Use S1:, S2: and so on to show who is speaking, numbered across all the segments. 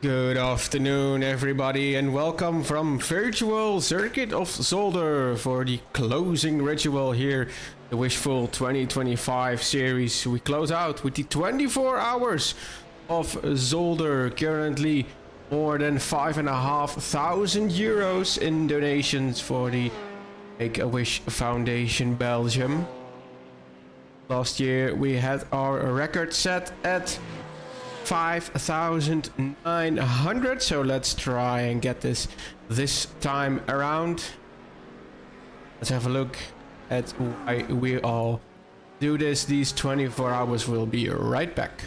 S1: Good afternoon, everybody, and welcome from Virtual Circuit of Zolder for the closing ritual here, the Wishful 2025 series. We close out with the 24 hours of Zolder, currently more than 5,500 euros in donations for the Make-A-Wish Foundation Belgium. Last year we had our record set at 5,900, so let's try and get this time around. Let's have a look at why we all do this. These 24 hours. Will be right back.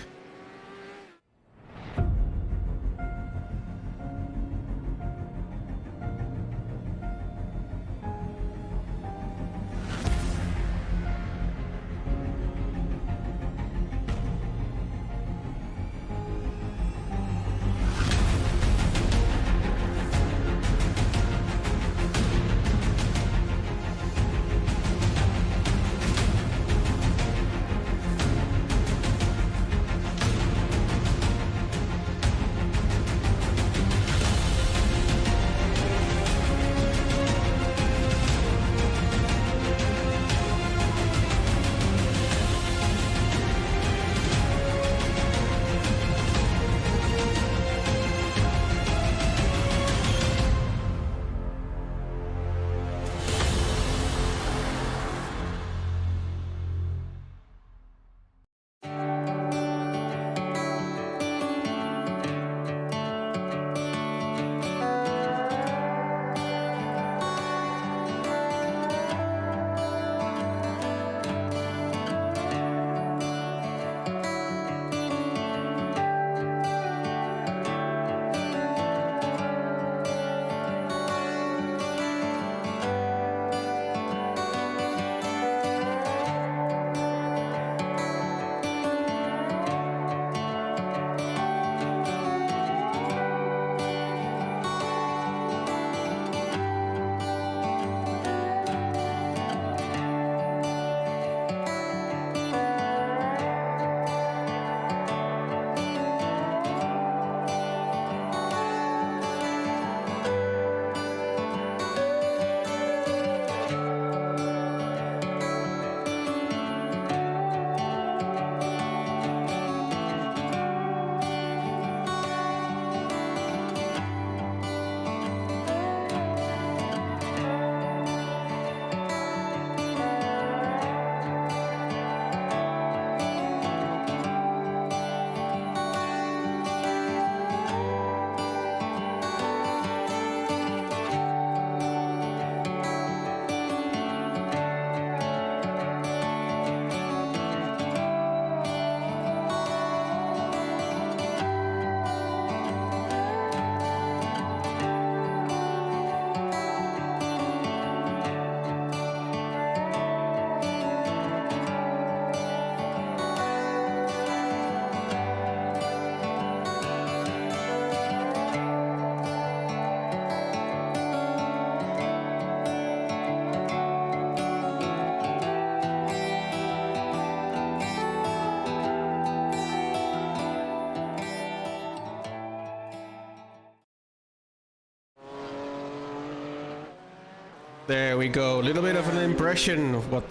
S1: There we go, a little bit of an impression of what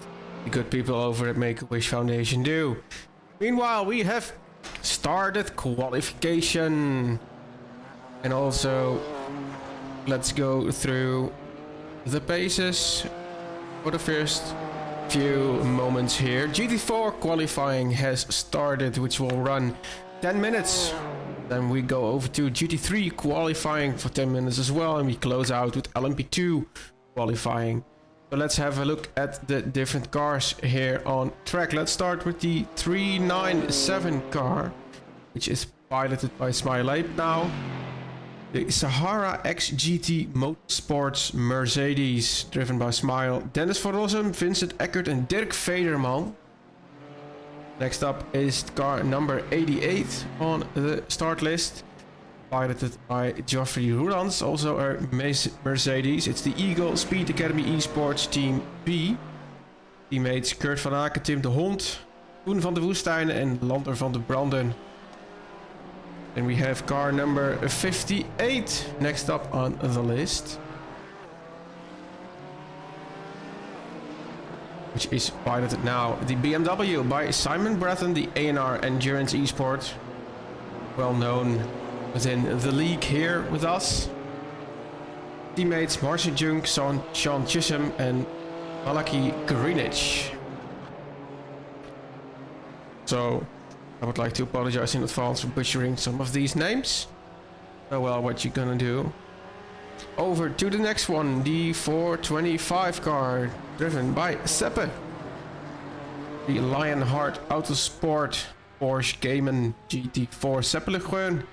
S1: the good people over at Make-A-Wish Foundation do. Meanwhile, we have started qualification. And also, let's go through the paces for the first few moments here. GT4 qualifying has started, which will run 10 minutes. Then we go over to GT3 qualifying for 10 minutes as well. And we close out with LMP2 qualifying. So let's have a look at the different cars here on track. Let's start with the 397 car, which is piloted by Smiley now. The Sahara XGT Motorsports Mercedes, driven by Smile, Dennis van Rossum, Vincent Eckert and Dirk Vederman. Next up is car number 88 on the start list, piloted by Geoffrey Roelands, also a Mercedes. It's the Eagle Speed Academy Esports Team B. Teammates Kurt van Aken, Tim de Hond, Koen van de Woestijnen en Lander van de Branden. And we have car number 58 next up on the list, which is piloted now. The BMW by Simon Breton, the A&R Endurance Esport, well known within the league here with us. Teammates Marcin Jung, Sean Chisholm and Malaki Greenwich. So I would like to apologize in advance for butchering some of these names. Oh well, what you gonna do? Over to the next one, the 425 car, driven by Seppe. The Lionheart Autosport Porsche Cayman GT4 Seppe Lejeune,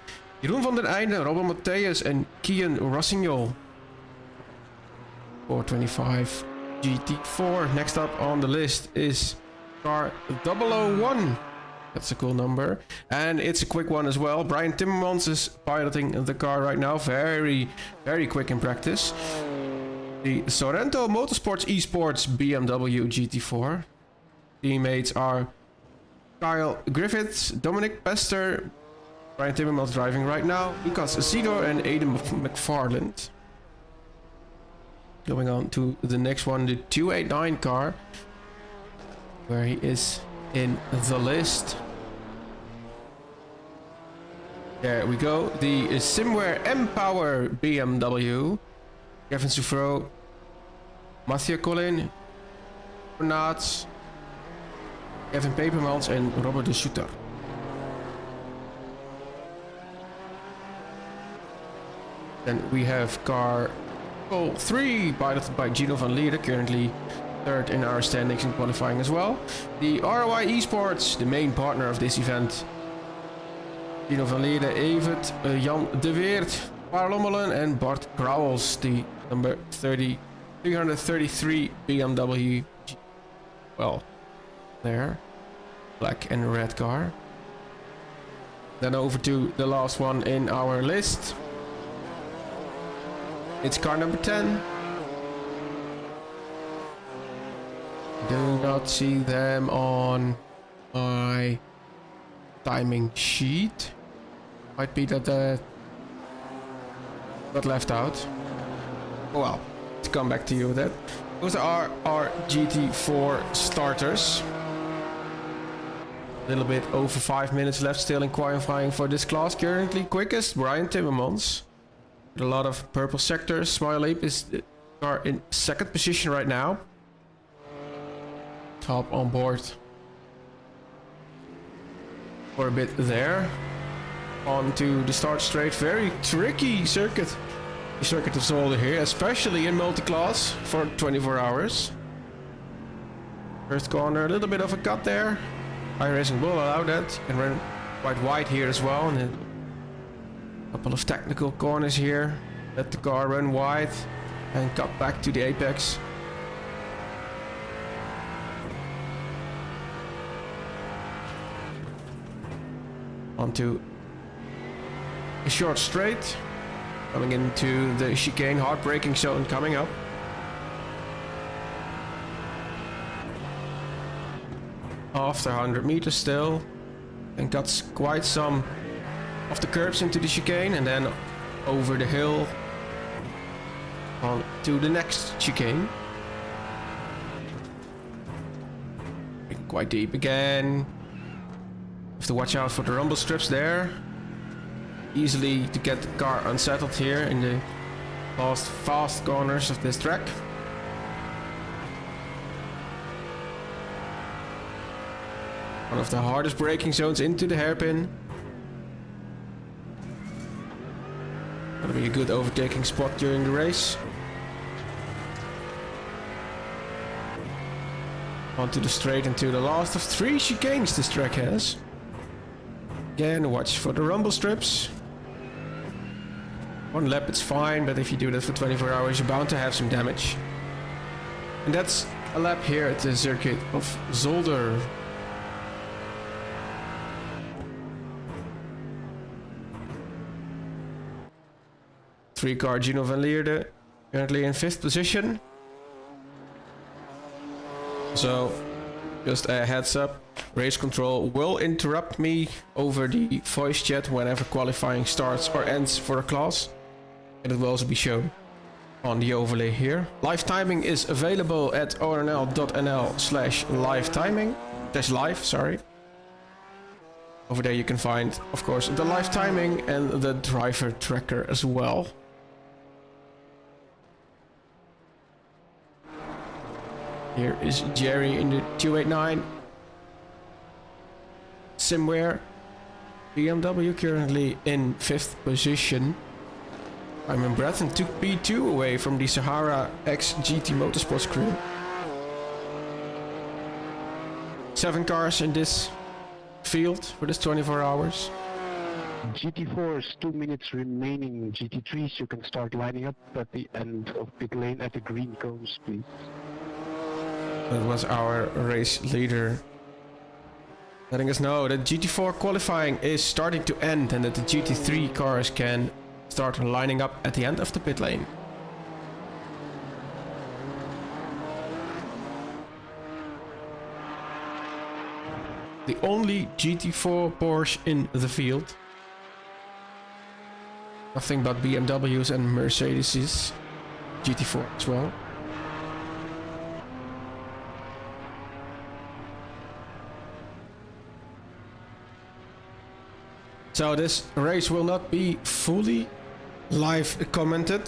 S1: Jeroen van der Einde, Robin Matthäus en Kian Rossignol. 425 GT4. Next up on the list is car 001. That's a cool number. And it's a quick one as well. Brian Timmermans is piloting the car right now. Very, very quick in practice. The Sorrento Motorsports Esports BMW GT4. Teammates are Kyle Griffiths, Dominic Pester, Brian Timmermans driving right now, Lucas Sidor and Aidan McFarland. Going on to the next one, the 289 car, where he is in the list. There we go, the Simware M-Power BMW, Kevin Soufreau, Mathieu Collin, Bernard, Kevin Pepermans en Robert de Schutter. Then we have car 3, piloted by Gino van Lierde, currently third in our standings in qualifying as well. The R.O.I Esports, the main partner of this event. Gino van Lierde, Evert, Jan de Weert, Paar Lommelen and Bart Grauwels, the number 333 BMW. Well, there. Black and red car. Then over to the last one in our list. It's car number 10. Do not see them on my timing sheet. Might be that got left out. Oh well, to come back to you with that. Those are our GT4 starters. A little bit over 5 minutes left still in qualifying for this class. Currently quickest, Brian Timmermans. With a lot of purple sectors. Smile Ape is in second position right now. Top on board for a bit there. On to the start straight. Very tricky circuit. The circuit of Zolder here, especially in multi-class for 24 hours. First corner, a little bit of a cut there. iRacing will allow that. You can run quite wide here as well. And a couple of technical corners here. Let the car run wide and cut back to the apex. Onto a short straight. Coming into the chicane, hard braking zone coming up. After 100 meters still. And cuts quite some of the curbs into the chicane and then over the hill on to the next chicane. Quite deep again. Have to watch out for the rumble strips there. Easily to get the car unsettled here in the fast corners of this track. One of the hardest braking zones into the hairpin. Gonna be a good overtaking spot during the race. Onto the straight into the last of 3 chicanes this track has. Again, watch for the rumble strips. 1 lap it's fine, but if you do that for 24 hours you're bound to have some damage. And that's a lap here at the circuit of Zolder. Three-car Gino van Lierde, currently in 5th position. So, just a heads up, Race control will interrupt me over the voice chat whenever qualifying starts or ends for a class. And it will also be shown on the overlay here. Live timing is available at ornl.nl/live timing. That's live, sorry. Over there you can find, of course, the live timing and the driver tracker as well. Here is Jerry in the 289. Somewhere. BMW currently in 5th position. Simon Bratton took P2 away from the Sahara X GT Motorsports crew. 7 cars in this field for this 24 hours.
S2: GT4's 2 minutes remaining. GT3s, you can start lining up at the end of pit lane at the green cones, please.
S1: That was our race leader letting us know that GT4 qualifying is starting to end and that the GT3 cars can start lining up at the end of the pit lane. The only GT4 Porsche in the field. Nothing but BMWs and Mercedes GT4 as well. So this race will not be fully live commented.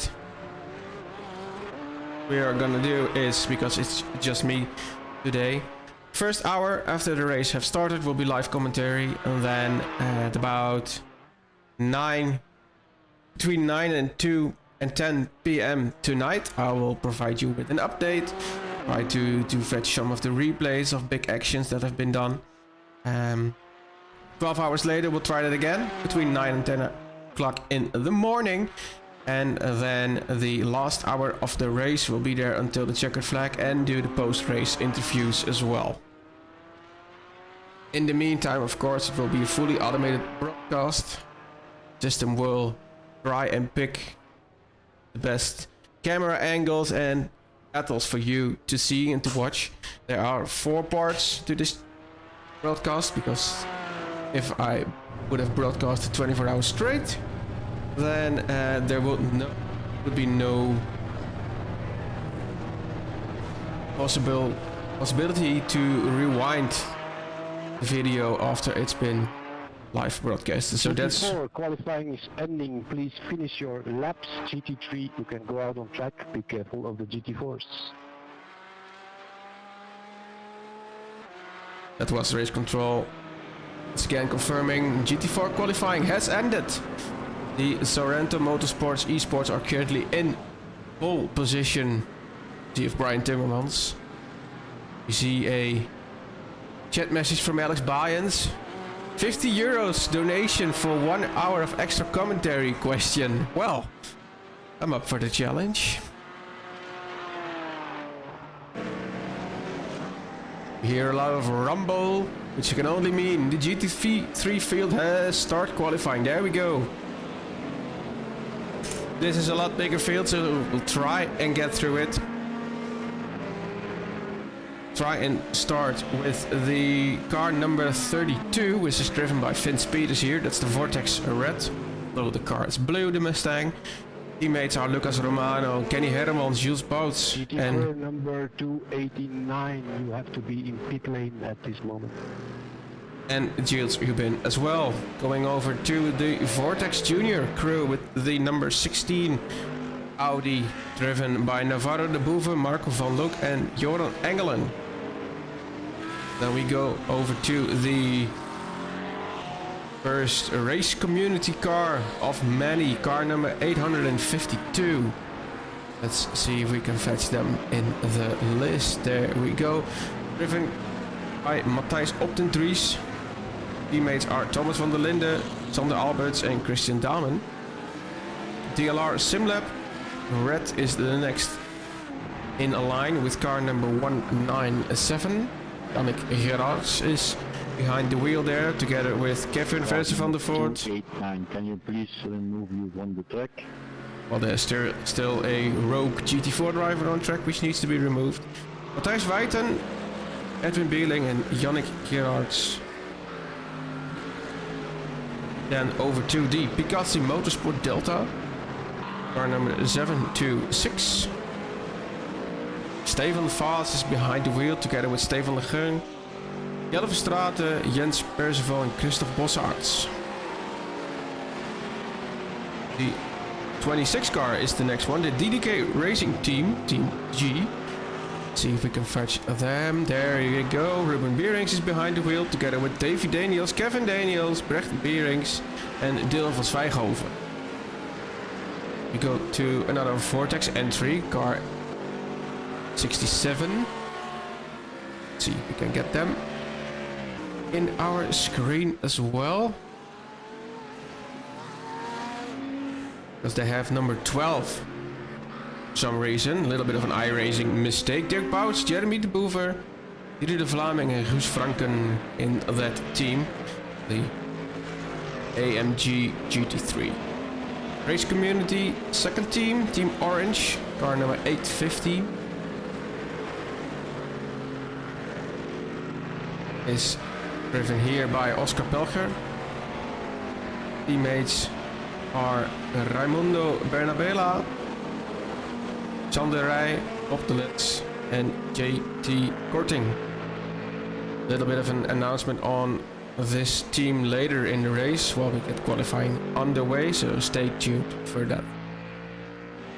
S1: We are gonna do is, because it's just me today, first hour after the race have started will be live commentary, and then at about between 9 and 2 and 10 p.m. tonight I will provide you with an update, try to fetch some of the replays of big actions that have been done. 12 hours later we'll try that again between 9 and 10 o'clock in the morning, and then the last hour of the race will be there until the checkered flag and do the post-race interviews as well. In the meantime, of course, it will be a fully automated broadcast. System will try and pick the best camera angles and battles for you to see and to watch. There are 4 parts to this broadcast, because if I would have broadcasted 24 hours straight, then there would be no possibility to rewind the video after it's been live broadcasted. So that's
S2: GT4 qualifying is ending. Please finish your laps. GT3, you can go out on track. Be careful of the GT4s.
S1: That was race control. Once again confirming GT4 qualifying has ended. The Sorrento Motorsports esports are currently in pole position. See if Brian Timmermans. You see a chat message from Alex Byens. 50 euros donation for 1 hour of extra commentary question. Well, I'm up for the challenge. We hear a lot of rumble, which can only mean the GT3 field has started qualifying. There we go. This is a lot bigger field, so we'll try and get through it. Try and start with the car number 32, which is driven by Vince Peters here. That's the Vortex Red. Although the car is blue, the Mustang. Teammates are Lucas Romano, Kenny Hermans, Jules Bouts,
S2: and number 289. You have to be in pit lane at this moment.
S1: And Gilles Rubin as well. Going over to the Vortex Junior crew with the number 16 Audi, driven by Navarro de Boeve, Marco van Loek and Joran Engelen. Then we go over to the first race community car of many, car number 852. Let's see if we can fetch them in the list. There we go. Driven by Matthijs Optendries. Teammates are Thomas van der Linde, Sander Alberts and Christian Dahmen. DLR Simlab. Red is the next in a line with car number 197. Yannick Gerards is behind the wheel there, together with Kevin Verse van der Voort.
S2: 289, can you please remove you on the track?
S1: Well, there's still a rogue GT4 driver on track, which needs to be removed. Matthijs Wijten Edwin Beerling and Yannick Gerards. Then over to the Picasso Motorsport Delta. Car number 726. Stefan Vaas is behind the wheel together with Stefan Legeun. Jelle Verstraeten, Jens Perceval and Christophe Bossaerts. The 26 car is the next one. The DDK Racing Team, Team G. Let's see if we can fetch them. There you go. Ruben Beerings is behind the wheel together with Davy Daniels, Kevin Daniels, Brecht Beerings and Dylan van Zwijghoven. We go to another Vortex entry, car 67. Let's see if we can get them in our screen as well. Because they have number 12 for some reason. A little bit of an iRacing mistake. Dirk Bouts, Jeremy de Boever, Dieter de Vlaming and Guus Franken in that team. The AMG GT3. Race Community, second team, Team Orange, car number 850. Is driven here by Oscar Pelger. Teammates are Raimundo Bernabella, Sander Rij, Bob de Letts and JT Korting. A little bit of an announcement on this team later in the race while we get qualifying underway, so stay tuned for that.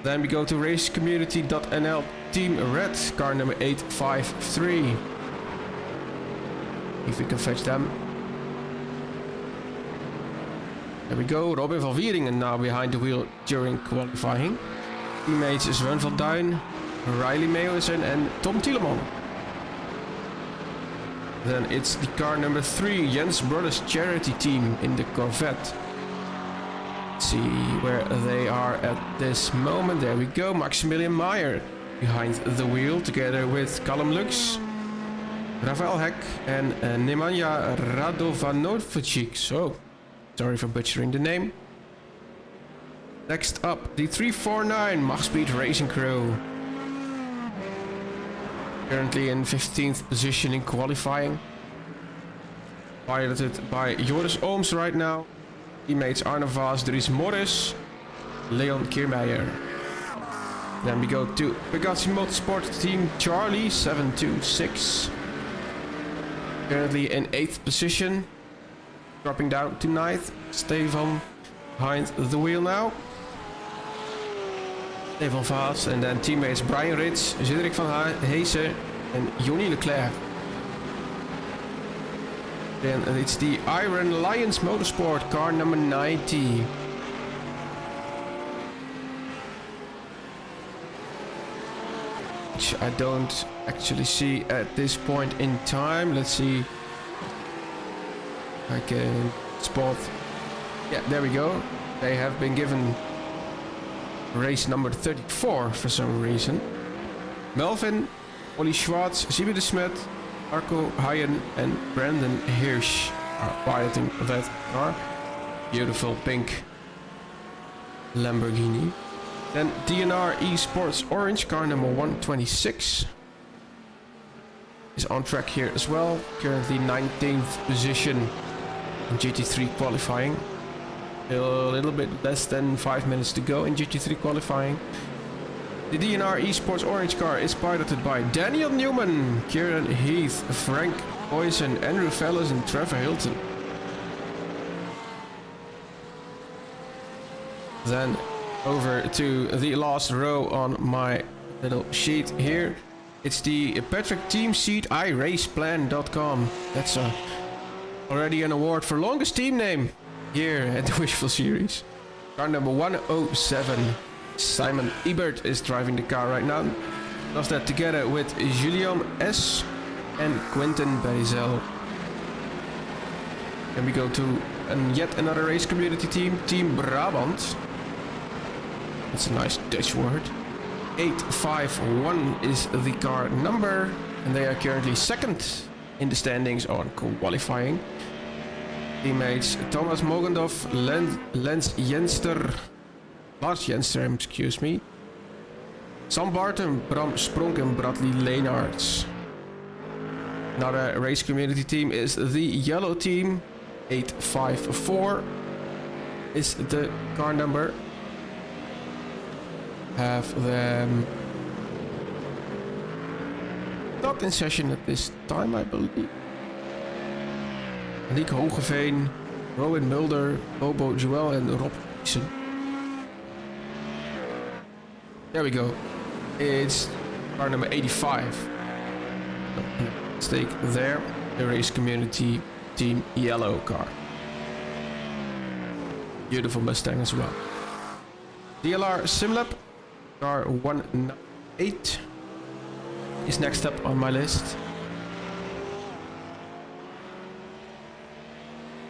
S1: Then we go to racecommunity.nl Team Red, car number 853. If we can fetch them. There we go, Robin van Wieringen now behind the wheel during qualifying. Teammates Sven van Duin, Riley Meeuwissen and Tom Tieleman. Then it's the car number 3, Jens Brothers Charity Team in the Corvette. Let's see where they are at this moment. There we go, Maximilian Meyer behind the wheel together with Callum Lux, Rafael Heck and Nemanja Radovanovic. So, sorry for butchering the name. Next up, the 349 Mach Speed Racing Crew. Currently in 15th position in qualifying. Piloted by Joris Ooms right now. Teammates Arne Vaas, Dries Morris, Leon Kiermeijer. Then we go to Pegasi Motorsport Team Charlie 726. Currently in 8th position. Dropping down to 9th. Stefan behind the wheel now. Stefan Vaas and then teammates Brian Ritz, Zedric van Heesen and Johnny Leclerc. Then it's the Iron Lions Motorsport car number 90. Which I don't actually see at this point in time. Let's see. I can spot. Yeah, there we go. They have been given race number 34 for some reason. Melvin, Ollie Schwartz, Siebe de Smet, Marco Hayen and Brandon Hirsch are piloting that car. Beautiful pink Lamborghini. Then DNR Esports Orange car number 126 is on track here as well. Currently 19th position in GT3 qualifying. A little bit less than 5 minutes to go in GT3 qualifying. The DNR Esports Orange car is piloted by Daniel Newman, Kieran Heath, Frank Boyson, Andrew Fellows and Trevor Hilton. Then over to the last row on my little sheet here. It's the Patrick Team Seat iRacePlan.com. That's already an award for longest team name here at the Wishful series. Car number 107. Simon Ebert is driving the car right now. Does that together with Julian S. and Quentin Barizel. And we go to yet another race community team, Team Brabant. That's a nice Dutch word. 851 is the car number, and they are currently second in the standings on qualifying. Teammates Thomas Mogendorf, Lars Jenster, excuse me, Sam Barton, Bram Spronk and Bradley Leenaerts. Another race community team is the yellow team. 854 is the car number. Have them not in session at this time, I believe. Nick Hogeveen, Rowan Mulder, Bobo Joel and Rob Nixon. There we go. It's car number 85. Mistake there. The race community team yellow car. Beautiful Mustang as well. DLR Simlab car 198 is next up on my list.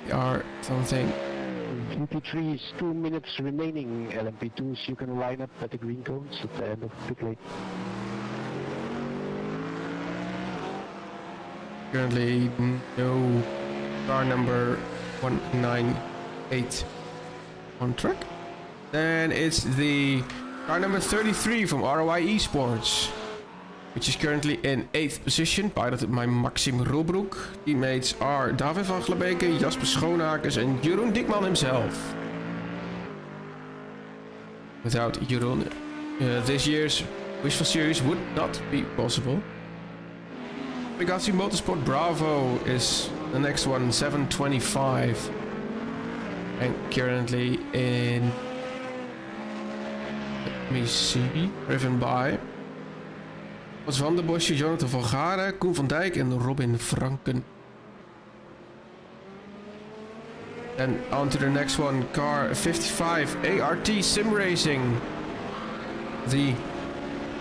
S1: We are something.
S2: GT3 is 2 minutes remaining. LMP2s, you can line up at the green cones at the end of the pit lane.
S1: Currently no car number 198 on track. Then it's the car number 33 from R.O.I Esports, which is currently in 8th position, piloted by Maxim Robroek. Teammates are David van Glebeke, Jasper Schoonhakers and Jeroen Dikman himself. Without Jeroen, this year's Wishful series would not be possible. Bugatti Motorsport Bravo is the next one, 725. And currently in, let me see, driven by Bas van der Bosje, Jonathan van Garen, Koen van Dijk en Robin Franken. Then on to the next one, car 55, ART Sim Racing. The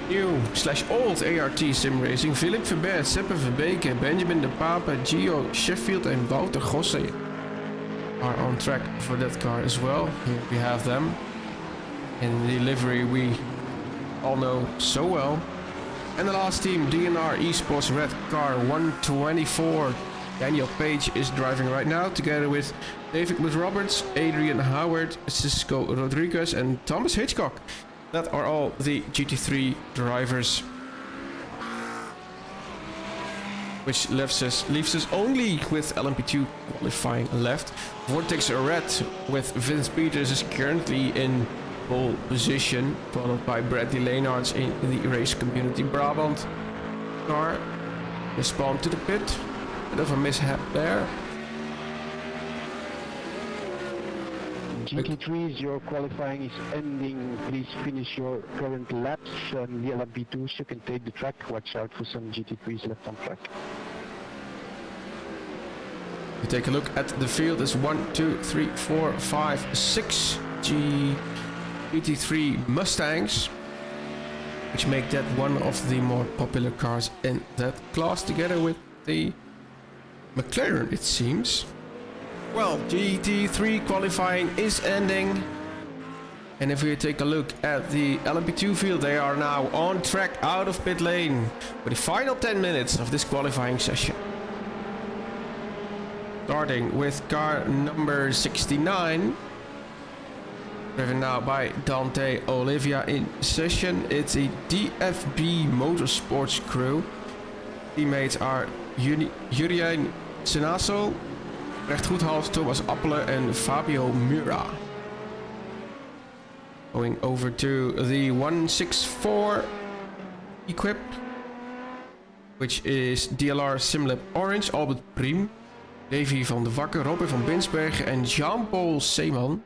S1: new/old ART Sim Racing. Philip Verbert, Seppe Verbeke, Benjamin de Pape, Gio Sheffield and Wouter Gosse are on track for that car as well. Here we have them in the livery we all know so well. And the last team, DNR Esports Red Car 124. Daniel Page is driving right now together with David Roberts, Adrian Howard, Cisco Rodriguez and Thomas Hitchcock. That are all the GT3 drivers. Which leaves us only with LMP2 qualifying left. Vortex Red with Vince Peters is currently in pole position, followed by Bradley Leenaerts in the race community Brabant car. Respond to the pit. Bit of a mishap there.
S2: GT3s, your qualifying is ending. Please finish your current laps. And the LMP2s, you can take the track. Watch out for some GT3s left on track.
S1: We take a look at the field. There's 1, 2, 3, 4, 5, 6 GT3 Mustangs, which make that one of the more popular cars in that class, together with the McLaren, it seems. Well, GT3 qualifying is ending. And if we take a look at the LMP2 field, they are now on track out of pit lane for the final 10 minutes of this qualifying session. Starting with car number 69. Driven now by Dante Olivia in session. It's a DFB Motorsports crew. Teammates are Jurien Senaso, Recht Goedhals, Thomas Appelen and Fabio Mura. Going over to the 164 equipped, which is DLR Simlab Orange, Albert Priem, Davy van de Wakker, Robin van Binsbergen en Jean-Paul Seeman.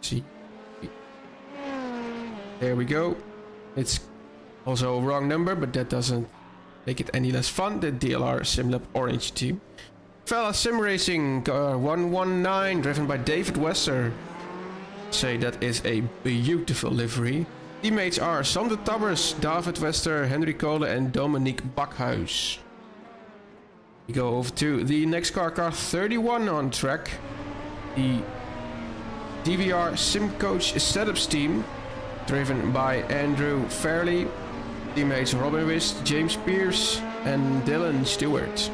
S1: See. There we go. It's also a wrong number, but that doesn't make it any less fun. The DLR Simlab Orange team. Fella Sim Racing 119, driven by David Wester. Say that is a beautiful livery. Teammates are Sander Tabbers, David Wester, Henry Kolen and Dominique Bakhuis. We go over to the next car 31 on track. The DVR Sim Coach Setups team, driven by Andrew Fairley. Teammates Robin Wist, James Pierce and Dylan Stewart.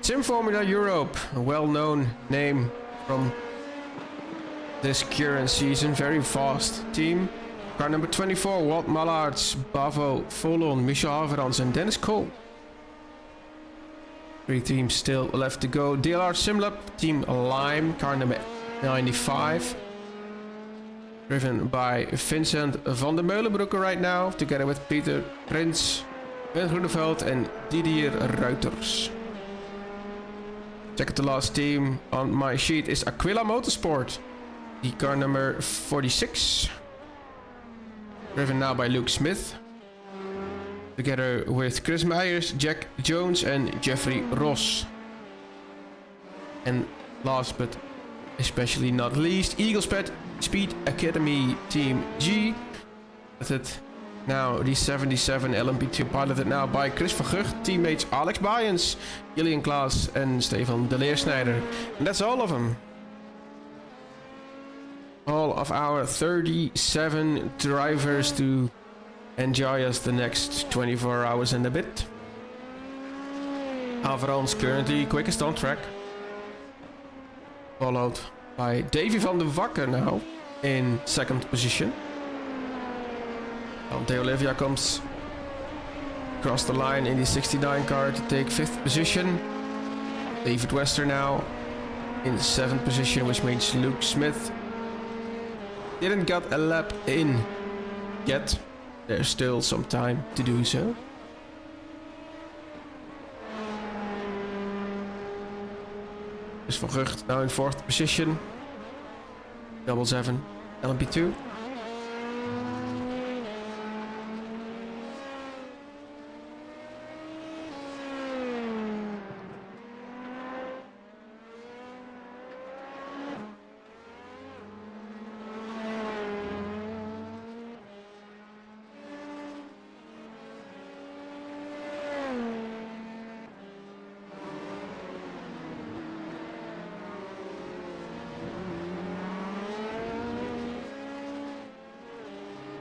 S1: Sim Formula Europe, a well-known name from this current season, very fast team. Car number 24, Walt Mallards, Bavo, Volon, Michel Haverans and Dennis Cole. 3 teams still left to go. DLR Simlab, Team Lime, car number 95. Driven by Vincent van der Meulenbroeke right now, together with Peter Prins, Ben Groeneveld and Didier Ruiters. Second to last team on my sheet is Aquila Motorsport, the car number 46. Driven now by Luke Smith, together with Chris Myers, Jack Jones and Jeffrey Ross. And last but especially not least, Eagle Speed Academy Team G. With it now the 77 LMP2 piloted now by Chris van Gucht, teammates Alex Bayens, Gillian Klaas and Stefan de Leersnijder. And that's all of them. All of our 37 drivers to enjoy us the next 24 hours and a bit. Haverans currently quickest on track, followed by Davy van der Wakker now in second position. Ante Olivia comes across the line in the 69 car to take 5th position. David Wester now in 7th position, which means Luke Smith didn't get a lap in yet. There's still some time to do so. Chris van Gucht now in 4th position. 777 LMP2.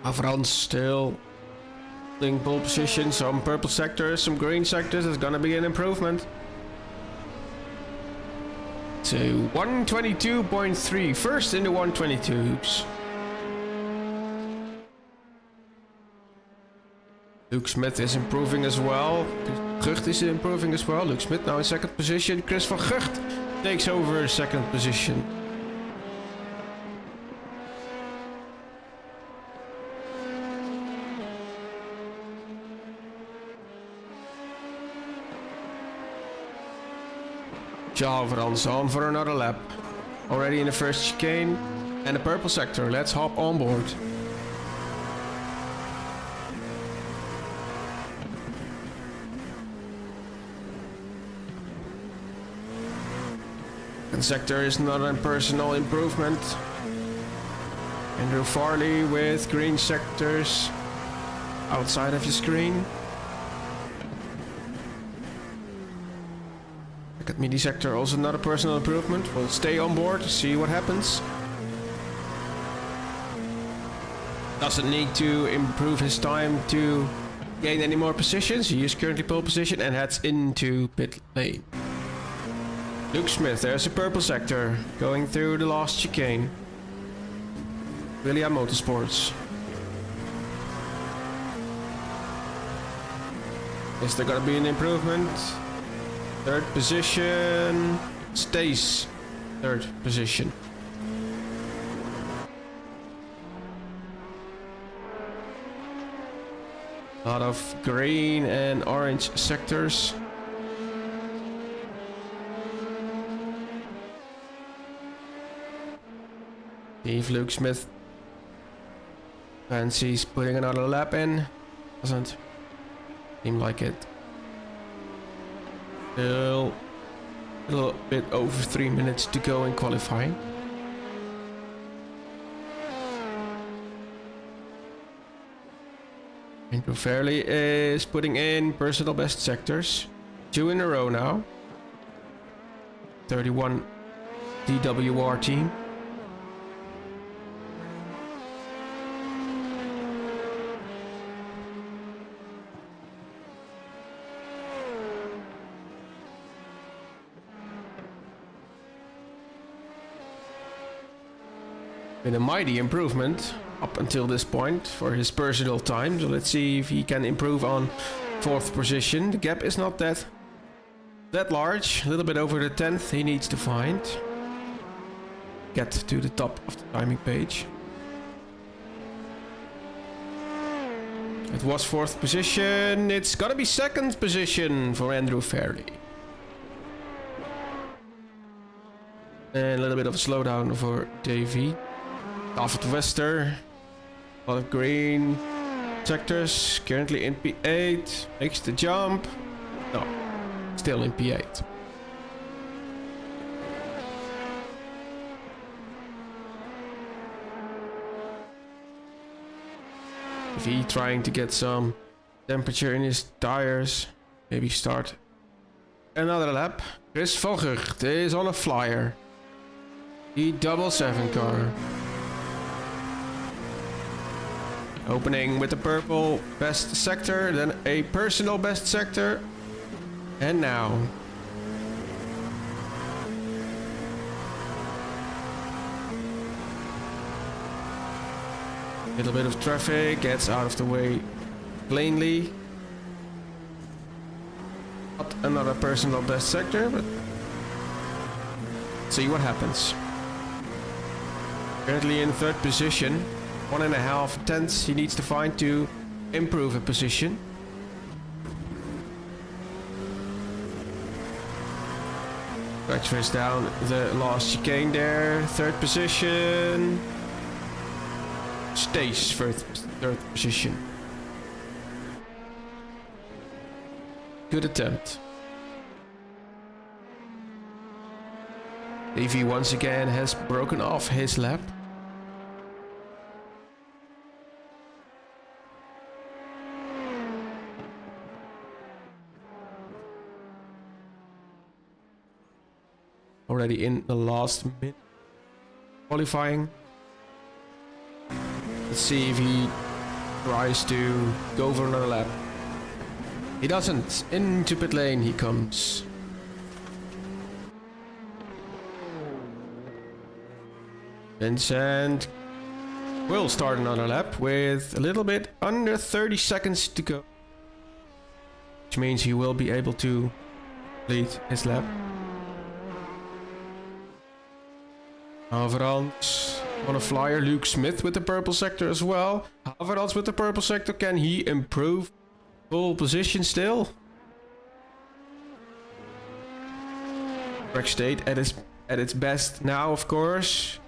S1: Haverans still in pole position, some purple sectors, some green sectors. There's gonna be an improvement. So 122.3, first in the 122s. Luke Smith is improving as well. Gucht is improving as well. Luke Smith now in 2nd position. Chris van Gucht takes over 2nd position. Haverans on for another lap. Already in the first chicane and the purple sector. Let's hop on board. And sector is not a personal improvement. Andrew Farley with green sectors outside of your screen. Midi sector also not a personal improvement. We'll stay on board to see what happens. Doesn't need to improve his time to gain any more positions. He is currently pole position and heads into pit lane. Luke Smith, there's a purple sector going through the last chicane. William Motorsports. Is there gonna be an improvement? 3rd position, stays 3rd position. A lot of green and orange sectors. If Luke Smith fancies putting another lap in, doesn't seem like it. Still a little bit over 3 minutes to go in qualifying. Andrew Fairley is putting in personal best sectors. 2 in a row now. 31 DWR team. Been a mighty improvement up until this point for his personal time. So let's see if he can improve on 4th position. The gap is not that large, a little bit over the 10th he needs to find. Get to the top of the timing page. It was 4th position. It's gonna be 2nd position for Andrew Fairley. And a little bit of a slowdown for Davey. Alfred Wester. A lot of green sectors. Currently in P8. Makes the jump. No. Still in P8. If he trying to get some temperature in his tires, maybe start another lap. Chris Vogert is on a flyer. The 777 car. Opening with the purple best sector, then a personal best sector. And now. Little bit of traffic, gets out of the way plainly. Not another personal best sector, but see what happens. Currently in 3rd position. 1.5 tenths he needs to find to improve a position. Transfers down the last chicane there. 3rd position. Stays 3rd position. Good attempt. Davey once again has broken off his lap. Already in the last minute qualifying. Let's see if he tries to go for another lap. He doesn't. Into pit lane he comes. Vincent will start another lap with a little bit under 30 seconds to go. Which means he will be able to complete his lap. Haverans on a flyer. Luke Smith with the purple sector as well. Haverans with the purple sector. Can he improve pole position still? Track state at its best now, of course.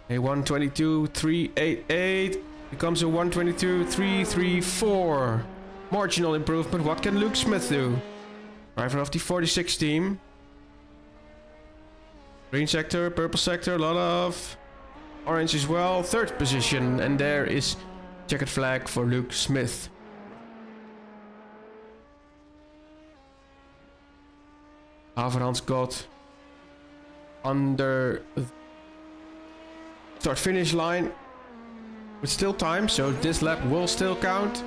S1: A 122.388 becomes a 122.334. Marginal improvement. What can Luke Smith do? Driver of the 46 team. Green sector, purple sector, a lot of orange as well. 3rd position, and there is checkered flag for Luke Smith. Haverans got under the start finish line with still time, so this lap will still count.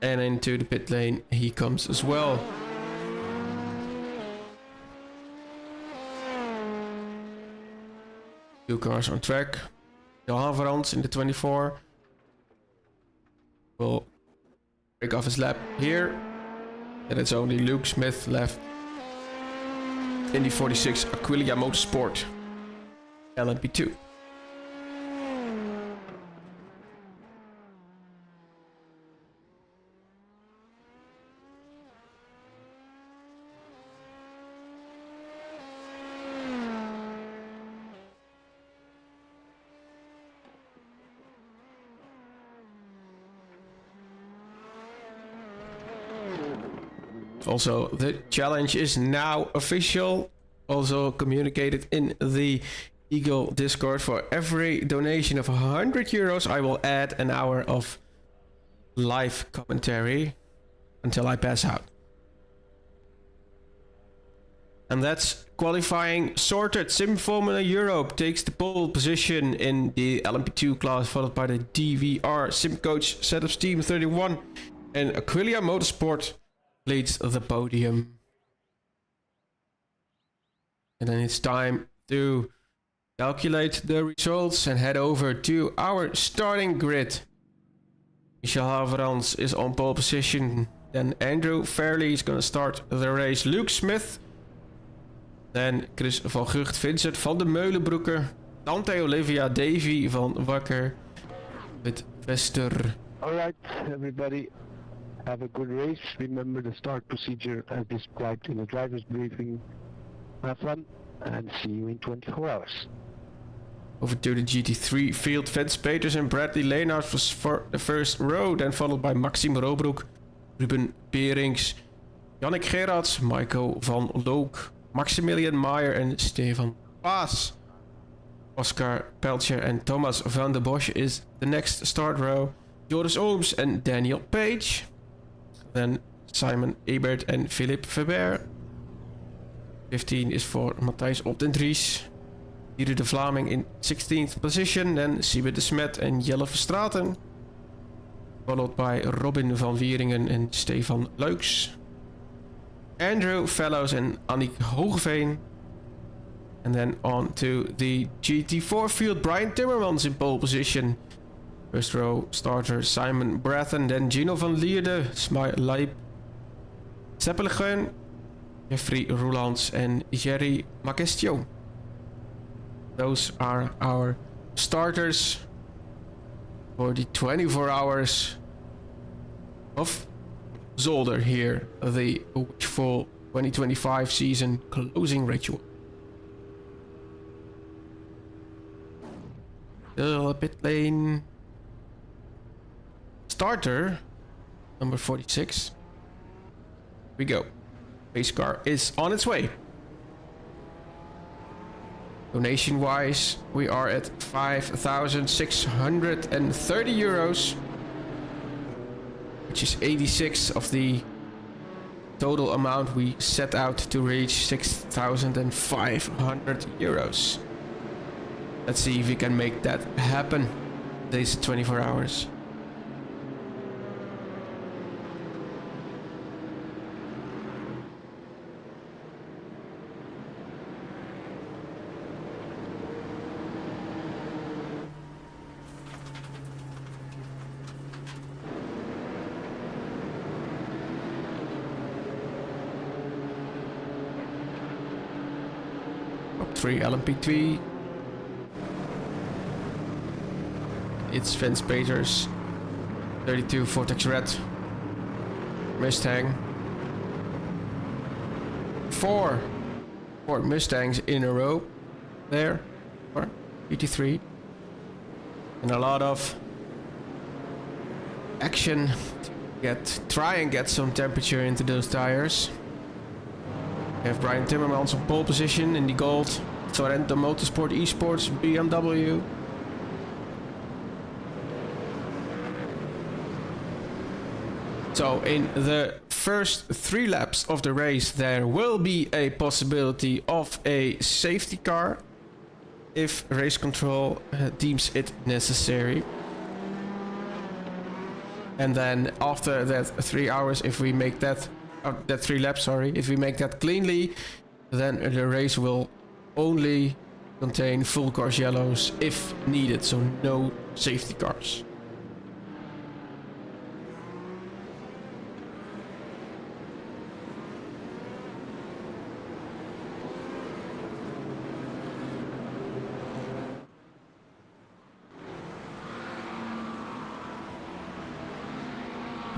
S1: And into the pit lane he comes as well. Two cars on track. De Haverans in the 24 will break off his lap here. And it's only Luke Smith left in the 46 Aquilia Motorsport LMP2. Also, the challenge is now official. Also communicated in the Eagle Discord. For every donation of 100 euros, I will add an hour of live commentary until I pass out. And that's qualifying sorted. Sim Formula Europe takes the pole position in the LMP2 class, followed by the DVR Sim Coach Setups Team 31. And Aquilia Motorsport leads the podium. And then it's time to calculate the results and head over to our starting grid. Michel Haverans is on pole position. Then Andrew Fairley is going to start the race. Luke Smith. Then Chris van Gucht, Vincent van de Meulenbroeker, Dante Olivia, Davy van Wakker, with Vester.
S2: Alright, everybody, have a good race. Remember the start procedure as described in the driver's briefing. Have fun, and see you in 24 hours.
S1: Over to the GT3 field. Vince Peters and Bradley Leenaert was for the first row, then followed by Maxime Robroek, Ruben Perings, Jannik Gerards, Michael van Look, Maximilian Meyer and Stefan Paas. Oscar Pelcher and Thomas van der Bosch is the next start row. Joris Ooms and Daniel Page. Then Simon Ebert and Philippe Faber. 15 is for Matthijs Opdendries. Dieter de Vlaming in 16th position. Then Siebe de Smet and Jelle Verstraeten. Followed by Robin van Wieringen and Stefan Luiks. Andrew Fellows and Annick Hoogeveen. And then on to the GT4 field. Brian Timmermans in pole position. First row starter Simon Brathen. Then Gino van Lierde, Smai Leip, Zeppeligen, Jeffrey Roelands and Jerry Macestio. Those are our starters for the 24 hours of Zolder here, the Wishful 2025 season closing ritual. The pit lane starter, number 46. We go. Race car is on its way. Donation wise, we are at 5,630 euros. Which is 86 of the total amount we set out to reach, 6,500 euros. Let's see if we can make that happen these 24 hours. Top 3 LMP3. It's Vince Peters, 32 Vortex Red, Mustang. Four Mustangs in a row there for GT3. And a lot of action to try and get some temperature into those tires. We have Brian Timmermans on pole position in the gold Sorento Motorsport Esports BMW. So in the first 3 laps of the race there will be a possibility of a safety car if race control deems it necessary. And then after that 3 hours, if we make that 3 laps, if we make that cleanly, then the race will only contain full course yellows if needed, so no safety cars.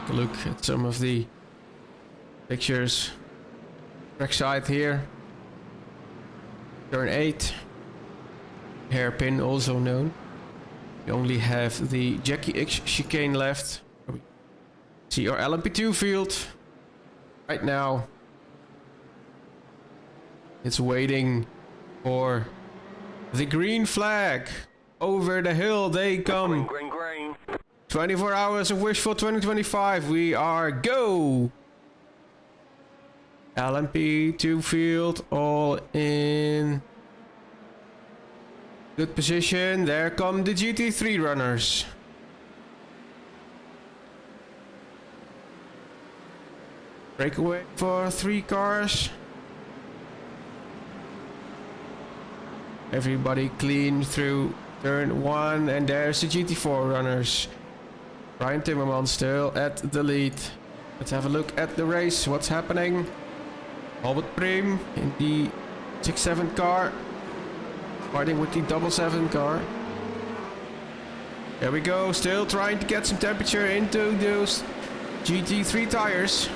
S1: Look at some of the pictures. Trackside here. Turn 8. Hairpin, also known. We only have the Jackie X chicane left. See our LMP2 field. Right now. It's waiting for the green flag. Over the hill they come.
S3: Green, green, green.
S1: 24 hours of Wishful 2025, we are go! LMP to field, all in good position. There come the GT3 runners. Breakaway for 3 cars. Everybody clean through turn 1, and there's the GT4 runners. Brian Timmerman still at the lead. Let's have a look at the race. What's happening? Albert Prim in the 6-7 car, fighting with the 7 car. There we go, still trying to get some temperature into those GT3 tires.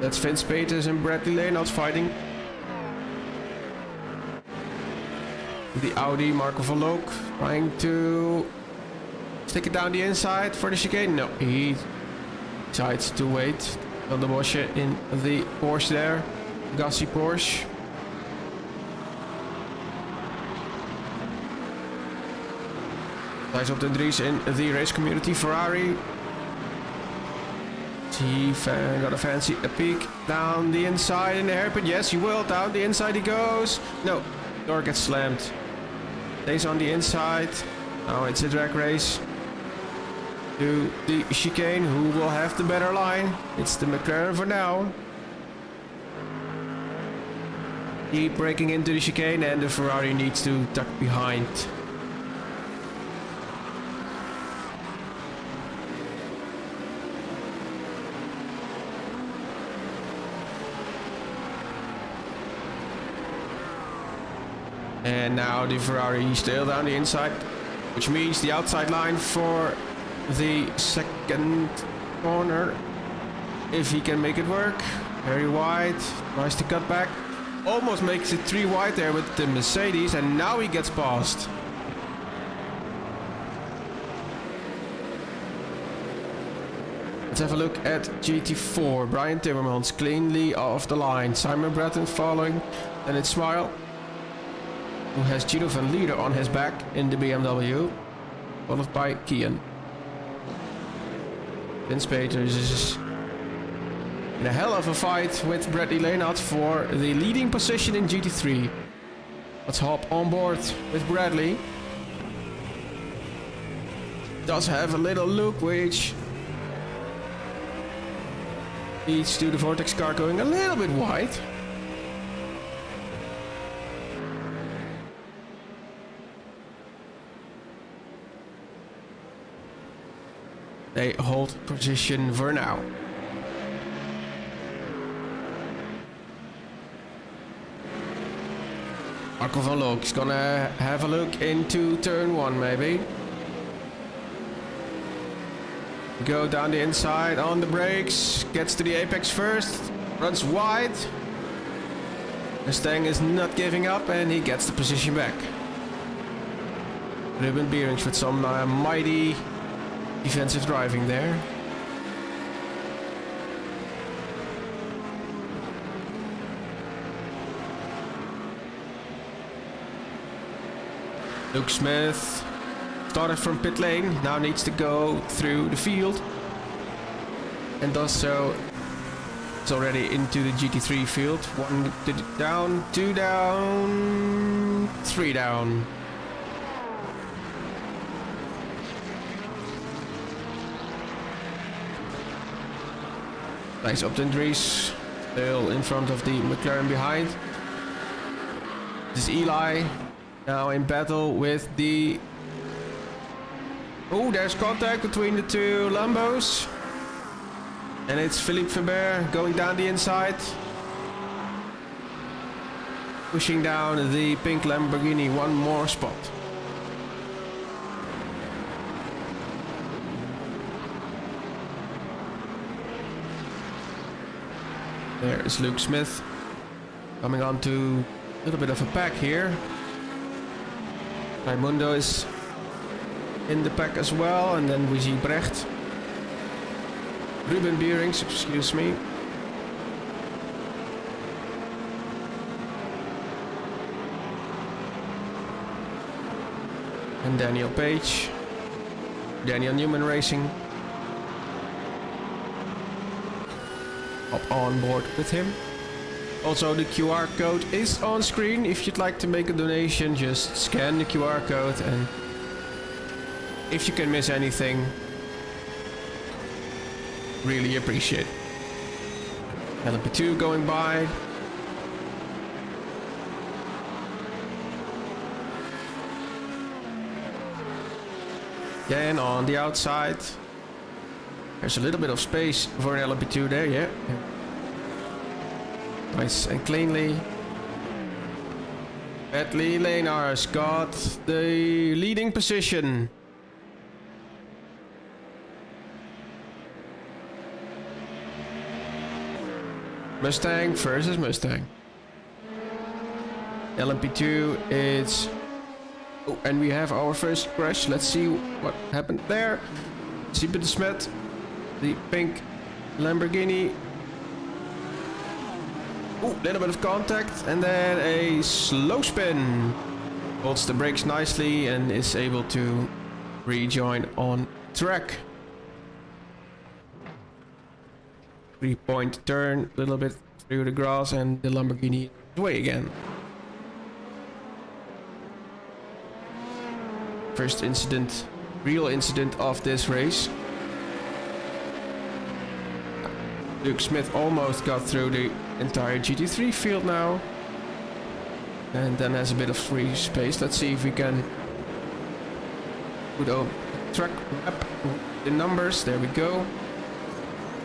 S1: That's Vince Peters and Bradley Leonard fighting. The Audi, Marco van Look, trying to stick it down the inside for the chicane. No, he decides to wait on the Bosch in the Porsche there. Gassi Porsche. Thijs op den Dries in the race community Ferrari. He got a fancy peek down the inside in the hairpin. Yes, he will. Down the inside he goes. No, door gets slammed. Stays on the inside. Now it's a drag race to the chicane. Who will have the better line? It's the McLaren for now. Keep breaking into the chicane, and the Ferrari needs to tuck behind. And now the Ferrari still down the inside, which means the outside line for the second corner, if he can make it work. Very wide, tries to cut back, almost makes it 3 wide there with the Mercedes, and now he gets past. Let's have a look at GT4. Brian Timmermans cleanly off the line. Simon Bratton following, and it's Smile, who has Gino van Lieder on his back in the BMW, followed by Kian. Vince Peters is in a hell of a fight with Bradley Leonard for the leading position in GT3. Let's hop on board with Bradley. Does have a little loop which leads to the Vortex car going a little bit wide. They hold position for now. Marco van Look is gonna have a look into turn 1 maybe. Go down the inside on the brakes, gets to the apex first, runs wide. Mustang is not giving up and he gets the position back. Ruben Beerings with some mighty defensive driving there. Luke Smith started from pit lane, now needs to go through the field, and does so. It's already into the GT3 field. 1 down, 2 down, 3 down. Nice up to Dries, still in front of the McLaren behind. This is Eli, now in battle with the... Oh, there's contact between the 2 Lambos. And it's Philippe Faber going down the inside. Pushing down the pink Lamborghini 1 more spot. There is Luke Smith coming on to a little bit of a pack here. Raimundo is in the pack as well, and then we see Brecht. Ruben Beerings, excuse me. And Daniel Page. Daniel Newman Racing. hop on board with him. Also, the QR code is on screen. If you'd like to make a donation, just scan the QR code, and if you can miss anything, really appreciate it. LMP2 going by. Again on the outside. There's a little bit of space for an LMP2 there, yeah. Nice and cleanly. Bentley Lenars got the leading position. Mustang versus Mustang. LMP2 is... Oh, and we have our first crash. Let's see what happened there. Siebe de Smet, the pink Lamborghini. Ooh, little bit of contact and then a slow spin. Holds the brakes nicely and is able to rejoin on track. 3-point turn, a little bit through the grass, and the Lamborghini is away again. First incident, real incident of this race. Luke Smith almost got through the entire GT3 field now. And then has a bit of free space. Let's see if we can put a track map, the numbers, there we go.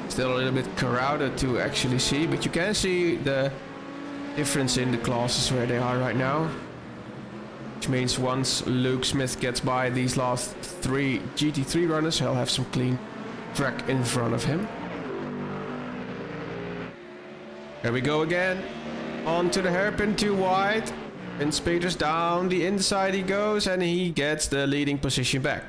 S1: Still a little bit crowded to actually see, but you can see the difference in the classes where they are right now. Which means once Luke Smith gets by these last 3 GT3 runners, he'll have some clean track in front of him. Here we go again. Onto the hairpin too wide. And speeders down the inside he goes, and he gets the leading position back.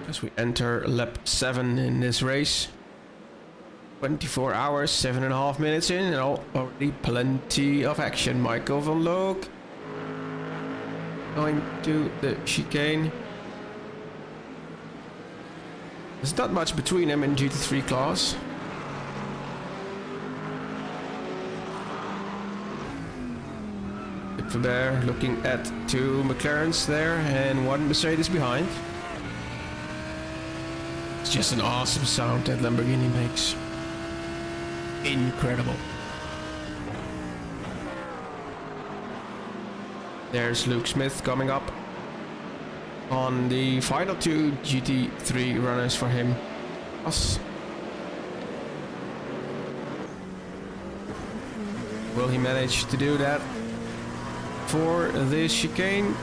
S1: As we enter lap 7 in this race. 24 hours, 7.5 minutes in, and already plenty of action. Michael van Loog going to the chicane. There's not much between them in GT3 class. There, looking at 2 McLarens there and 1 Mercedes behind. It's just an awesome sound that Lamborghini makes. Incredible. There's Luke Smith coming up on the final 2 GT3 runners for him. Us. Will he manage to do that for this chicane?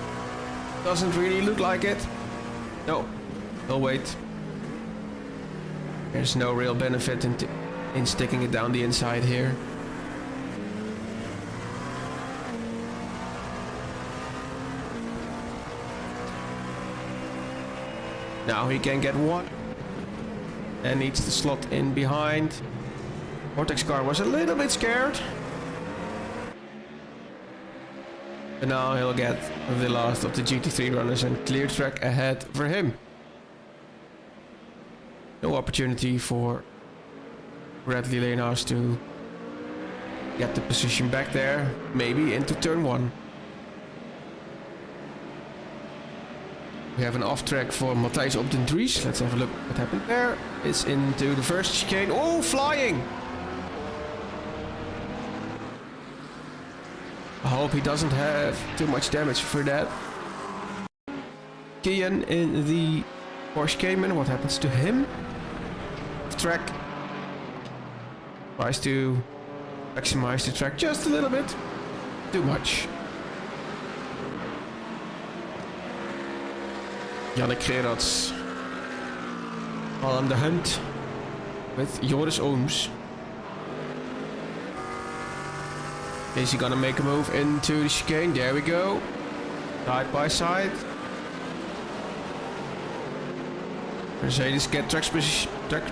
S1: Doesn't really look like it. No, he'll wait. There's no real benefit in sticking it down the inside here. Now he can get one and needs to slot in behind. Vortex car was a little bit scared. But now he'll get the last of the GT3 runners and clear track ahead for him. No opportunity for Bradley Lenars to get the position back there. Maybe into turn 1. We have an off track for Matthijs op den Dries. Let's have a look what happened there. It's into the first chicane. Oh, flying! I hope he doesn't have too much damage for that. Kian in the Porsche Cayman. What happens to him? Off track. Tries to maximize the track just a little bit. Too much. Yannick Gerards on the hunt with Joris Ooms. Is he gonna make a move into the chicane? There we go. Side by side. Mercedes get track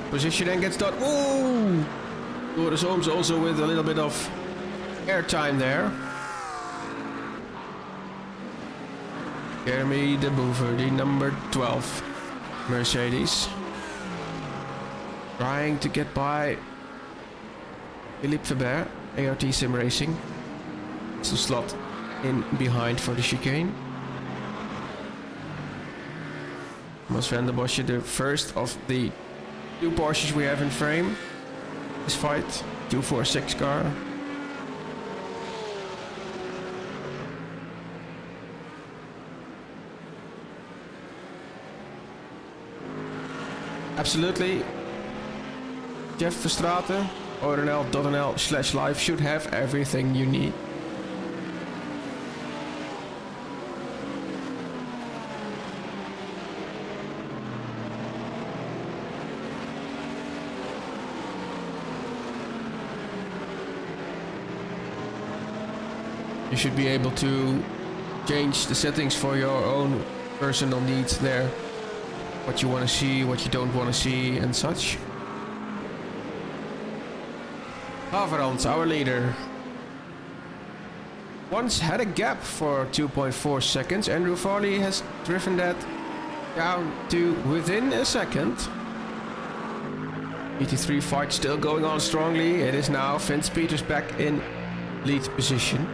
S1: position and gets done. Ooh! Joris Ooms also with a little bit of airtime there. Jeremy de Boever, the number 12 Mercedes. Trying to get by Philippe Weber, ART Sim Racing. To slot in behind for the chicane. Thomas van der Bosje, the first of the 2 Porsches we have in frame. This fight, 246 car. Absolutely. Jeff Verstraeten, ORNL.nl/live should have everything you need. You should be able to change the settings for your own personal needs there. What you want to see, what you don't want to see and such. Haverant, our leader. Once had a gap for 2.4 seconds. Andrew Farley has driven that down to within a second. GT3 fight still going on strongly. It is now Vince Peters back in lead position.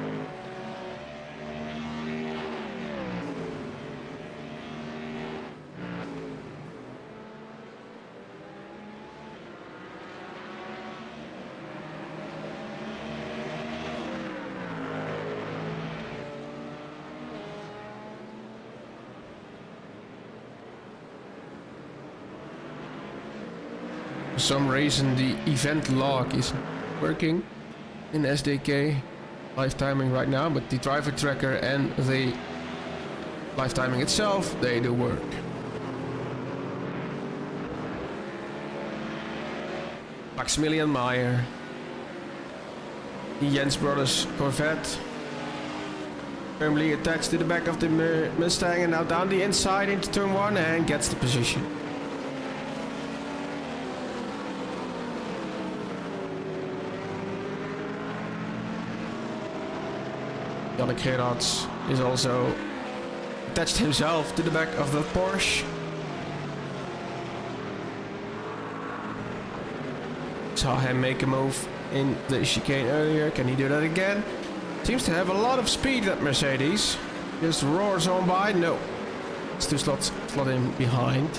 S1: For some reason the event log isn't working in SDK live timing right now, but the driver tracker and the live timing itself, they do work. Maximilian Meyer, the Jens Brothers Corvette, firmly attached to the back of the Mustang and now down the inside into turn 1 and gets the position. Jannik Gerards is also attached himself to the back of the Porsche. Saw him make a move in the chicane earlier. Can he do that again? Seems to have a lot of speed, that Mercedes. Just roars on by. No. It's to slot in behind.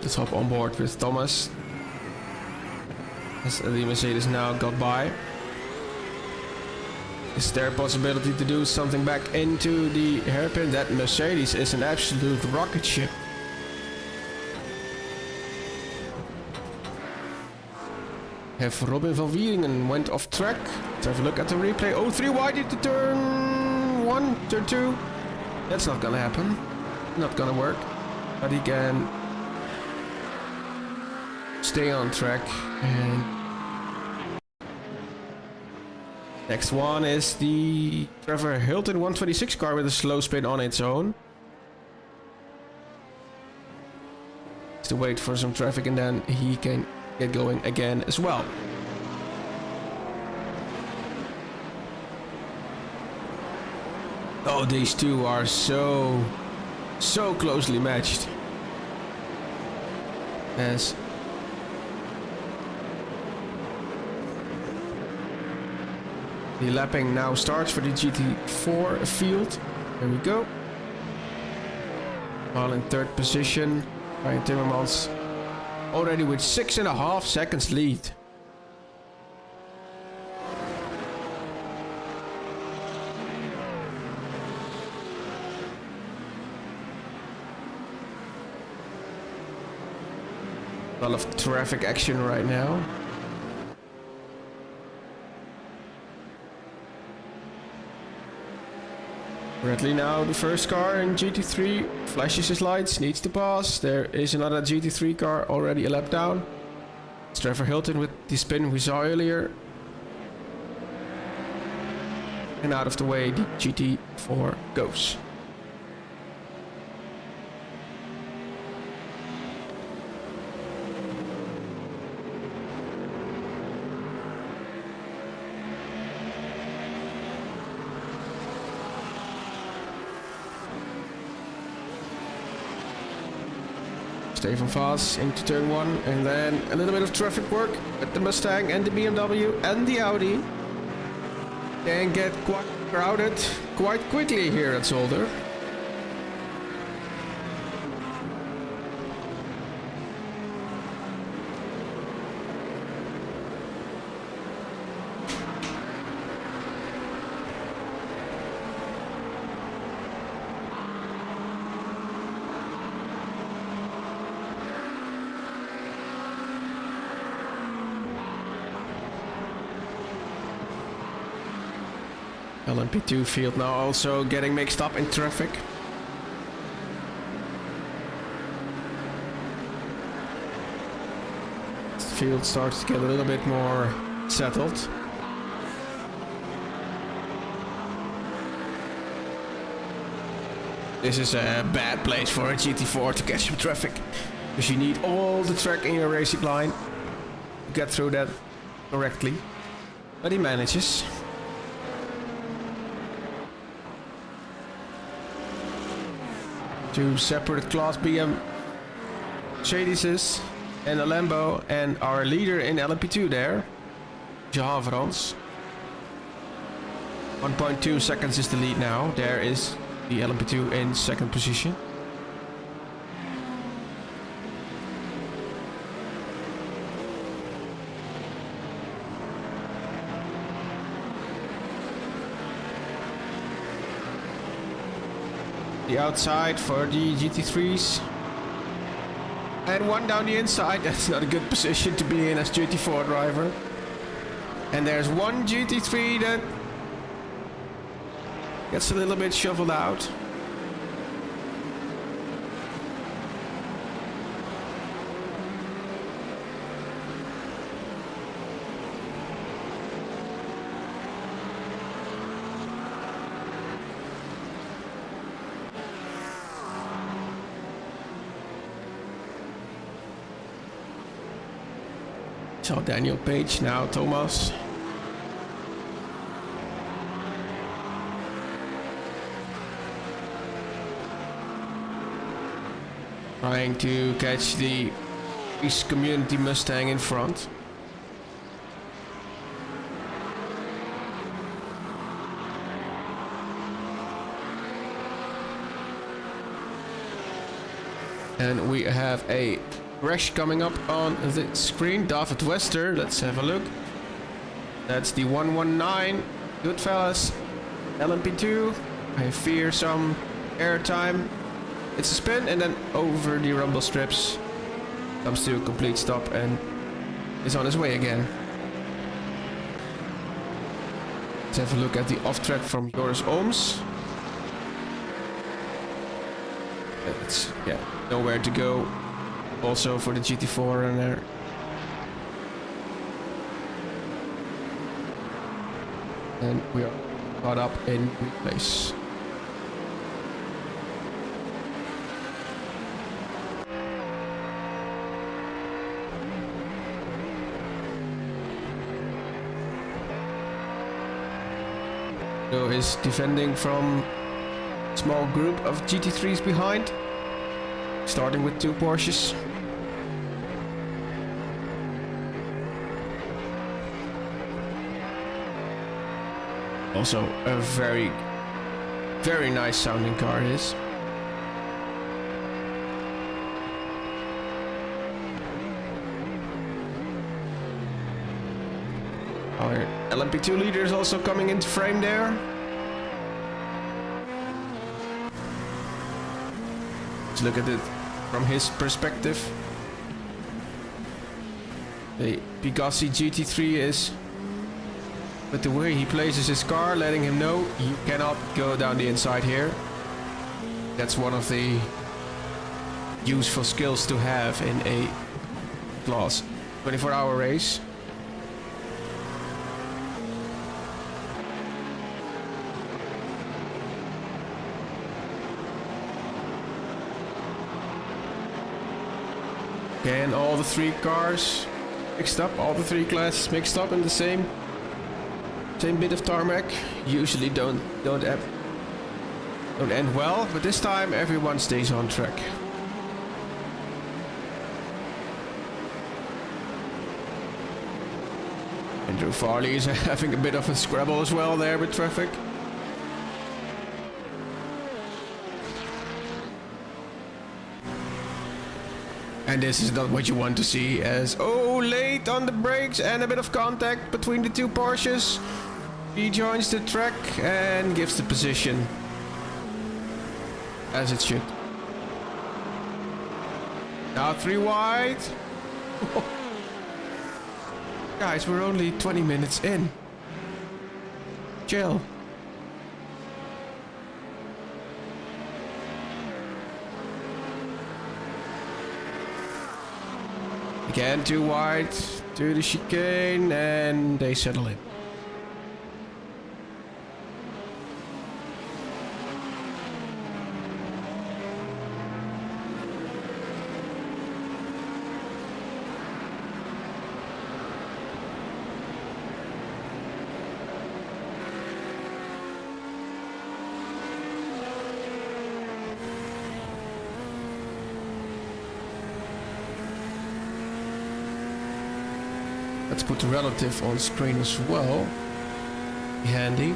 S1: Let's hop on board with Thomas. As the Mercedes now got by. Is there a possibility to do something back into the hairpin? That Mercedes is an absolute rocket ship. Have Robin van Wieringen went off track. Let's have a look at the replay. Oh, 3 wide into turn 1, turn 2. That's not gonna happen. Not gonna work. But he can stay on track. And next one is the Trevor Hilton 126 car with a slow spin on its own. Just to wait for some traffic and then he can get going again as well. Oh, these two are so closely matched. As the lapping now starts for the GT4 field. There we go. While in third position, Ryan Timmermans already with 6.5 seconds lead. A lot of traffic action right now. Bradley now the first car in GT3, flashes his lights, needs to pass. There is another GT3 car already a lap down. It's Trevor Hilton with the spin we saw earlier. And out of the way the GT4 goes. Stay from fast into turn 1, and then a little bit of traffic work with the Mustang and the BMW and the Audi. Can get quite crowded quite quickly here at Zolder. LMP2 field now also getting mixed up in traffic. This field starts to get a little bit more settled. This is a bad place for a GT4 to catch some traffic, because you need all the track in your racing line to get through that correctly. But he manages. Two separate Class BM Mercedes and a Lambo, and our leader in LMP2 there, Jean Frans. 1.2 seconds is the lead now. There is the LMP2 in second position. The outside for the GT3s. And one down the inside. That's not a good position to be in as GT4 driver. And there's one GT3 that gets a little bit shuffled out. So Daniel Page, now Thomas. Trying to catch the East Community Mustang in front. And we have a crash coming up on the screen. David Wester, let's have a look. That's the 119. Goodfellas. LMP2. I fear some airtime. It's a spin and then over the rumble strips. Comes to a complete stop and is on his way again. Let's have a look at the off track from Joris Ooms. It's nowhere to go. Also for the GT4 runner. And we are caught up in place. So is defending from a small group of GT3s behind. Starting with two Porsches. Also a very, very nice sounding car it is. Our LMP2 leader is also coming into frame there. Let's look at it from his perspective. The Pegassi GT3 is, but the way he places his car, letting him know you cannot go down the inside here. That's one of the useful skills to have in a class 24-hour race. And all the three cars mixed up, all the three classes mixed up in the same bit of tarmac. Usually don't end well, but this time everyone stays on track. Andrew Farley is having a bit of a scrabble as well there with traffic. And this is not what you want to see, as late on the brakes and a bit of contact between the two Porsches. He joins the track and gives the position as it should. Now 3 wide. Guys, we're only 20 minutes in. Chill. Again, 2 wide to the chicane, and they settle in. Let's put the relative on screen as well. Be handy.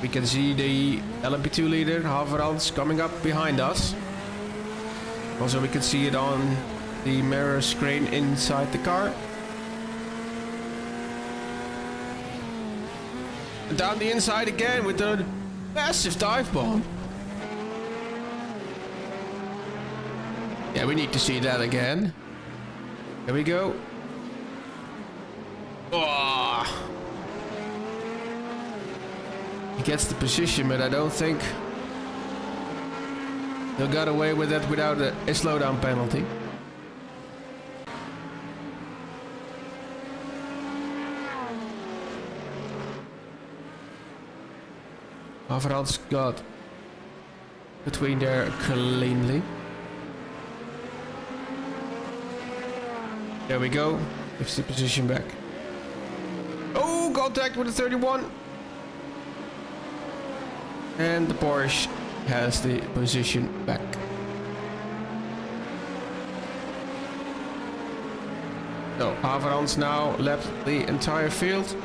S1: We can see the LMP2 leader, Haverans, coming up behind us. Also, we can see it on the mirror screen inside the car. And down the inside again with a massive dive bomb. Yeah, we need to see that again. Here we go. Oh. He gets the position, but I don't think he'll get away with that without a slowdown penalty. Haverans got between there cleanly. There we go. Gives the position back. Oh, contact with the 31. And the Porsche has the position back. So Haverans now left the entire field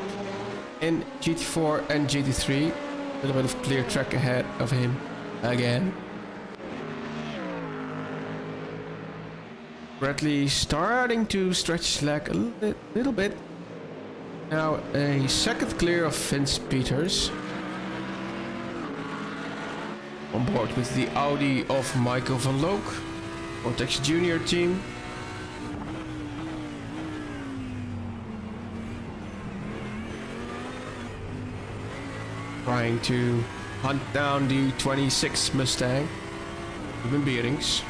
S1: in GT4 and GT3. A little bit of clear track ahead of him again. Bradley starting to stretch his leg a little bit. Now a second clear of Vince Peters. On board with the Audi of Michael van Loek, Vortex Junior team. Trying to hunt down the 26 Mustang. Ruben Beerings.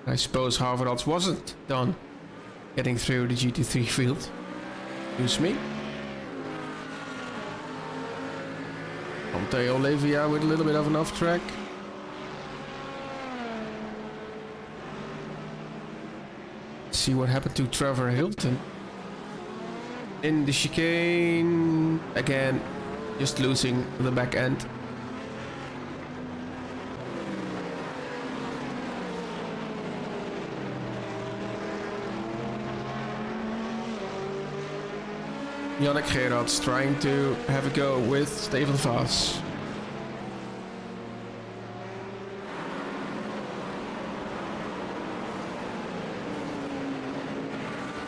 S1: I suppose Haverans wasn't done getting through the GT3 field. Excuse me. Conte Olivia with a little bit of an off track. See what happened to Trevor Hilton. In the chicane, again, just losing the back end. Yannick Gerards trying to have a go with Steven Vaas.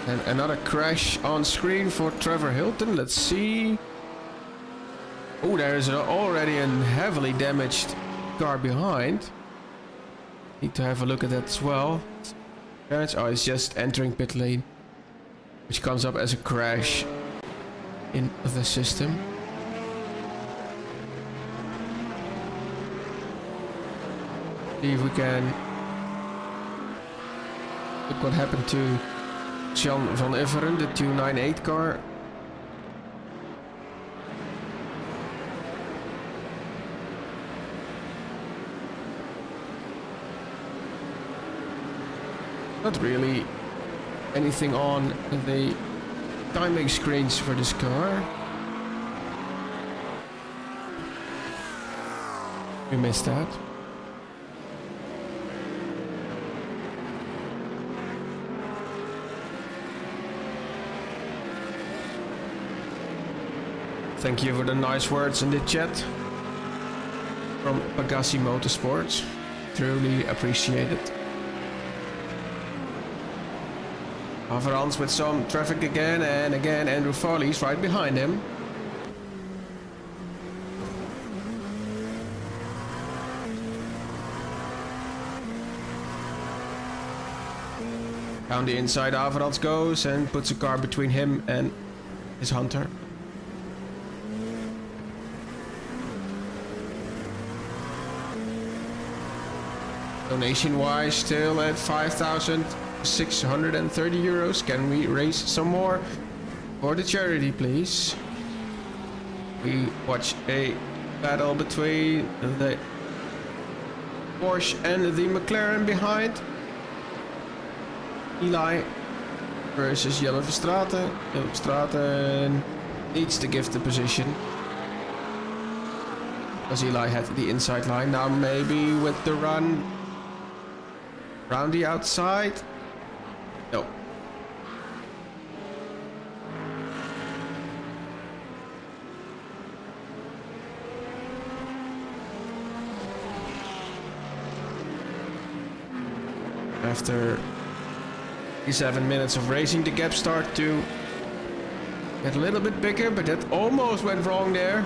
S1: And another crash on screen for Trevor Hilton. Let's see. Oh, there's already a heavily damaged car behind. Need to have a look at that as well. Oh, it's just entering pit lane, which comes up as a crash in the system. See if we can look what happened to Jan van Everen, the 298 car. Not really anything on the timing screens for this car. We missed that. Thank you for the nice words in the chat from Pagasi Motorsports. Truly appreciate it. Averans with some traffic again, and again Andrew Farley's right behind him. Down the inside Averans goes and puts a car between him and his Hunter. Donation wise still at 5,630 euros. Can we raise some more for the charity, please? We watch a battle between the Porsche and the McLaren behind. Eli versus Jelle Verstraeten. Jelle Verstraeten needs to give the position, because Eli had the inside line. Now maybe with the run around the outside. No. After 7 minutes of racing, the gap start to get a little bit bigger, but that almost went wrong there.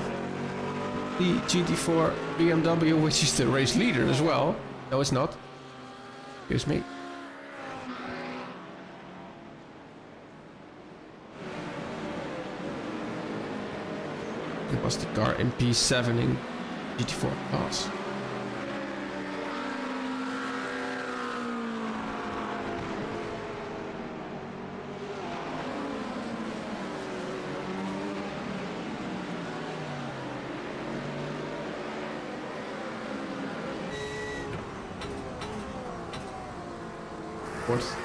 S1: The GT4 BMW, which is the race leader as well. No, it's not. Excuse me. It was the car in P7 in GT4 class.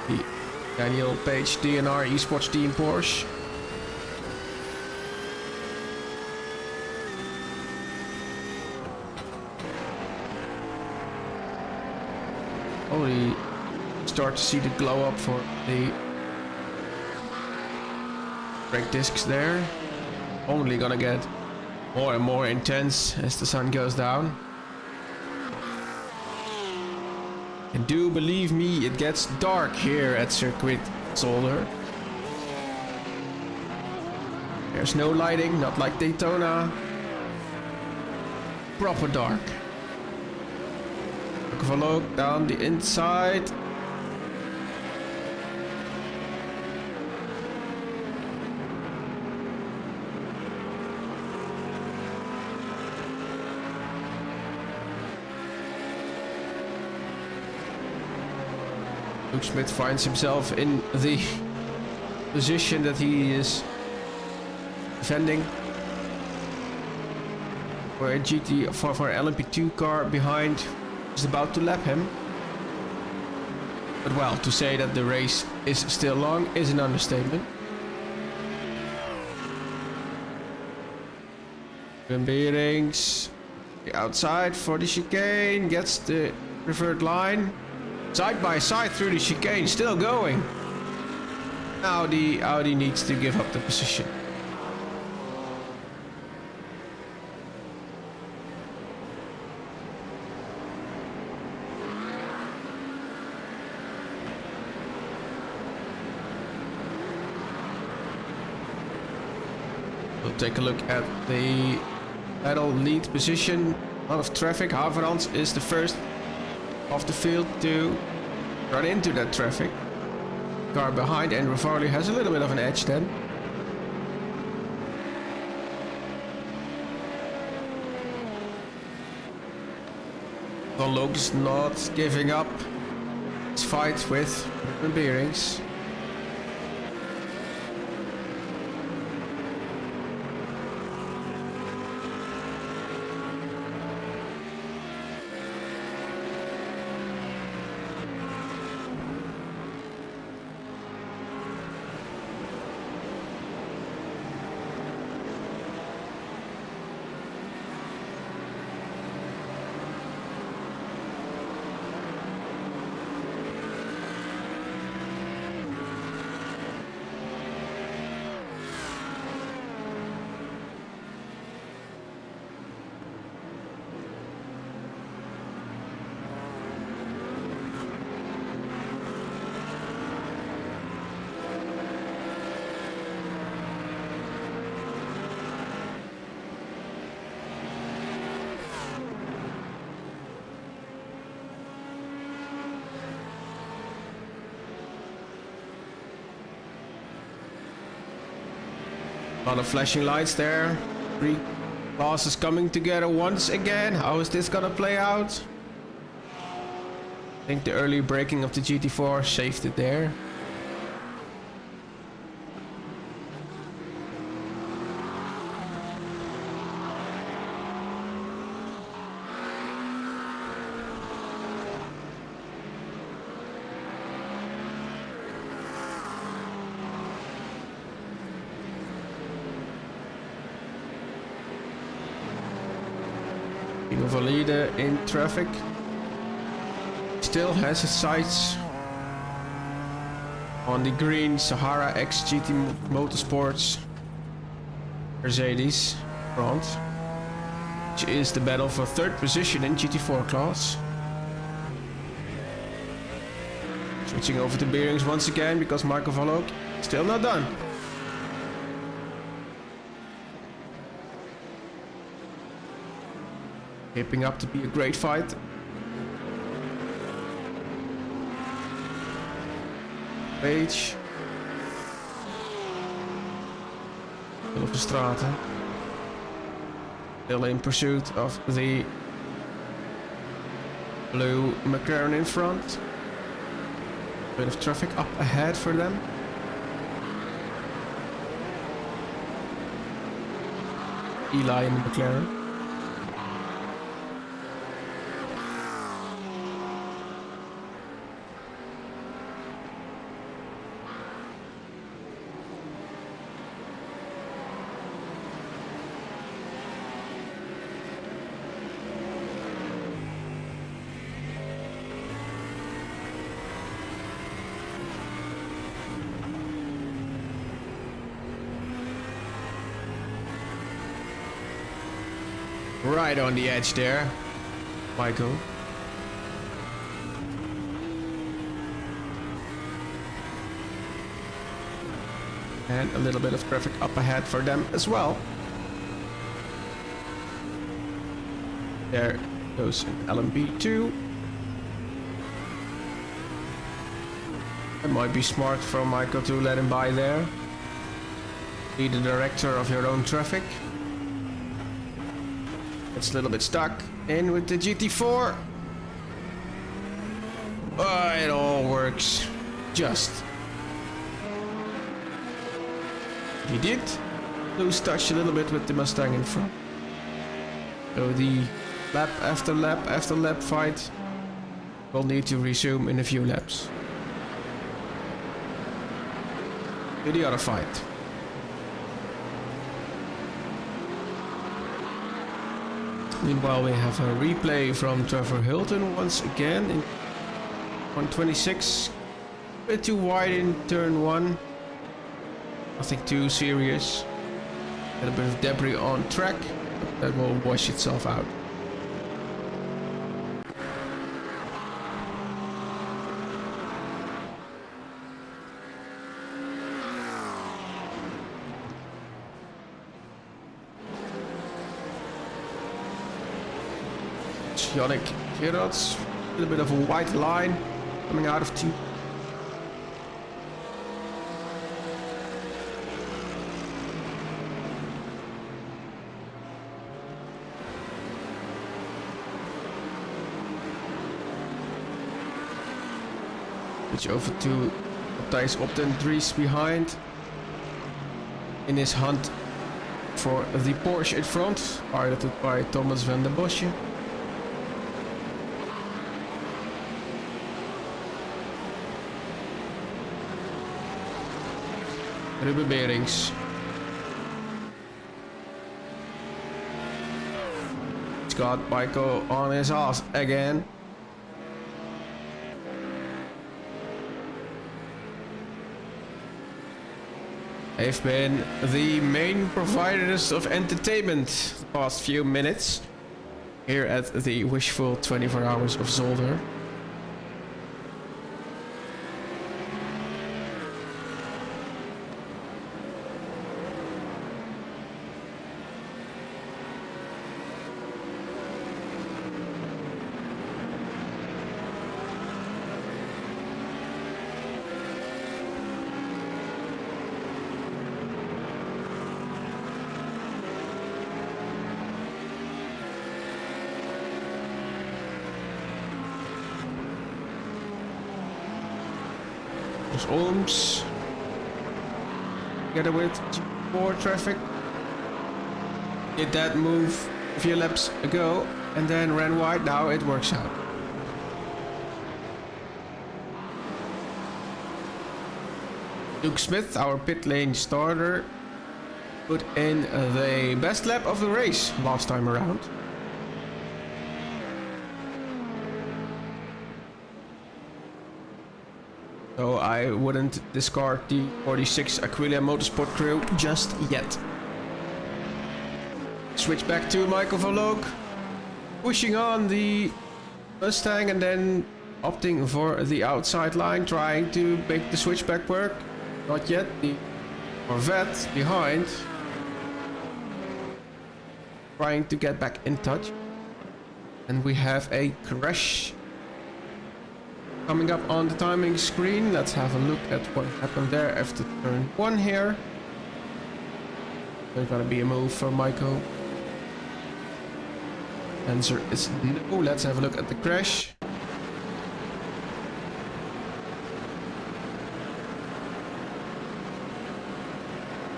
S1: The Daniel Page DNR Esports Team Porsche. Already start to see the glow up for the brake discs there. Only gonna get more and more intense as the sun goes down. And do believe me, it gets dark here at Circuit Zolder. There's no lighting, not like Daytona. Proper dark. Look of a look down the inside. Luke Smith finds himself in the position that he is defending for a for an LMP2 car behind is about to lap him. But well, to say that the race is still long is an understatement. Bearings, the outside for the chicane, gets the preferred line. Side by side through the chicane, still going. Now the Audi needs to give up the position. We'll take a look at the battle lead position. A lot of traffic. Haverans is the first off the field to run into that traffic. Car behind Andrew Farley has a little bit of an edge then. Van Look is not giving up his fight with the bearings. A lot of flashing lights there. 3 classes coming together once again. How is this gonna play out? I think the early braking of the GT4 saved it there. Of a leader in traffic, still has his sights on the green Sahara X GT Motorsports Mercedes front, which is the battle for 3rd position in GT4 class. Switching over to bearings once again because Michael Volok still not done. Shaping up to be a great fight. Page. Op de straten. Still in pursuit of the blue McLaren in front. Bit of traffic up ahead for them. Eli in the McLaren. Right on the edge there, Michael. And a little bit of traffic up ahead for them as well. There goes an LMP2. It might be smart from Michael to let him by there. Be the director of your own traffic. It's a little bit stuck in with the GT4. It all works. Just. He did lose touch a little bit with the Mustang in front. So the lap after lap after lap fight will need to resume in a few laps. To the other fight. Meanwhile, we have a replay from Trevor Hilton once again in 126. A bit too wide in turn 1. Nothing too serious. A bit of debris on track, but that will wash itself out. Yannick Gerards, a little bit of a white line coming out of two. Switch over to Thijs Opten Dries behind in his hunt for the Porsche in front, piloted by Thomas van der Bosje. Ruben Beerings. It's got Michael on his ass again. They've been the main providers of entertainment the past few minutes here at the Wishful 24 Hours of Zolder. There's Olms. Together with G4 traffic. Did that move a few laps ago and then ran wide. Now it works out. Luke Smith, our pit lane starter, put in the best lap of the race last time around. So I wouldn't discard the 46 Aquilia Motorsport crew just yet. Switch back to Michael van Loek, pushing on the Mustang and then opting for the outside line, trying to make the switchback work. Not yet. The Corvette behind, trying to get back in touch. And we have a crash coming up on the timing screen. Let's have a look at what happened there after turn 1 here. There's gonna be a move for Michael. Answer is no. Let's have a look at the crash.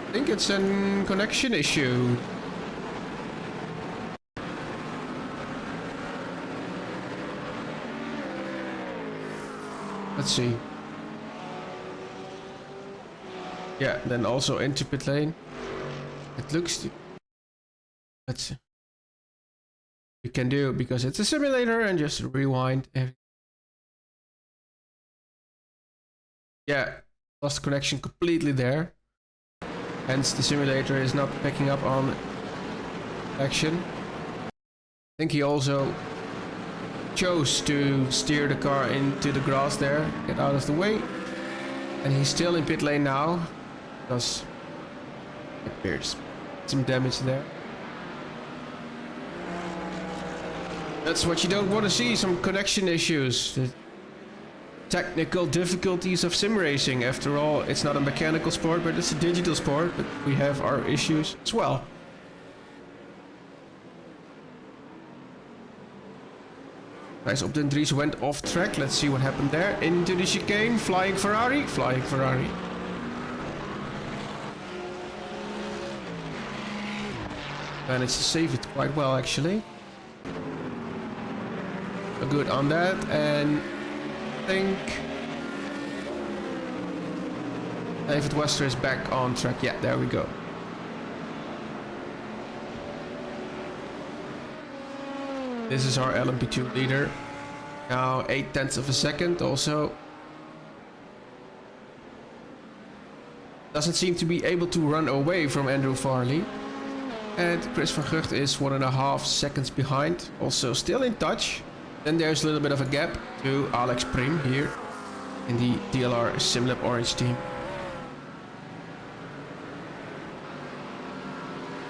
S1: I think it's a connection issue. Let's see. Yeah, then also into pit lane. It looks... Let's see. You can do, because it's a simulator, and just rewind. Yeah, lost connection completely there. Hence the simulator is not picking up on action. I think he also chose to steer the car into the grass there, get out of the way. And he's still in pit lane now, because there's some damage there. That's what you don't want to see, some connection issues. The technical difficulties of sim racing. After all, it's not a mechanical sport, but it's a digital sport, but we have our issues as well. Nice, op den Dries went off track. Let's see what happened there. Into the chicane, flying Ferrari, flying Ferrari. Managed to save it quite well, actually. Good on that, and I think David Wester is back on track. Yeah, there we go. This is our LMP2 leader. Now 0.8 of a second also. Doesn't seem to be able to run away from Andrew Farley. And Chris van Gucht is 1.5 seconds behind. Also still in touch. Then there's a little bit of a gap to Alex Prim here in the DLR Simlab Orange team.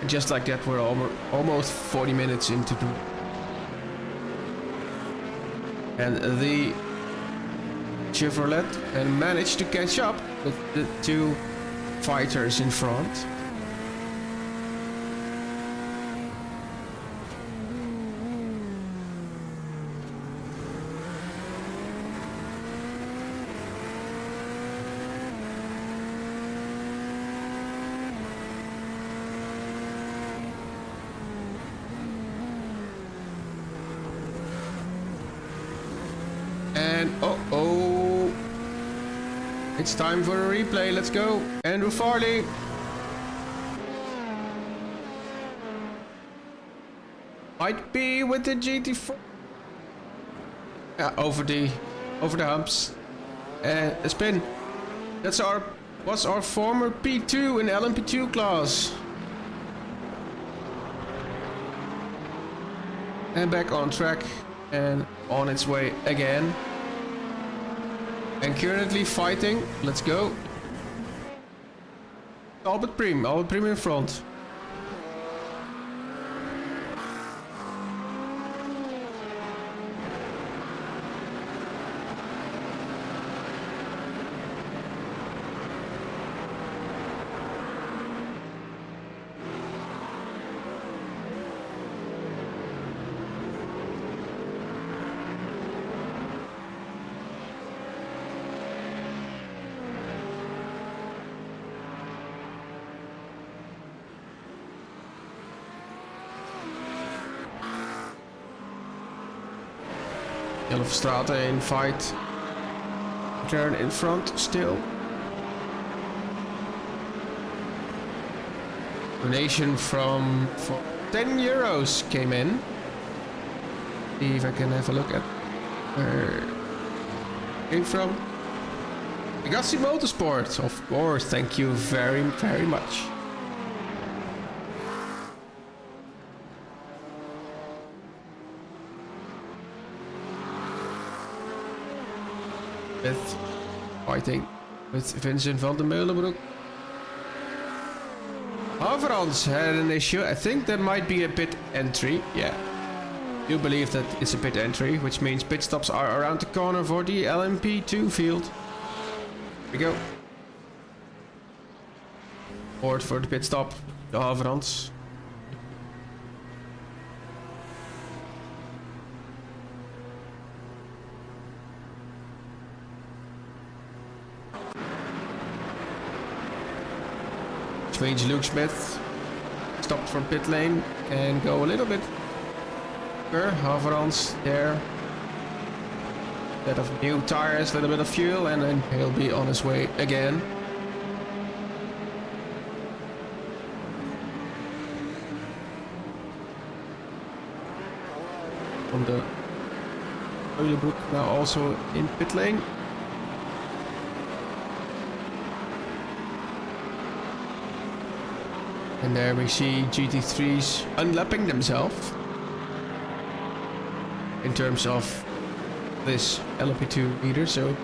S1: And just like that, we're almost 40 minutes into the... And the Chevrolet and managed to catch up with the two fighters in front. And oh, it's time for a replay. Let's go. Andrew Farley. Might be with the GT4. Yeah, over the humps. And a spin. Was our former P2 in LMP2 class. And back on track and on its way again. And currently fighting. Let's go. Albert Prim in front. Strata invite. Turn in front still. Donation from for 10 euros came in. See if I can have a look at where it came from. Legacy Motorsport, of course. Thank you very, very much. With fighting with Vincent van der Meulenbroek. Haverans had an issue. I think that might be a pit entry. Yeah. I do believe that it's a pit entry, which means pit stops are around the corner for the LMP2 field. Here we go. Board for the pit stop. The Haverans. Means Luke Smith stopped from pit lane and go a little bit further. Haverans there. Bit of new tires, a little bit of fuel, and then he'll be on his way again. From the Meulenbroek now also in pit lane. And there we see GT3s unlapping themselves in terms of this LMP2 leader. So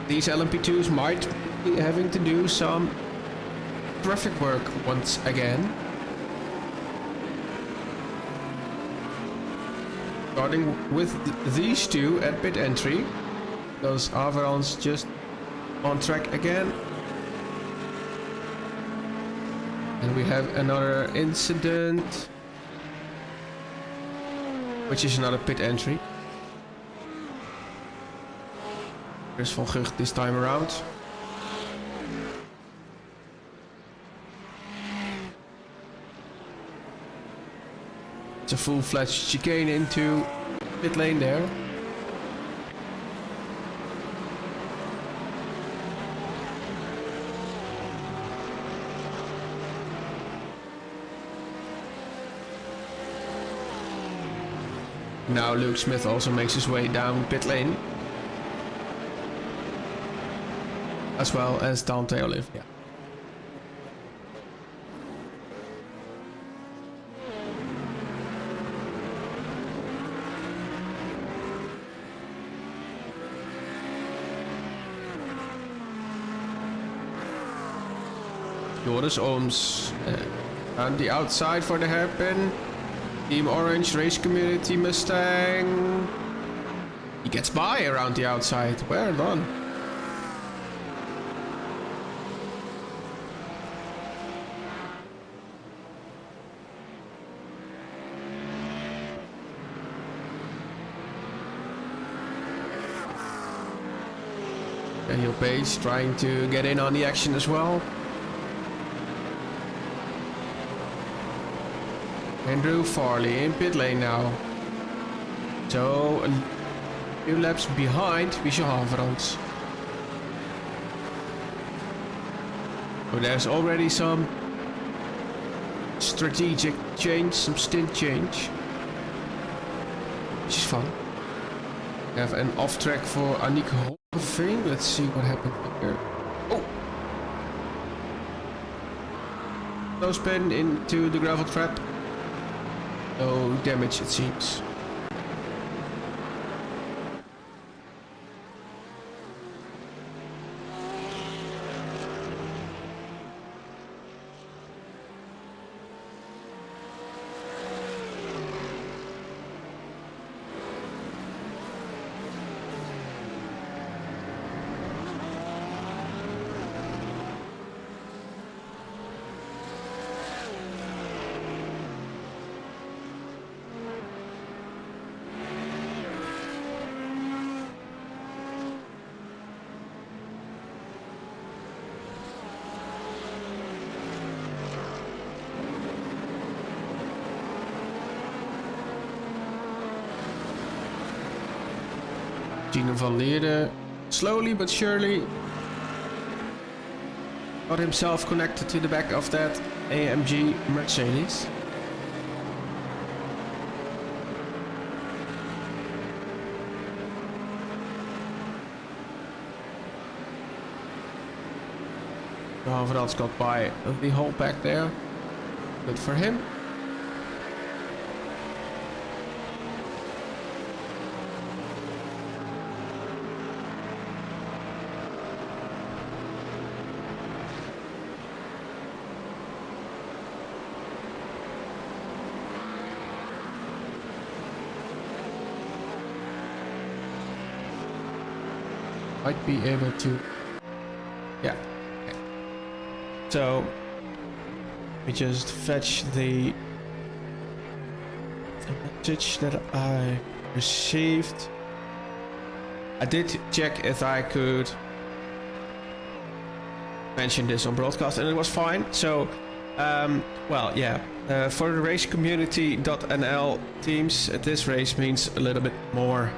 S1: these LMP2s might be having to do some traffic work once again. Starting with these two at pit entry. Those Haverans just on track again. And we have another incident, which is another pit entry. There's Van Gucht this time around. It's a full-fledged chicane into pit lane there. Now Luke Smith also makes his way down pit lane. As well as Dante Olivia. Joris Ooms on the outside for the hairpin. Team Orange Race Community Mustang. He gets by around the outside. Well done. Daniel Page trying to get in on the action as well. Andrew Farley in pit lane now. So a few laps behind Michel Haverans. So there's already some strategic change, some stint change. Which is fun. We have an off track for Annick Hoeveen. Let's see what happened here. Oh! No spin into the gravel trap. No damage, it seems. Tino van Leerde slowly but surely got himself connected to the back of that AMG Mercedes. Havertz got by the hole back there. Good for him. Might be able to, yeah. Okay. So we just fetch the message that I received. I did check if I could mention this on broadcast, and it was fine. So, well, yeah. For the race community.nl teams, this race means a little bit more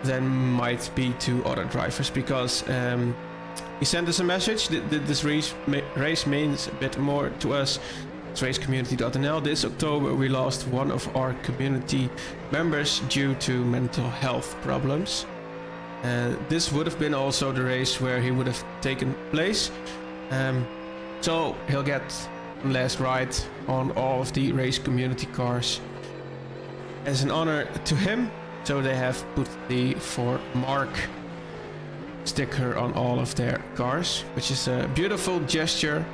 S1: than might be to other drivers, because he sent us a message that this race means a bit more to us. It's race community.nl. This October we lost one of our community members due to mental health problems. This would have been also the race where he would have taken place. So he'll get last ride on all of the race community cars as an honor to him. So they have put the For Mark sticker on all of their cars, which is a beautiful gesture.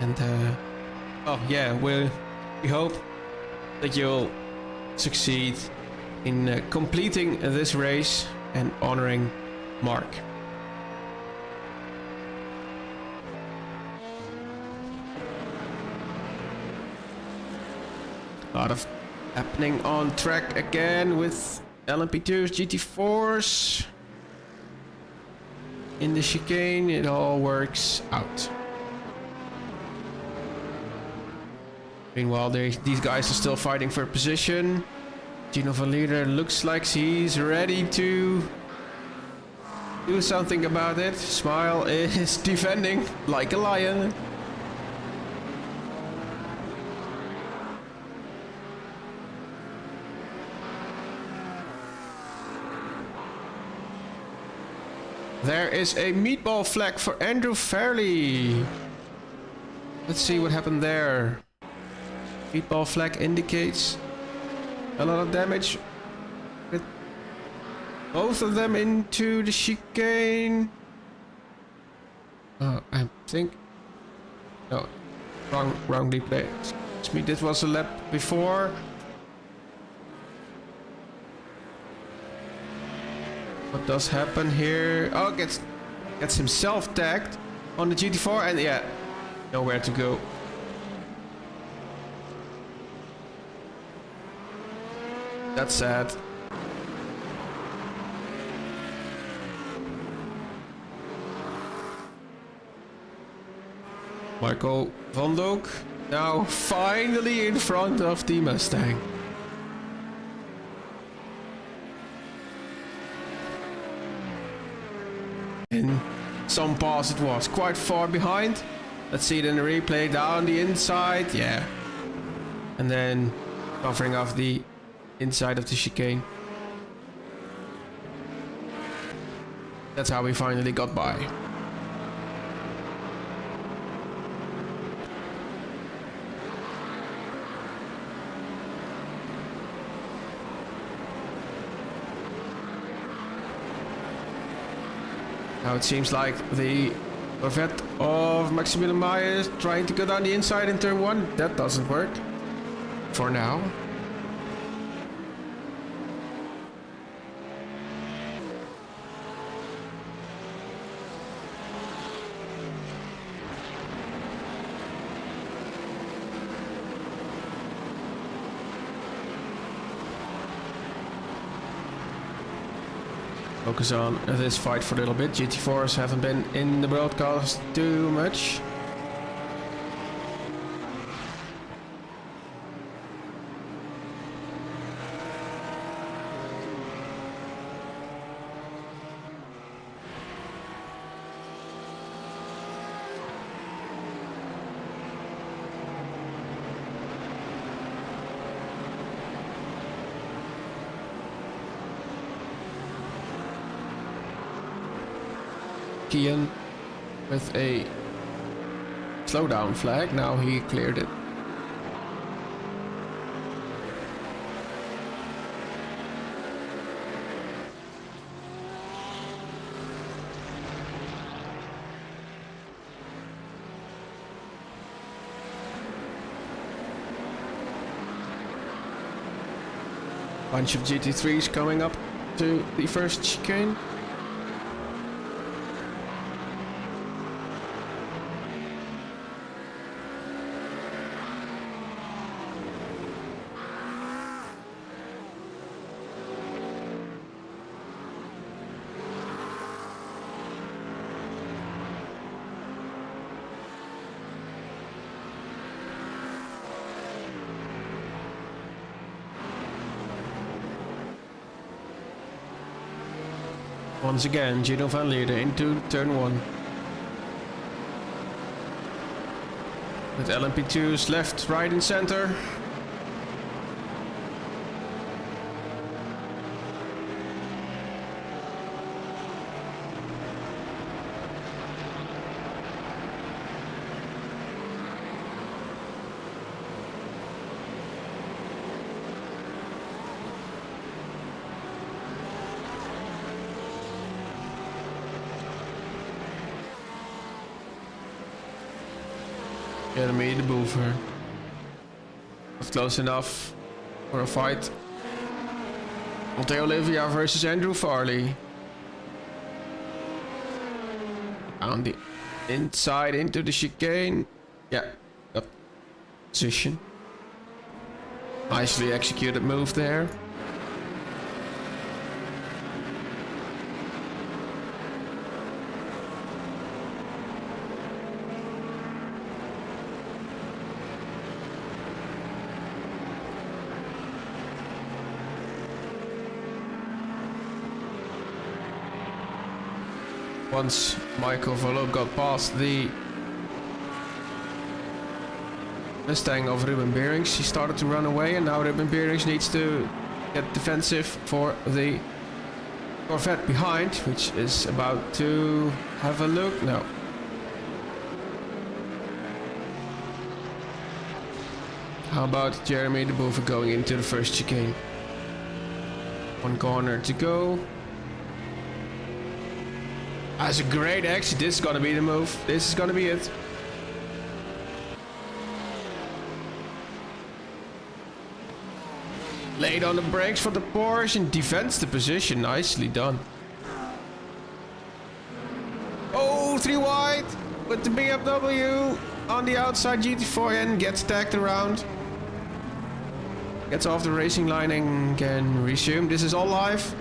S1: And oh yeah, we hope that you'll succeed in completing this race and honoring Mark. A lot of happening on track again with LMP2s, GT4s. In the chicane, it all works out. Meanwhile, these guys are still fighting for position. Tino van Leerde looks like he's ready to do something about it. Smile is defending like a lion. There is a meatball flag for Andrew Fairley. Let's see what happened there. Meatball flag indicates a lot of damage. With both of them into the chicane. I think... No, wrong replay. Excuse me, this was a lap before. What does happen here? Oh, gets himself tagged on the GT4, and yeah, nowhere to go. That's sad. Michael van Dook now finally in front of the Mustang. In some parts it was quite far behind. Let's see it in the replay. Down the inside, yeah. And then covering off the inside of the chicane. That's how we finally got by. Now it seems like the Corvette of Maximilian Meyer is trying to go down the inside in turn 1. That doesn't work. For now. Focus on this fight for a little bit. GT4s haven't been in the broadcast too much. Kian with a slowdown flag. Now he cleared it. Bunch of GT3s coming up to the first chicane. Once again, Gino van Leerde into turn 1. With LMP2's left, right and center. Jeremy de Boever. Not close enough for a fight. Matteo Olivia versus Andrew Farley. On the inside into the chicane. Yeah, up position. Nicely executed move there. Once Michael Volo got past the Mustang of Ruben Beerings, he started to run away, and now Ruben Beerings needs to get defensive for the Corvette behind, which is about to have a look. No. How about Jeremy de Boever going into the first chicane? One corner to go. That's a great exit. This is gonna be the move. This is gonna be it. Laid on the brakes for the Porsche and defends the position. Nicely done. Oh, 3 wide with the BMW on the outside. GT4N gets tagged around. Gets off the racing line and can resume. This is all live.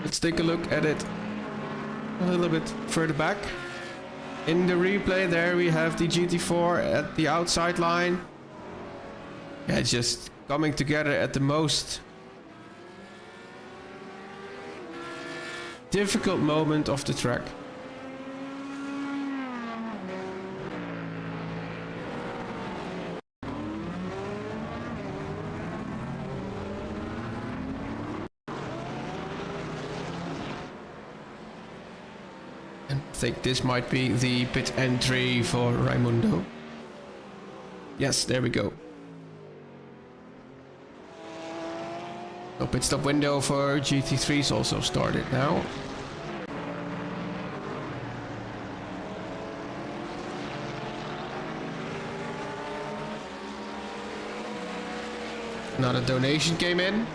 S1: Let's take a look at it a little bit further back. In the replay there we have the GT4 at the outside line. Yeah, it's just coming together at the most difficult moment of the track. I think this might be the pit entry for Raimundo. Yes, there we go. The pit stop window for GT3's also started now. Another donation came in.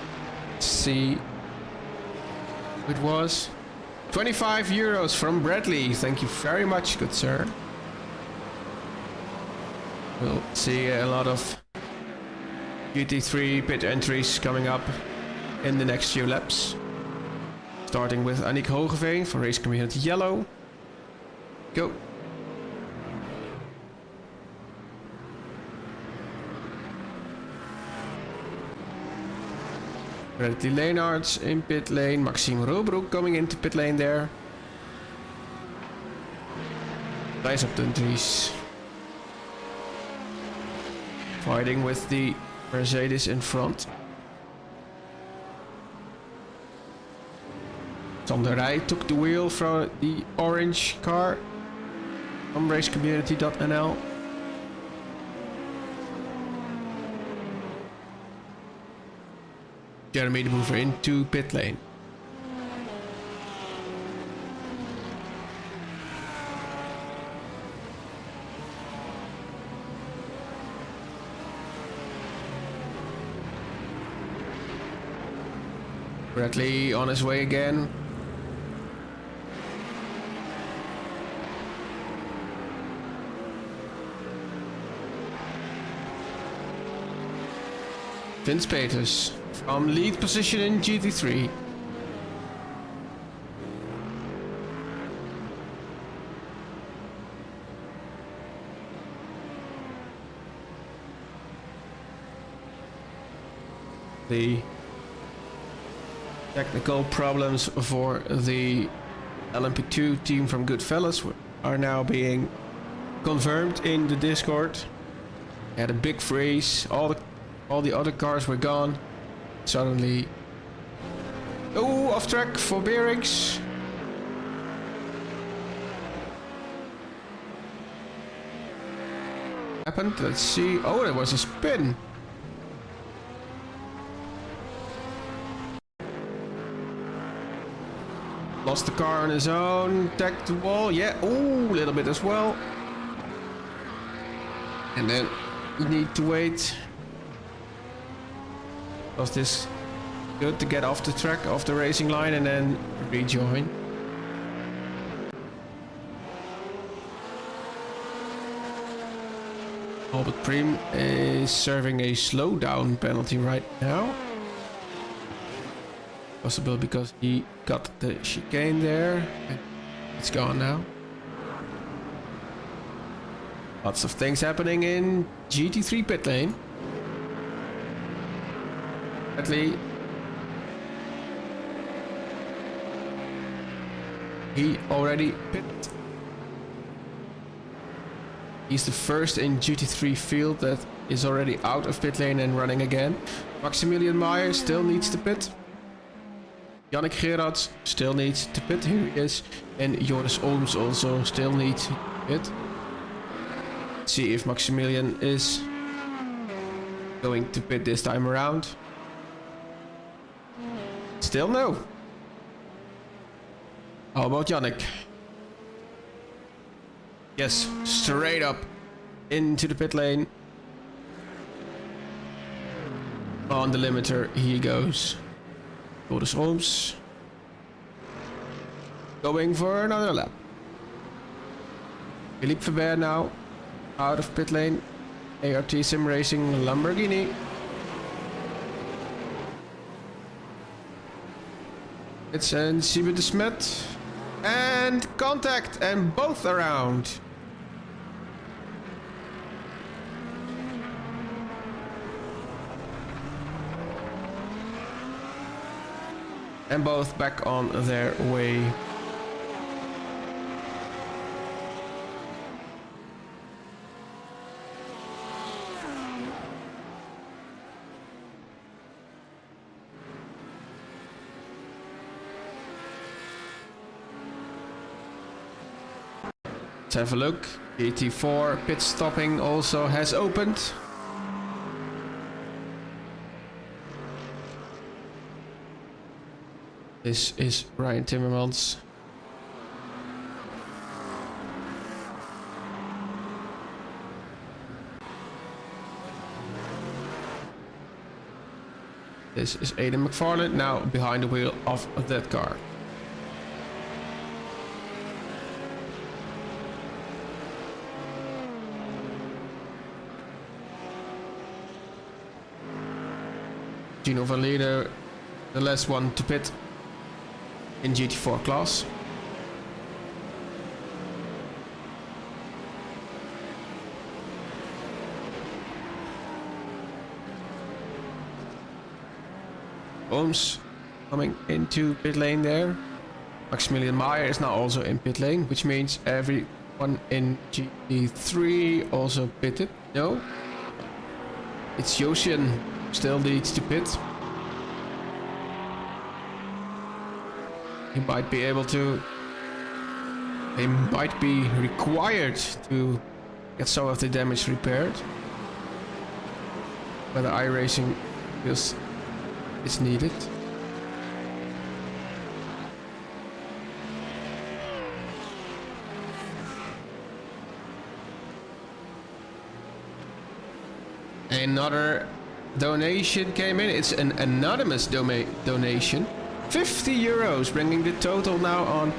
S1: Let's see who it was. 25 euros from Bradley. Thank you very much, good sir. We'll see a lot of GT3 pit entries coming up in the next few laps. Starting with Annick Hogeveen for Race Community Yellow. Go. Bradley Leenaerts in pit lane. Maxime Robroek coming into pit lane there. Thijs op de Dries. Fighting with the Mercedes in front. Zolder took the wheel from the orange car from racecommunity.nl. Jeremy the mover into pit lane. Bradley on his way again. Vince Peters from lead position in GT3. The technical problems for the LMP2 team from Goodfellas are now being confirmed in the Discord. Had a big freeze. All the other cars were gone. Suddenly, oh, off track for bearings. Happened. Let's see. Oh, there was a spin. Lost the car on his own. Tagged the wall. Yeah. Oh, a little bit as well. And then you need to wait. Was this good to get off the track, off the racing line, and then rejoin? Albert Prim is serving a slowdown penalty right now. Possible because he got the chicane there. It's gone now. Lots of things happening in GT3 pit lane. Bradley. He already pitted. He's the first in GT3 field that is already out of pit lane and running again. Maximilian Meyer still needs to pit. Yannick Gerards still needs to pit. Here he is. And Joris Olms also still needs to pit. Let's see if Maximilian is going to pit this time around. Still no. How about Yannick? Yes, straight up into the pit lane. On the limiter he goes. Joris Olms going for another lap. Philippe Verbert now out of pit lane. ART Sim Racing Lamborghini. It's and Siebe de Smet. And contact, and both around. And both back on their way. Let's have a look. GT4 pit stopping also has opened. This is Ryan Timmermans. This is Aidan McFarland now behind the wheel of that car. Gino van Lierde, the last one to pit in GT4 class. Olms coming into pit lane there. Maximilian Meyer is now also in pit lane, which means everyone in GT3 also pitted. No, it's Josian still needs to pit. he might be able to... They might be required to get some of the damage repaired. Whether iRacing feels it's needed. Another donation came in. It's an anonymous donation. 50 euros, bringing the total now on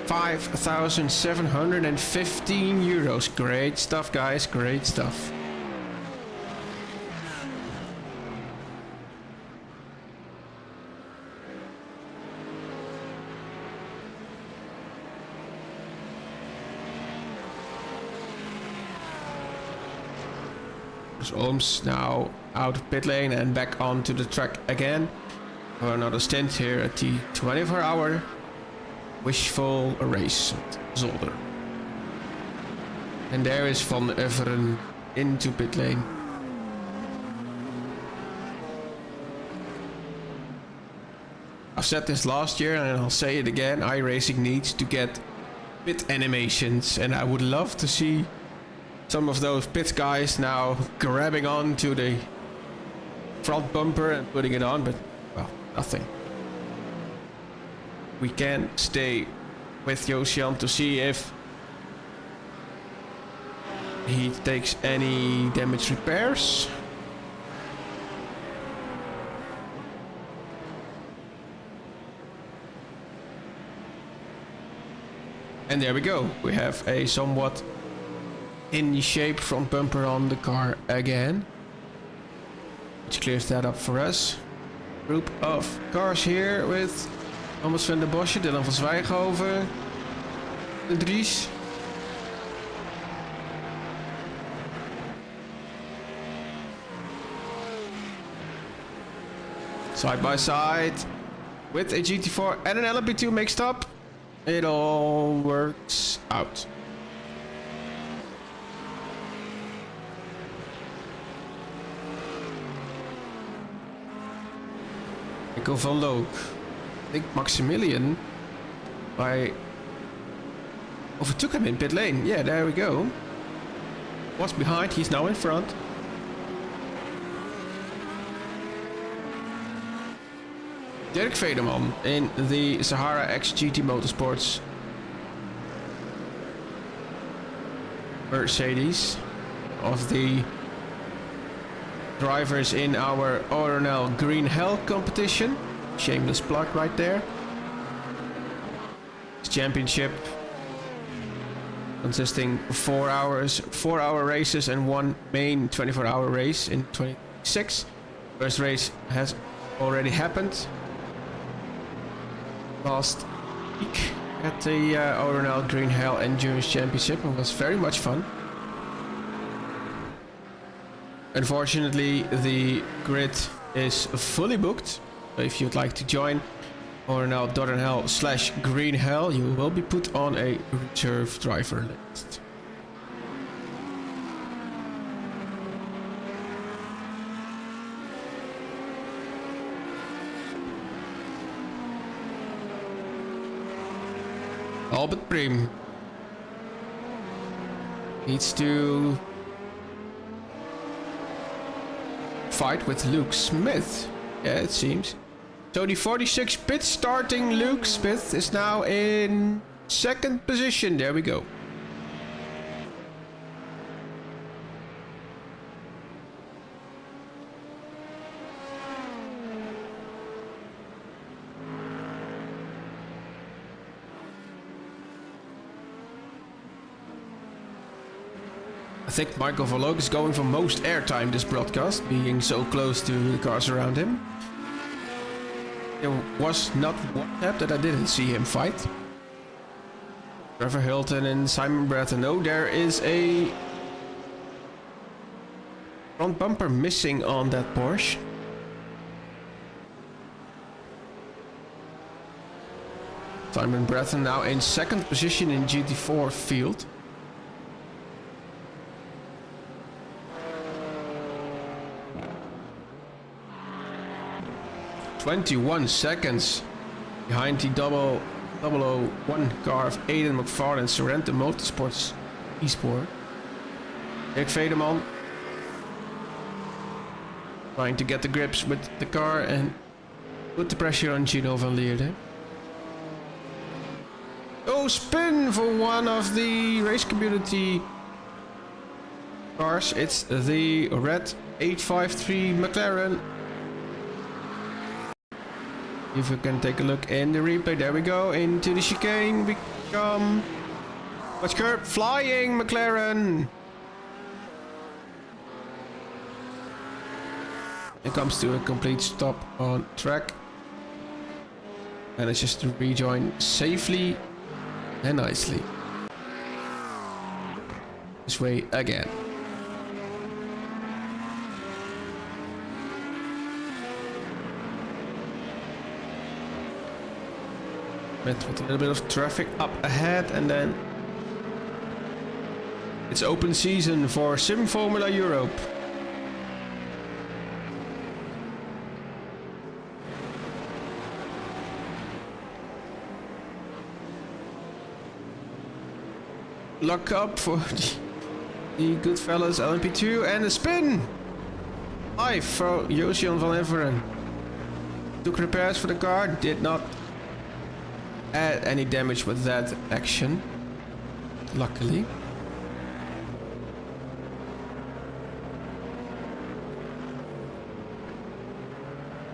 S1: 5,715 euros. Great stuff, guys. Great stuff. Ohms now out of pit lane and back onto the track again for another stint here at the 24-hour Wishful race at Zolder. And there is Van Everen into pit lane. I've said this last year and I'll say it again, iRacing needs to get pit animations, and I would love to see some of those pit guys now grabbing on to the front bumper and putting it on, but, well, nothing. We can stay with Josian to see if he takes any damage repairs. And there we go. We have a somewhat in shape front bumper on the car again, which clears that up for us. Group of cars here with Thomas van der Bosje, Dylan van Zwijghoven, de Dries. Side by side with a GT4 and an LMP2 mixed up. It all works out. Nico van Look. I think Maximilian overtook him in pit lane. Yeah, there we go. Was behind, he's now in front. Dirk Vederman in the Sahara X GT Motorsports Mercedes, of the drivers in our R.O.I Green Hell competition. Shameless plug right there. This championship consisting of 4-hour races and one main 24-hour race in 2026. First race has already happened last week at the R.O.I Green Hell Endurance Championship. It was very much fun. Unfortunately, the grid is fully booked. So if you'd like to join R.O.I.Hell/Green Hell, you will be put on a reserve driver list. Albert Prim needs to fight with Luke Smith. Yeah, it seems. So the 46 pit starting Luke Smith is now in second position. There we go. I think Michael Verloog is going for most airtime this broadcast, being so close to the cars around him. There was not one lap that I didn't see him fight. Trevor Hilton and Simon Bratton. Oh, there is a front bumper missing on that Porsche. Simon Bratton now in second position in GT4 field. 21 seconds behind the double 001 car of Aidan McFarlane, Sorrento Motorsports eSport. Dick Vedeman trying to get the grips with the car and put the pressure on Gino van Lierde. Oh, spin for one of the race community cars. It's the red 853 McLaren. If we can take a look in the replay, there we go, into the chicane we come. Watch curb, flying McLaren. It comes to a complete stop on track. And it's just to rejoin safely and nicely. This way again. With a little bit of traffic up ahead, and then it's open season for Sim Formula Europe. Lock up for the good fellas LMP2 and a spin! Live for Josian van Everen. Took repairs for the car, did not add any damage with that action, luckily.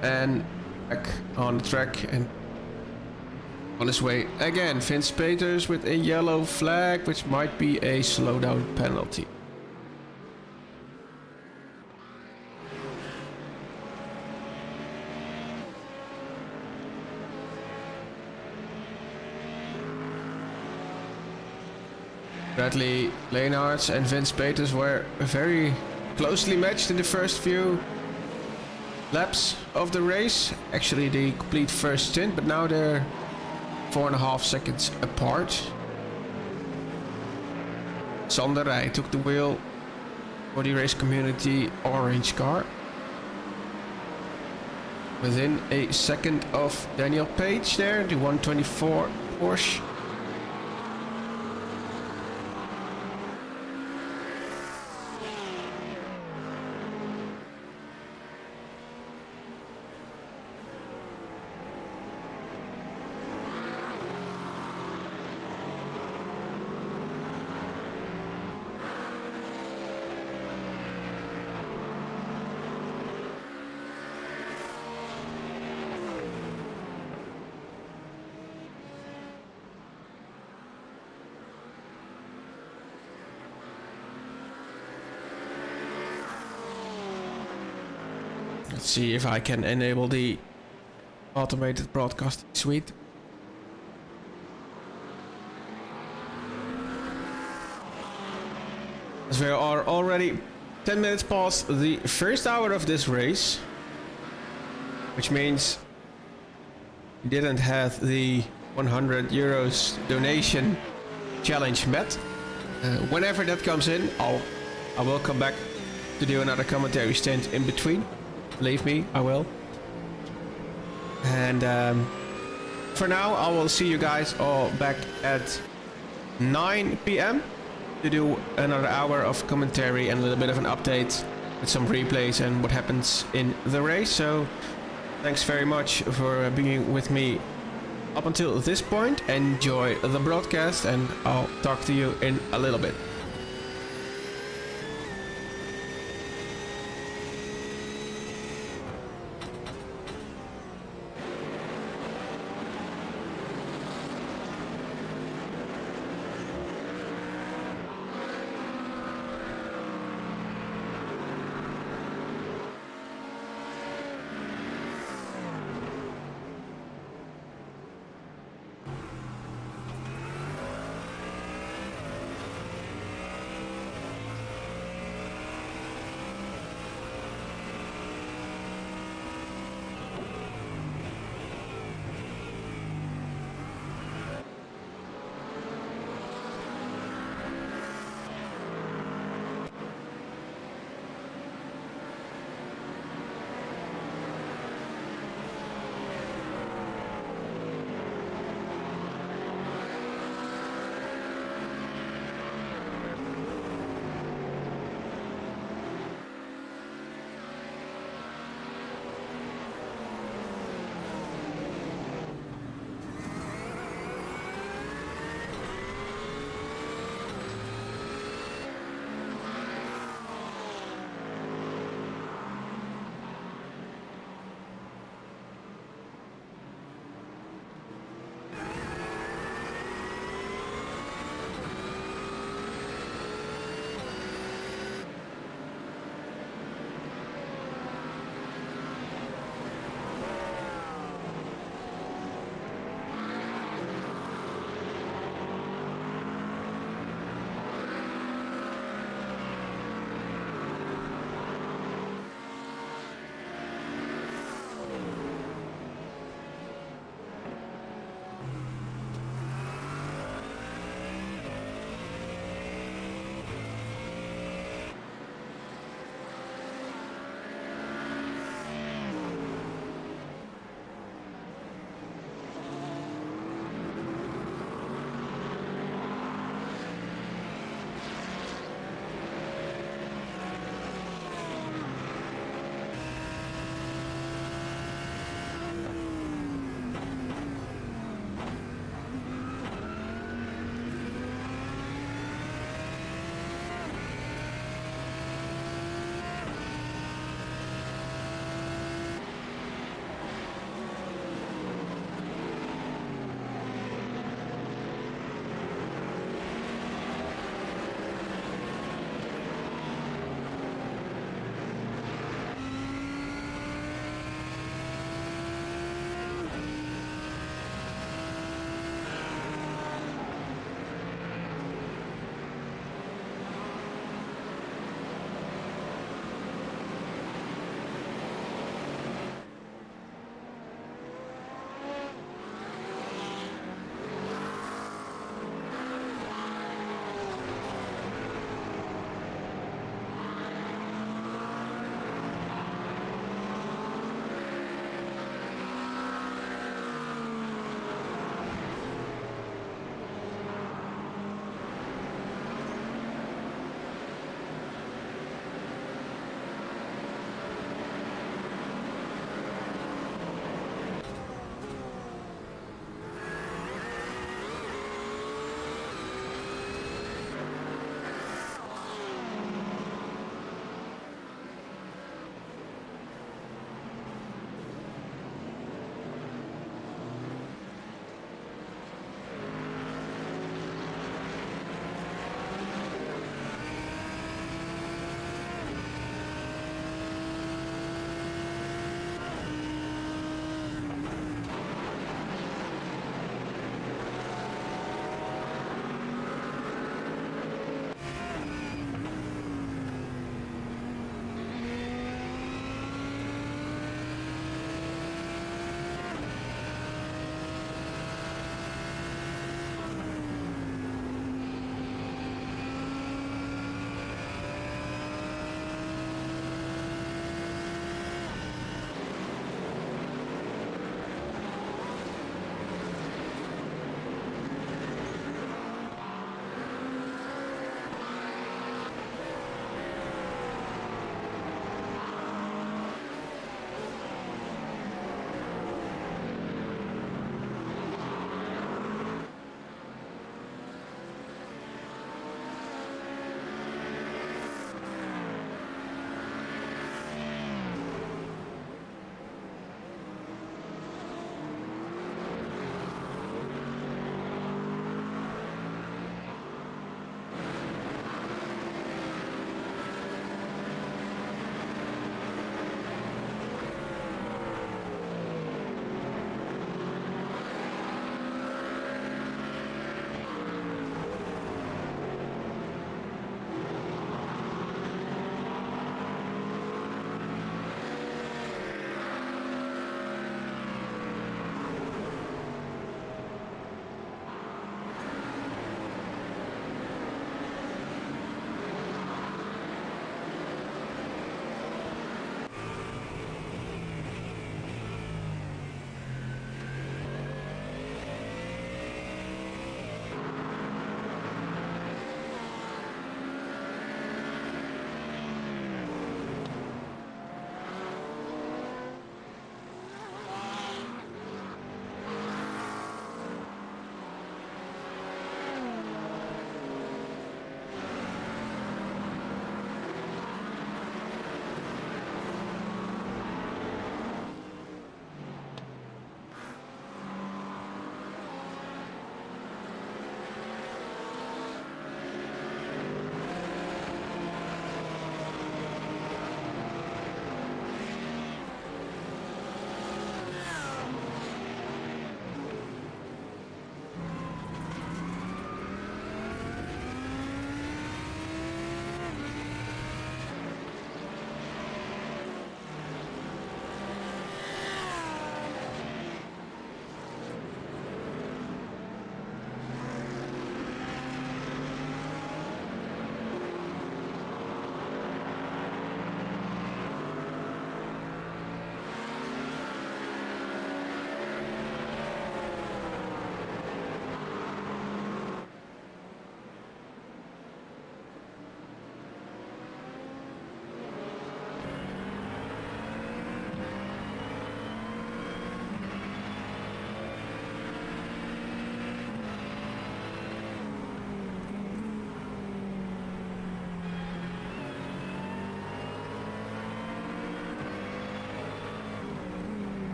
S1: And back on the track and on his way again. Vince Peters with a yellow flag, which might be a slowdown penalty. Bradley Leonards and Vince Peters were very closely matched in the first few laps of the race. Actually the complete first stint, but now they're 4.5 seconds apart. Zolder took the wheel for the race community orange car. Within a second of Daniel Page there, the 124 Porsche. Let's see if I can enable the automated broadcasting suite. As we are already 10 minutes past the first hour of this race, which means we didn't have the 100 euros donation challenge met. Whenever that comes in, I will come back to do another commentary stint in between. Believe me, I will. And for now, I will see you guys all back at 9 p.m. to do another hour of commentary and a little bit of an update with some replays and what happens in the race. So thanks very much for being with me up until this point. Enjoy the broadcast and I'll talk to you in a little bit.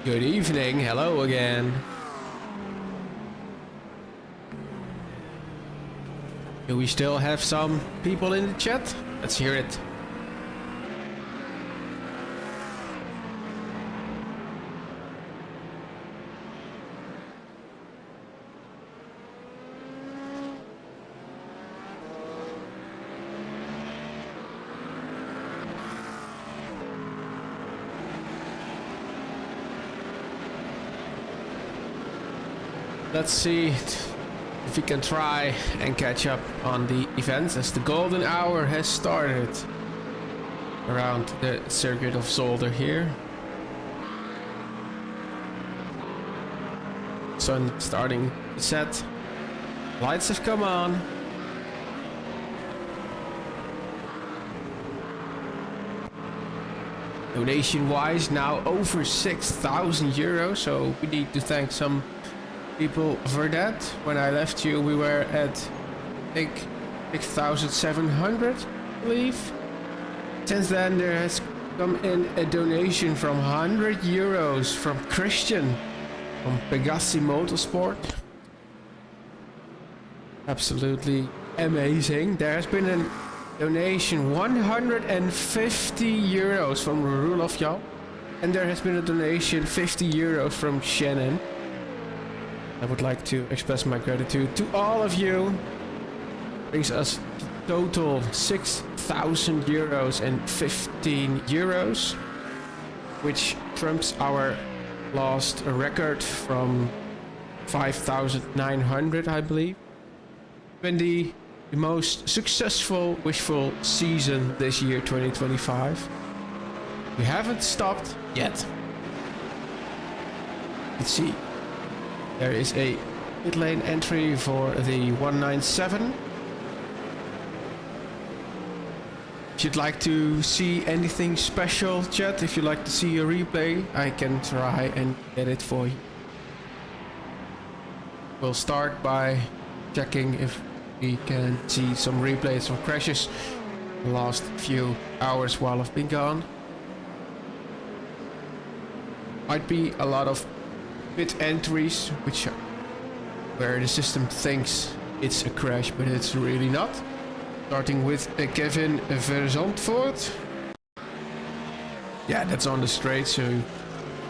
S1: Good evening, hello again. Do we still have some people in the chat? Let's hear it. Let's see if we can try and catch up on the events as the golden hour has started around the circuit of Zolder here. Sun starting to set. Lights have come on. Donation wise now over 6,000 euros, so we need to thank some people for that. When I left you we were at I think 6,700 I believe. Since then there has come in a donation from 100 euros from Christian from Pegasi Motorsport. Absolutely amazing. There has been a donation 150 euros from Rulofjal, and there has been a donation 50 euros from Shannon. I would like to express my gratitude to all of you. Brings us total 6,000 euros and 15 euros, which trumps our last record from 5,900, I believe. Been the most successful Wishful season this year, 2025. We haven't stopped yet. Let's see. There is a pit lane entry for the 197. If you'd like to see anything special, chat, if you'd like to see a replay, I can try and get it for you. We'll start by checking if we can see some replays from crashes the last few hours while I've been gone. Might be a lot of pit entries where the system thinks it's a crash, but it's really not. Starting with Kevin Verzandvoort. Yeah, that's on the straight, so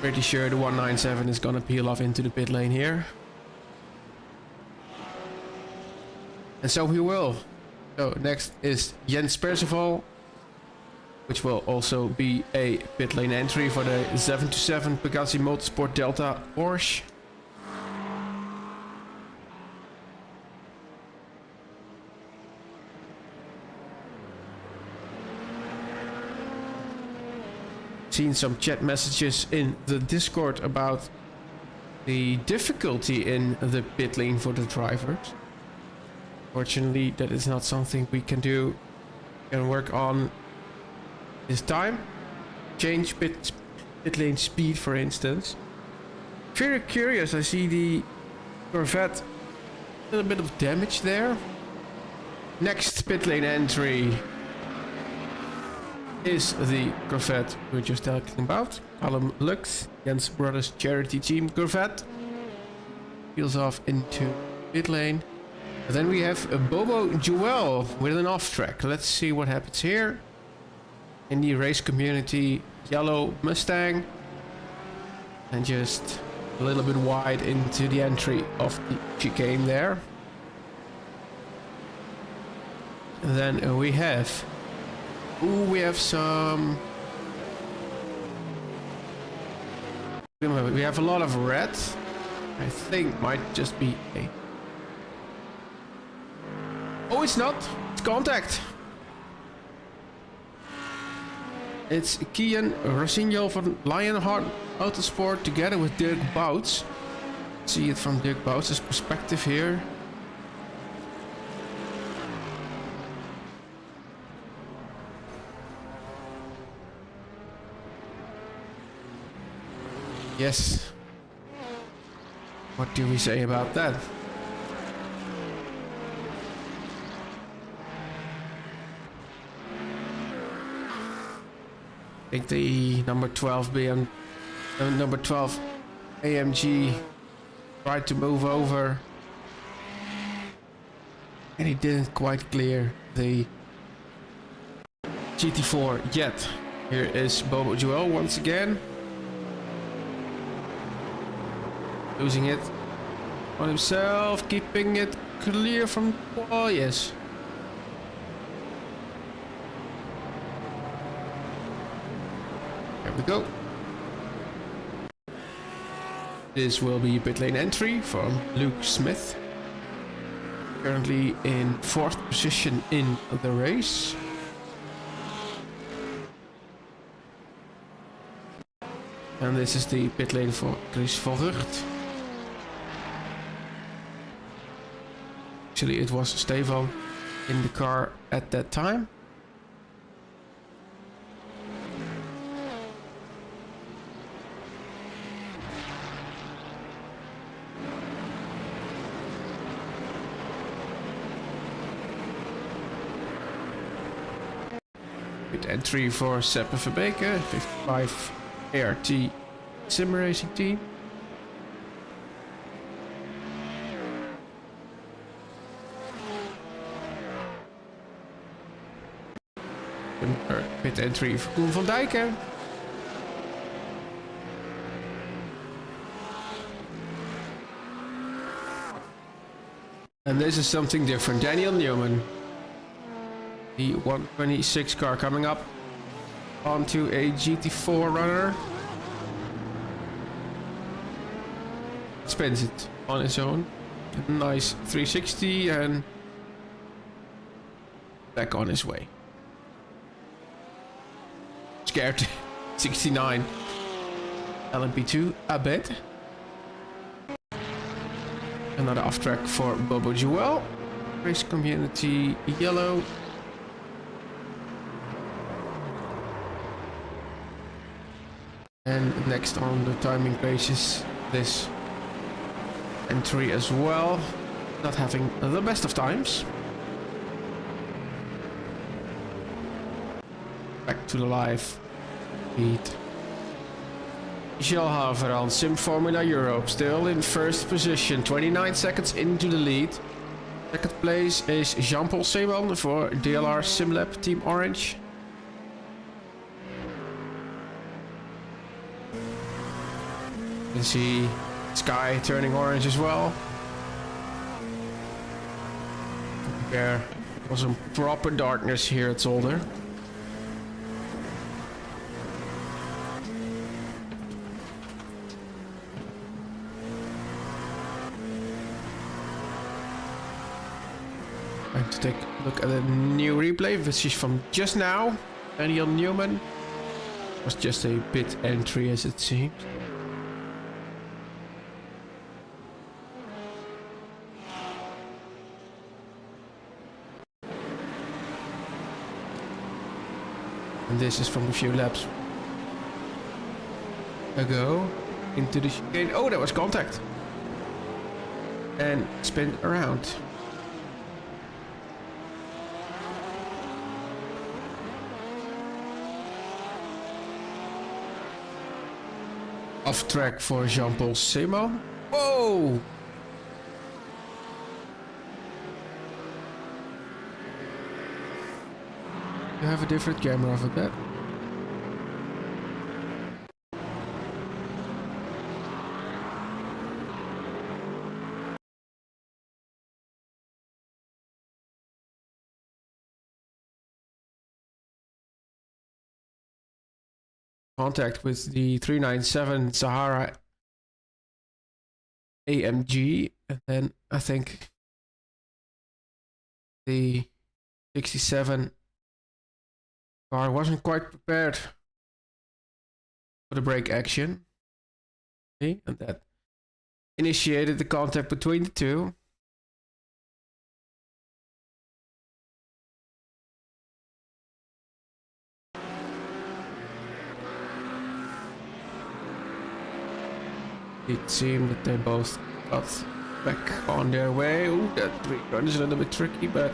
S1: pretty sure the 197 is gonna peel off into the pit lane here. And so we will. So next is Jens Percival, which will also be a pit lane entry for the 727 Pegasi Motorsport Delta Porsche. Seen some chat messages in the Discord about the difficulty in the pit lane for the drivers. Fortunately, that is not something we can do. We can work on this time. Change pit lane speed, for instance. Very curious, I see the Corvette, a little bit of damage there. Next pit lane entry is the Corvette we're just talking about. Callum Lux, Jens Brothers charity team Corvette. Peels off into pit lane. And then we have a Bobo Joel with an off track. Let's see what happens here. In the race community, yellow Mustang. And just a little bit wide into the entry of the chicane there. And then we have... Ooh, we have some... We have a lot of red. I think might just be a... Oh, it's not. It's contact. It's Kian Rosinho from Lionheart Autosport together with Dirk Bouts. See it from Dirk Bouts' perspective here. Yes. What do we say about that? I think the number 12 BMW Number 12 AMG tried to move over and he didn't quite clear the GT4 yet. Here is Bobo Joel once again, losing it on himself, keeping it clear from... Oh yes. There we go. This will be pit lane entry from Luke Smith, currently in 4th position in the race. And this is the pit lane for Chris Verrucht. Actually, it was Stefan in the car at that time. Pit entry for Seppe Verbeke, 55 ART sim racing team. Pit entry for Koen van Dijken. And this is something different. Daniel Newman. The 126 car coming up onto a GT4 runner. Spins it on its own. A nice 360 and back on his way. Scared. 69. LMP2 Abed. Another off track for Bobo Joel. Race community yellow. And next on the timing page is this entry as well. Not having the best of times. Back to the live feed. Michel Haveran, Sim Formula Europe, still in 1st position, 29 seconds into the lead. 2nd place is Jean-Paul Seeman for DLR SimLab Team Orange. You can see sky turning orange as well. There was some proper darkness here at Zolder. Time to take a look at a new replay. This is from just now. Daniel Newman. It was just a pit entry as it seemed. And this is from a few laps ago into the chicane. Oh, that was contact. And spin around. Off track for Jean-Paul Seeman. Whoa! You have a different camera for that. Contact with the 397 Sahara AMG, and then I think the 67 car wasn't quite prepared for the brake action. See? And that initiated the contact between the two. It seemed that they both got back on their way. Ooh, that run is a little bit tricky, but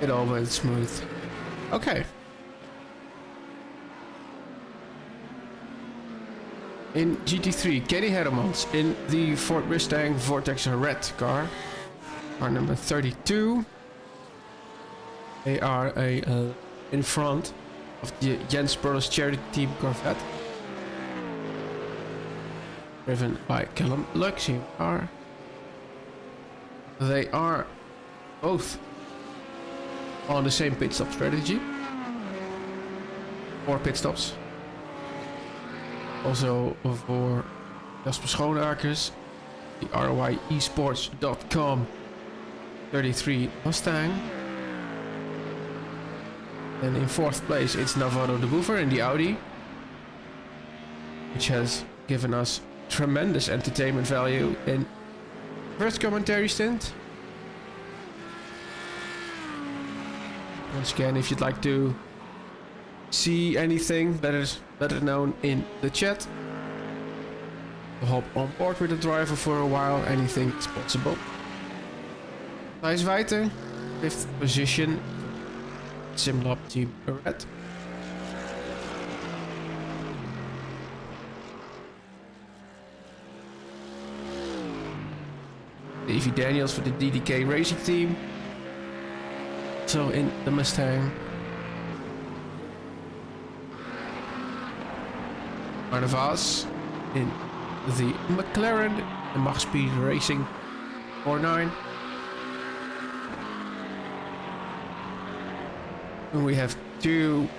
S1: it all went smooth. Okay. In GT3, Kenny Hermans in the Ford Mustang Vortex Red car. Car number 32. They are in front of the Jens Brothers charity team Corvette. Driven by Callum Luxie car. They are both on the same pit stop strategy. 4 pit stops. Also for Jasper Schoonakers, the R.O.I esports.com 33 Mustang. And in 4th place it's Navarro de Boever in the Audi, which has given us tremendous entertainment value in first commentary stint. Once again, if you'd like to see anything that is better known in the chat, to hop on board with the driver for a while, anything is possible. Thijs Weiter, 5th position, Simlab Team Red. Davey Daniels for the DDK Racing Team. So in the Mustang. Arne Vaas in the McLaren, the Mach Speed Racing 49. And we have 2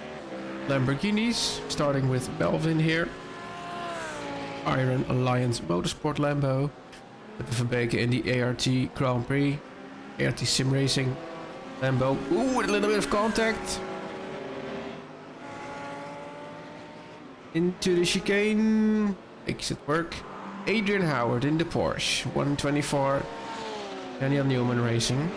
S1: Lamborghinis, starting with Melvin here. Iron Alliance Motorsport Lambo. Verbeke in the ART Grand Prix. ART Sim Racing Lambo. Ooh, with a little bit of contact. Into the chicane. Makes it work. Adrian Howard in the Porsche 124. Daniel Newman Racing.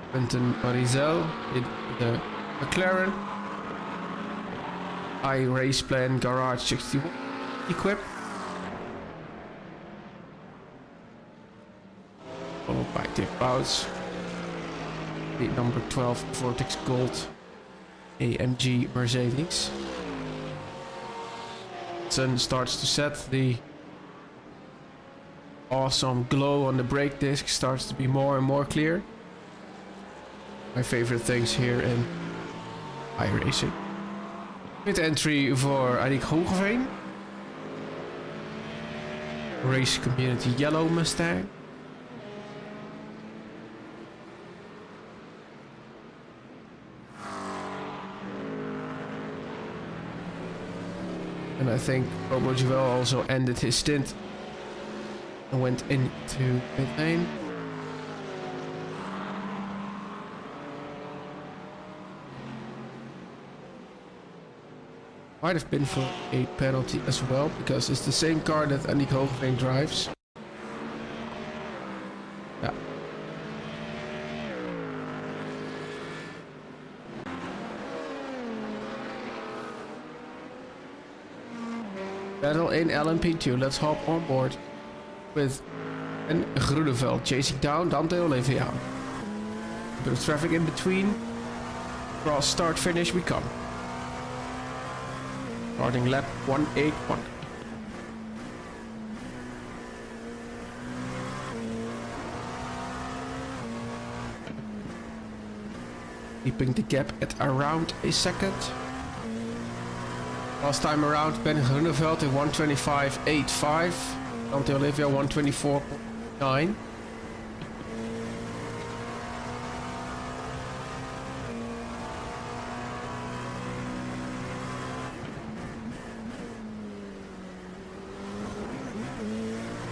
S1: Quentin Marizel in the McLaren. iRacing Garage 61 equip. Followed by Dick Bouts. The number 12 Vortex Gold AMG Mercedes. Sun starts to set. The awesome glow on the brake disc starts to be more and more clear. My favorite things here in iRacing. Pit entry voor Arik Hogeveen. Race Community Yellow Mustang. And I think Robo Joel also ended his stint and went into pit lane. Might have been for a penalty as well, because it's the same car that Annick Hoogeveen drives. Yeah. Battle in LMP2. Let's hop on board with Ben Groeneveld chasing down Dante Olivia. A bit of traffic in between. Cross start finish we come. Starting lap 181. Keeping the gap at around a second. Last time around, Ben Groeneveld in 125.85. Dante Olivia 124.9.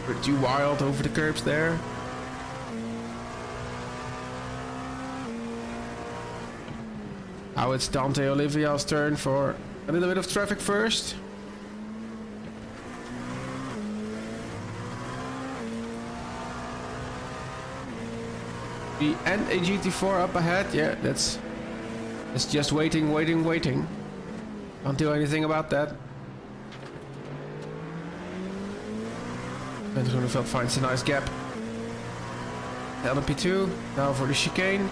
S1: Pretty wild over the curbs there. Now it's Dante Olivia's turn for a little bit of traffic first. And a GT4 up ahead. Yeah, that's just waiting. Can't do anything about that. Ben Groeneveld finds a nice gap. LMP2, now for the chicane.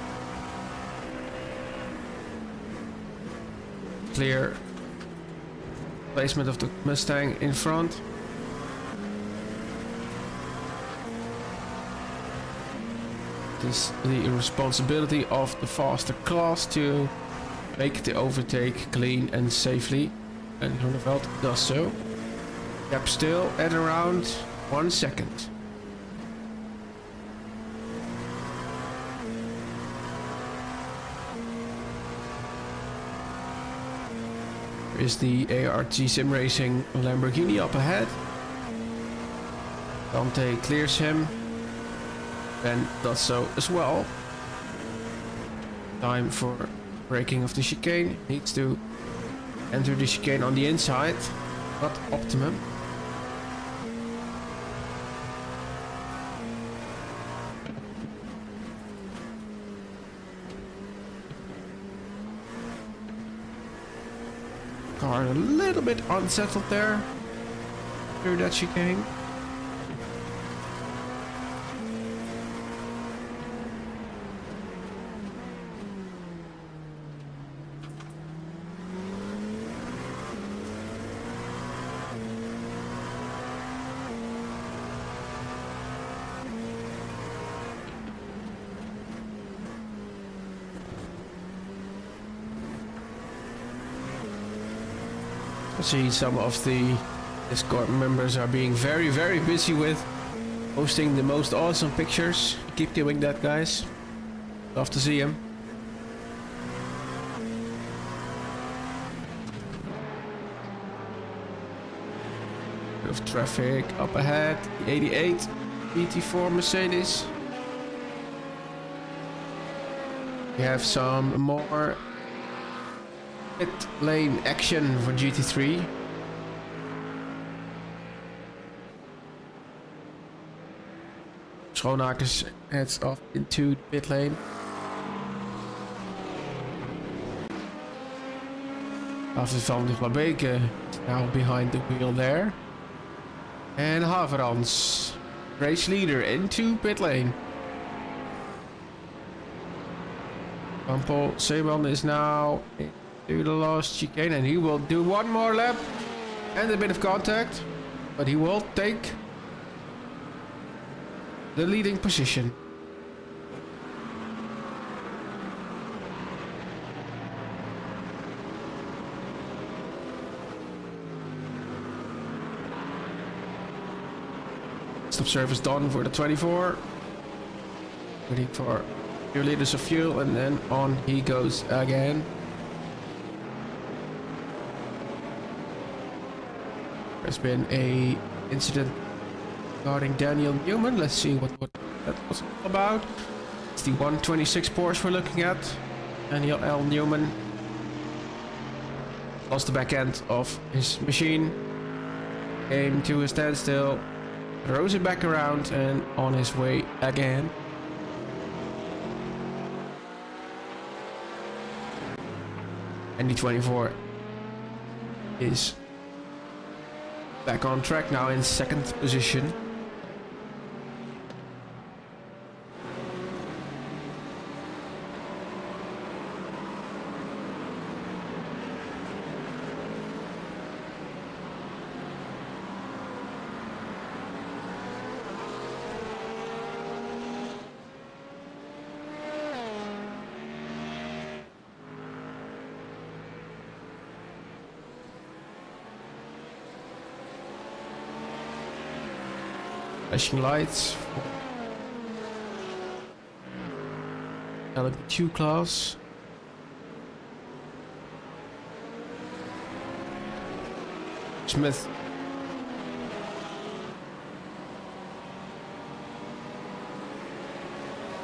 S1: clear placement of the Mustang in front. It is the responsibility of the faster class to make the overtake clean and safely, and Groeneveld does so. Gap still at around 1 second. There is the ART Sim Racing Lamborghini up ahead. Dante clears him. Ben does so as well. Time for braking of the chicane. Needs to enter the chicane on the inside. Not optimum. Car a little bit unsettled there through that chicane. I see some of the Discord members are being very busy with posting the most awesome pictures. Keep doing that, guys. Love to see them. Bit of traffic up ahead. The 88 GT4 Mercedes. We have some more pit lane action for GT3. Schoonakers heads off into the pit lane. After Van der Glabeke is now behind the wheel there. And Haverans, race leader, into pit lane. Van Paul Seeman is now into the last chicane and he will do one more lap and a bit of contact, but he will take the leading position. Stop service done for the 24. Waiting for 2 liters of fuel and then on he goes again. There's been a incident regarding Daniel Newman. Let's see what that was all about. It's the 126 Porsche we're looking at. Daniel L. Newman lost the back end of his machine, came to a standstill, throws it back around and on his way again. And the 24 is back on track now in 2nd position. Flashing lights for LMP2 class. Smith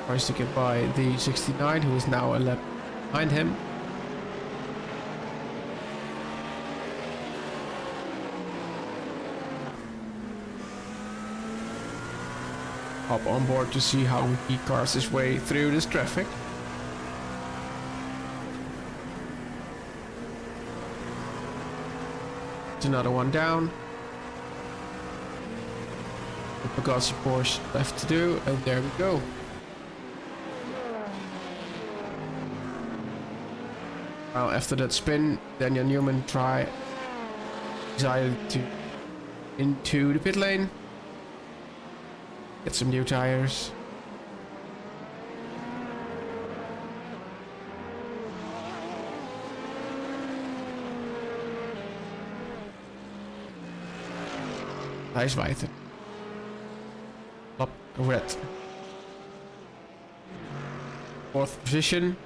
S1: tries to get by the 69, who is now a lap behind him. Hop on board to see how he cars his way through this traffic. It's another one down. The Pagazzi Porsche left to do, and there we go. Well, after that spin, Daniel Newman decided to into the pit lane. Get some new tires. Nice weiter. Lap red. 4th position.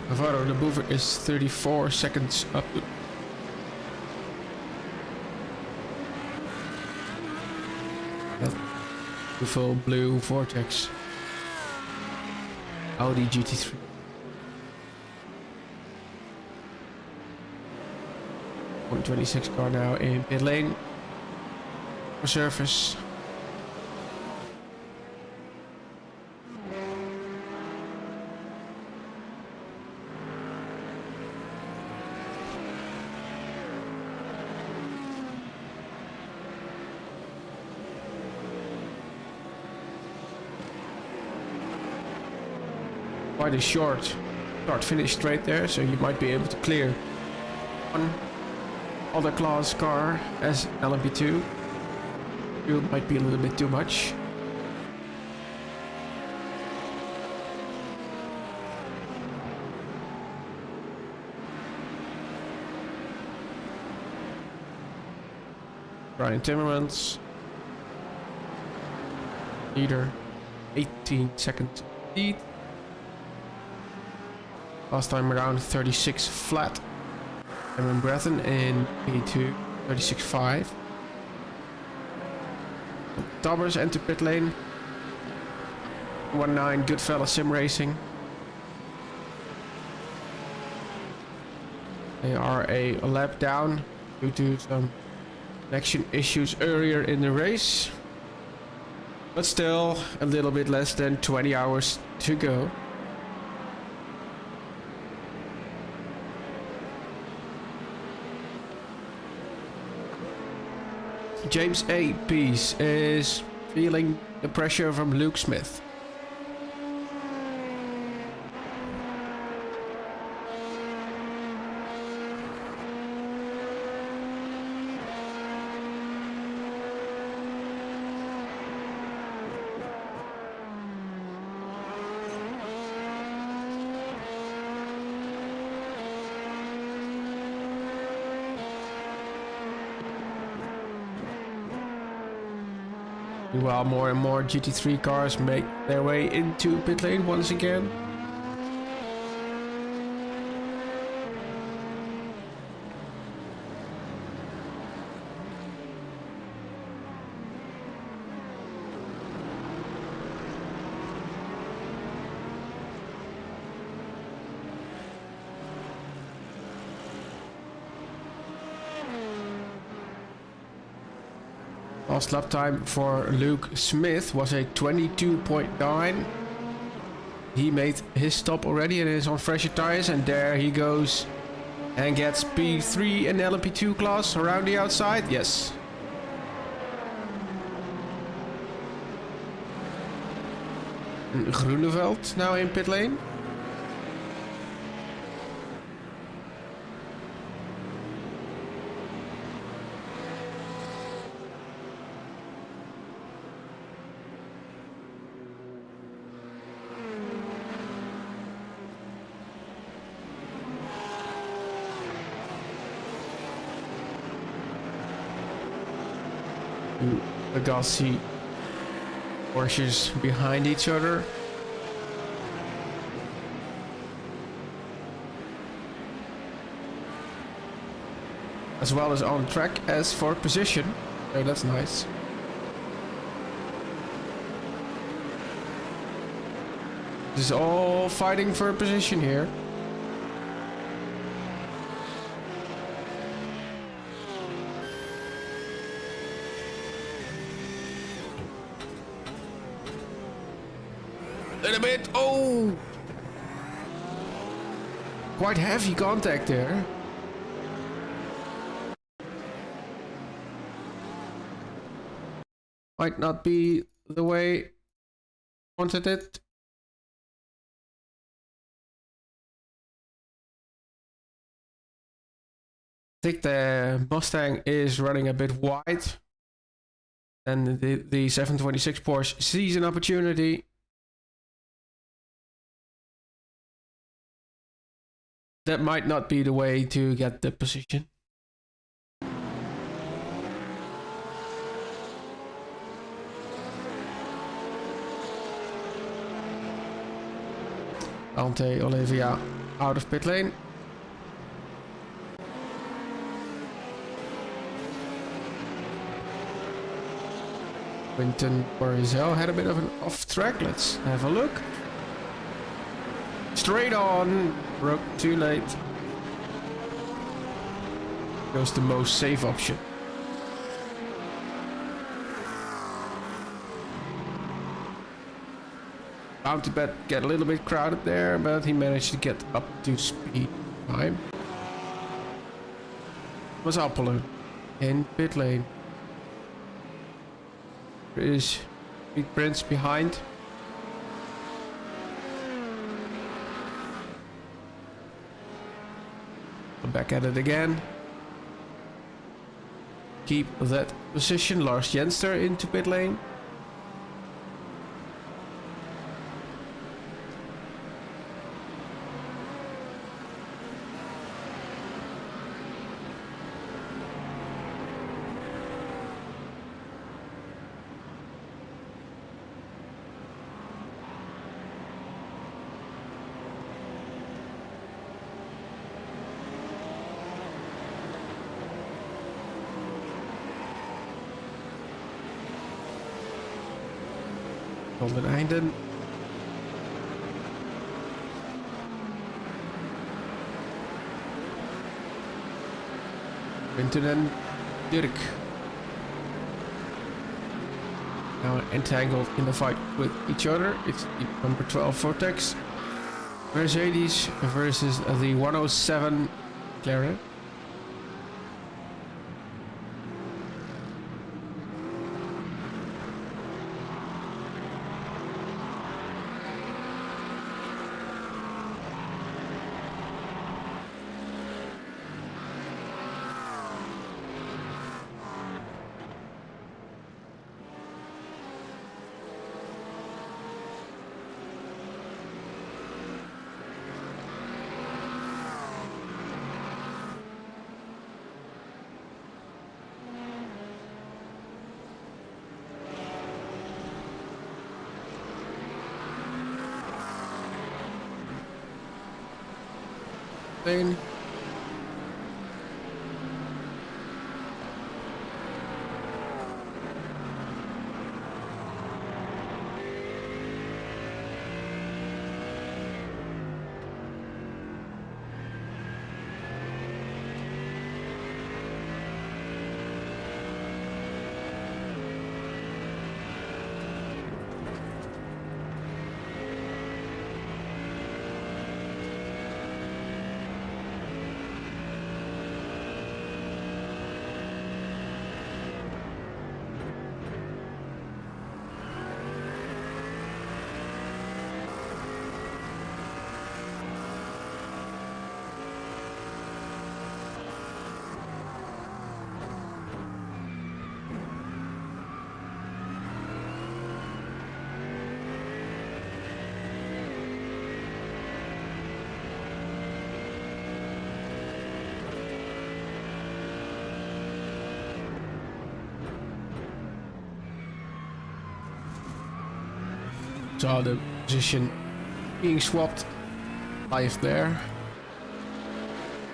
S1: Navarro the mover is 34 seconds up. That beautiful blue vortex. Audi GT3. .26 car now in pit lane for surface. Quite a short start finish straight there, so you might be able to clear one other class car as LMP2. It might be a little bit too much. Brian Timmermans, leader, 18 seconds lead. Last time around 36 flat. Cameron Breathen in P2, 36.5. Dobbers enter pit lane. 1.9 Goodfella Sim Racing. They are a lap down due to some connection issues earlier in the race. But still a little bit less than 20 hours to go. James A. Peace is feeling the pressure from Luke Smith. While more and more GT3 cars make their way into pit lane once again. Last lap time for Luke Smith was a 22.9. He made his stop already and is on fresher tires, and there he goes and gets P3 in LMP2 class around the outside. Yes. Groeneveld now in pit lane. Agassi Porsches behind each other. As well as on track as for position. So that's nice. This is all fighting for a position here. Little bit. Oh, quite heavy contact there. Might not be the way I wanted it. think the Mustang is running a bit wide. And the 726 Porsche sees an opportunity. That might not be the way to get the position. Ante Olivia out of pit lane. Quinton Borizel had a bit of an off track. Let's have a look. Straight on. Broke too late. Goes the most safe option. Bound to get a little bit crowded there, but he managed to get up to speed time. Was Apollo in pit lane. There is Big Prince behind. Back at it again. Keep that position. Lars Jenster into pit lane. Golden Einden. Quinten and Dirk. Now entangled in the fight with each other. It's the number 12 Vortex. Mercedes versus the 107 McLaren. Lane. Saw the position being swapped live there.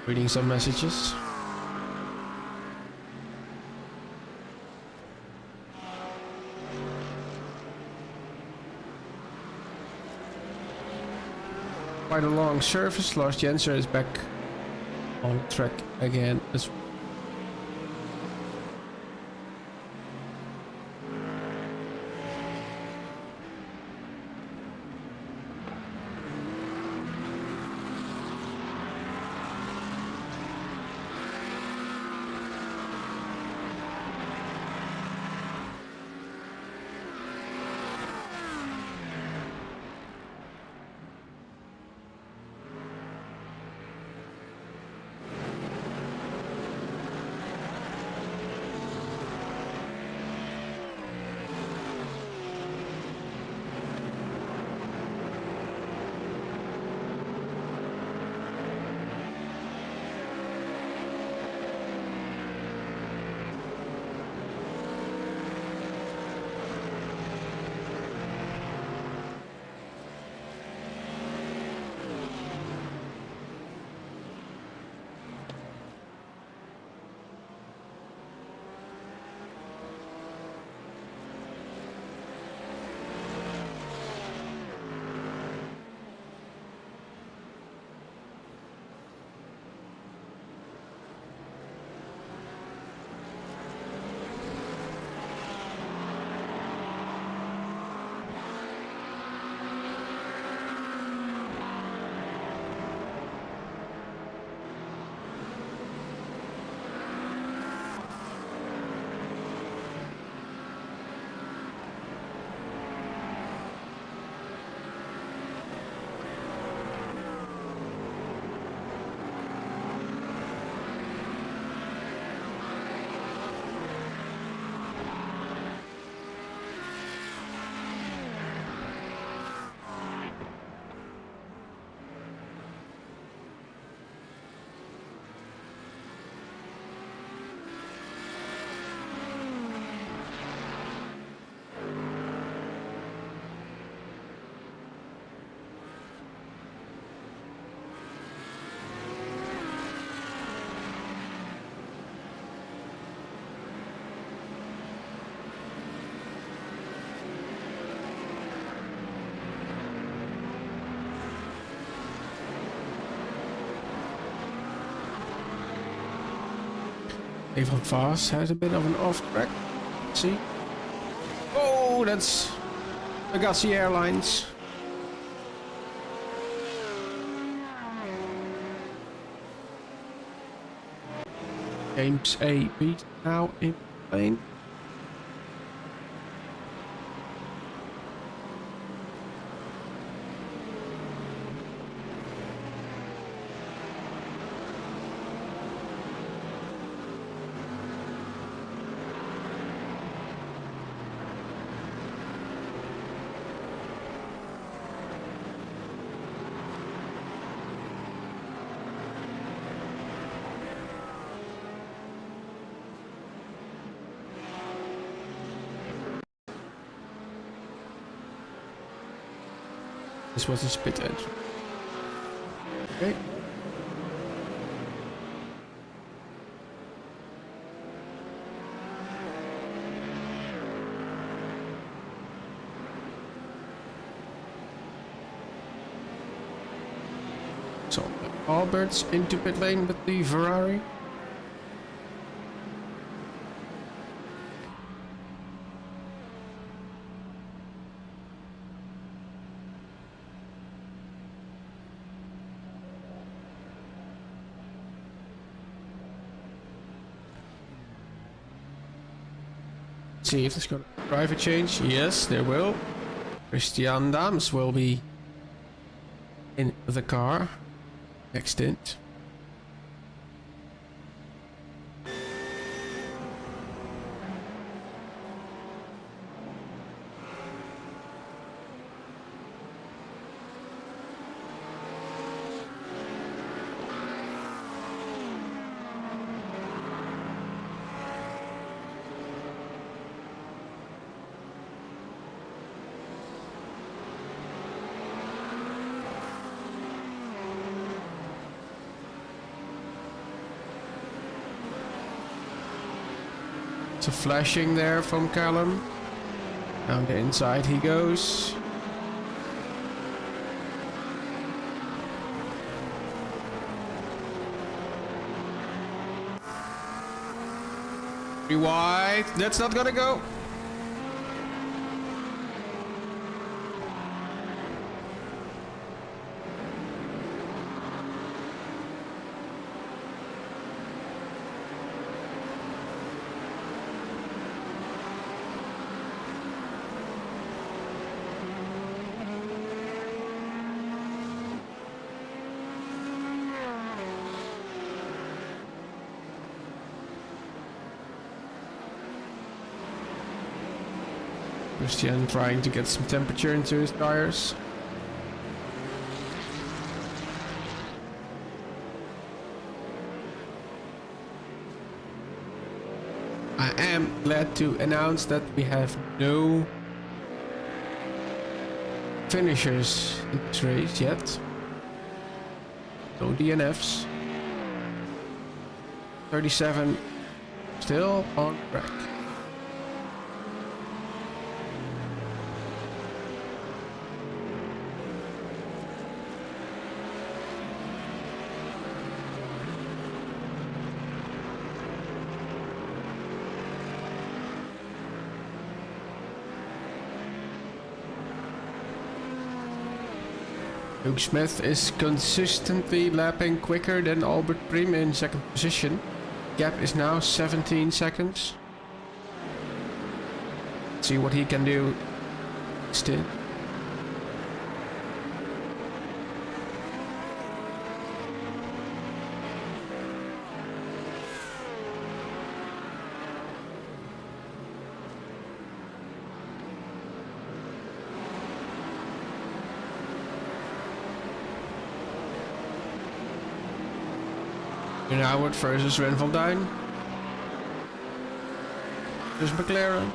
S1: Reading some messages. Quite a long surface. Lars Jenser is back on track again as well. Even Vast has a bit of an off track. Let's see. Oh, that's Legacy Airlines. James A.B. now in plane. This was his pit edge. Okay. So Albert's into pit lane with the Ferrari. See if there's going to be driver change. Yes, there will. Christian Dames will be in the car. Next stint. A flashing there from Callum. Down the inside he goes. Pretty wide. That's not gonna go. Christian trying to get some temperature into his tires. I am glad to announce that we have no finishers in this race yet. No DNFs. 37 still on track. Luke Smith is consistently lapping quicker than Albert Prim in second position. Gap is now 17 seconds. Let's see what he can do still. Howard versus Ren van Duin. There's McLaren.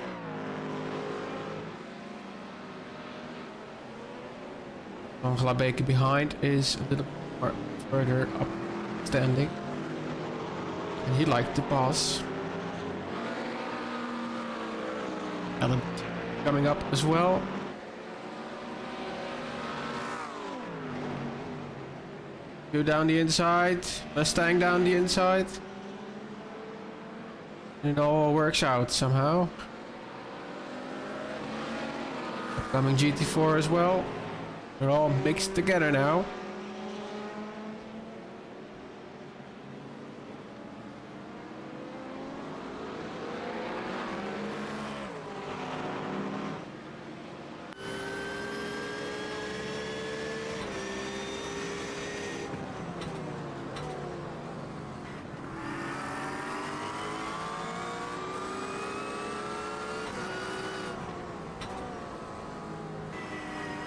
S1: Van Glabeke behind is a little more further up standing. And he liked to pass. Allen coming up as well. Go down the inside. Mustang down the inside. It all works out somehow. Upcoming GT4 as well. They're all mixed together now.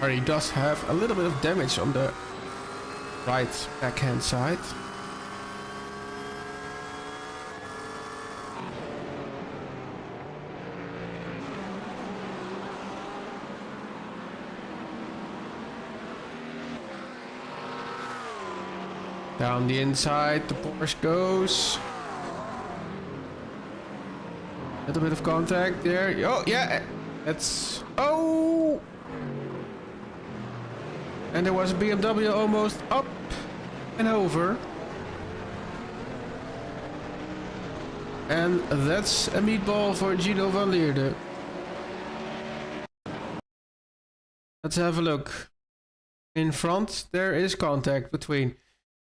S1: He does have a little bit of damage on the right backhand side. Down the inside, the Porsche goes. A little bit of contact there. Oh, yeah. That's... Oh! And there was a BMW almost up and over. And that's a meatball for Gino van Leerde. Let's have a look. In front, there is contact between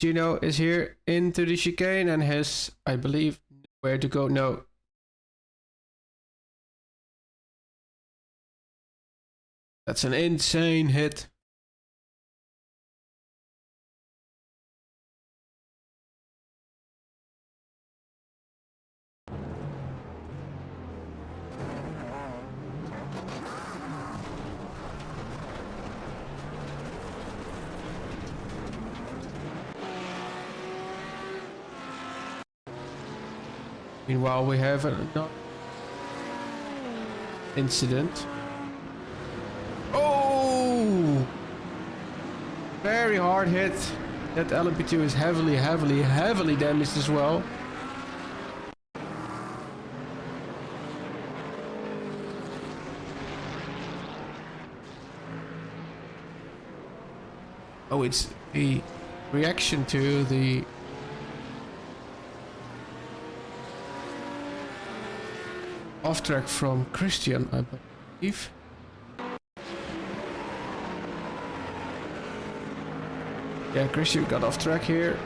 S1: Gino is here into the chicane and has, I believe, where to go. No. That's an insane hit. Meanwhile, we have another incident. Oh! Very hard hit. That LMP2 is heavily damaged as well. Oh, it's a reaction to the off track from Christian, I believe. Yeah, Christian got off track here.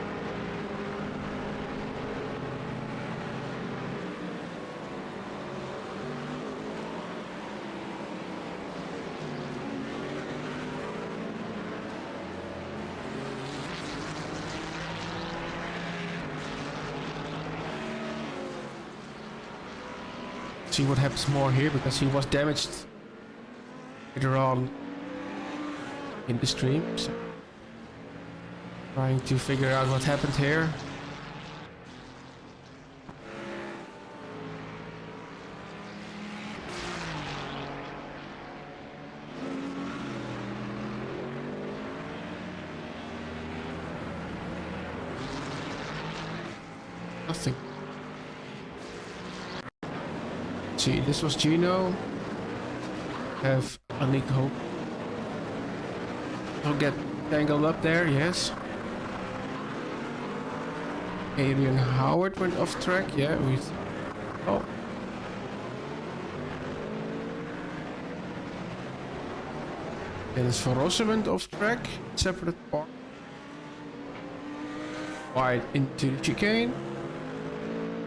S1: See what happens more here, because he was damaged later on in the stream. So trying to figure out what happened here. Nothing. See, this was Gino. Have Anik hope. He'll get tangled up there, yes. Adrian Howard went off track, yeah, we... Oh. Dennis van Rossum went off track, separate part. Wide into the chicane.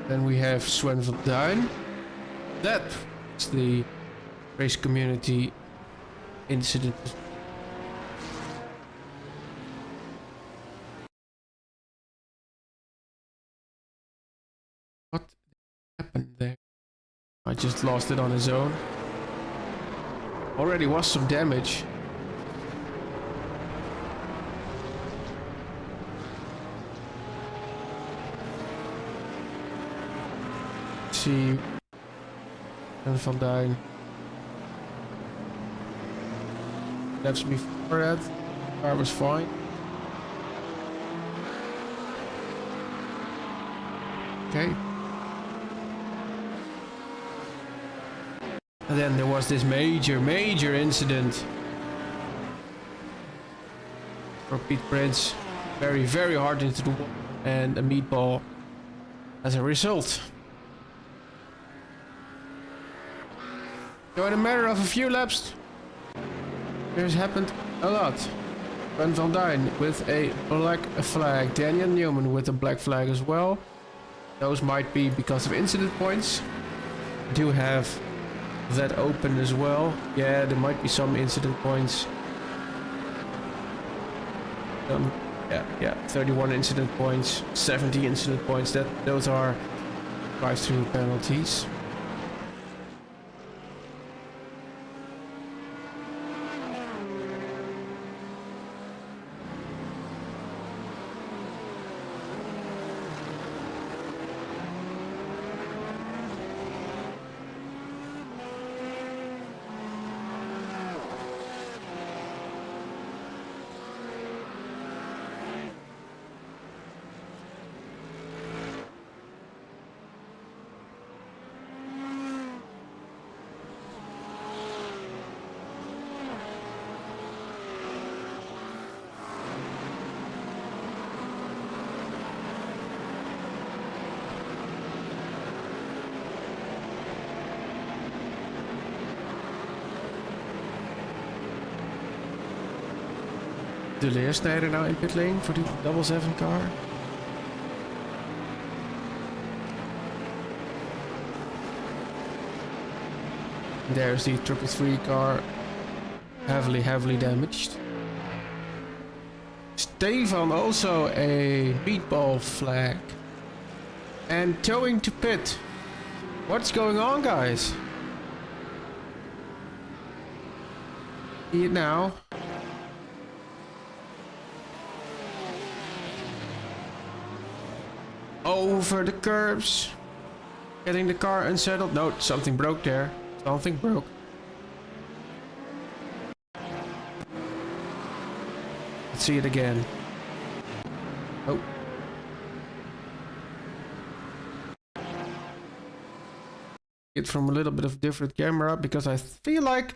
S1: Then we have Sven van Duin. That is the race community incident. What happened there? I just lost it on his own. Already was some damage. See. And Van Duin. That's before that. Car was fine. Okay. And then there was this major incident for Pete Prince. Very hard into the wall and a meatball as a result. So in a matter of a few laps, there's happened a lot. Ben van Duyn with a black flag. Daniel Newman with a black flag as well. Those might be because of incident points. I do have that open as well. Yeah, there might be some incident points. Yeah, 31 incident points, 70 incident points. Those are drive-through penalties. De Leersnijder nou in pitlane voor die 777 car. There's the 333 car, heavily damaged. Stefan also a meatball flag. And towing to pit. What's going on, guys? See it now. Over the curbs. Getting the car unsettled. No, something broke there. Something broke. Let's see it again. Oh. It from a little bit of different camera because I feel like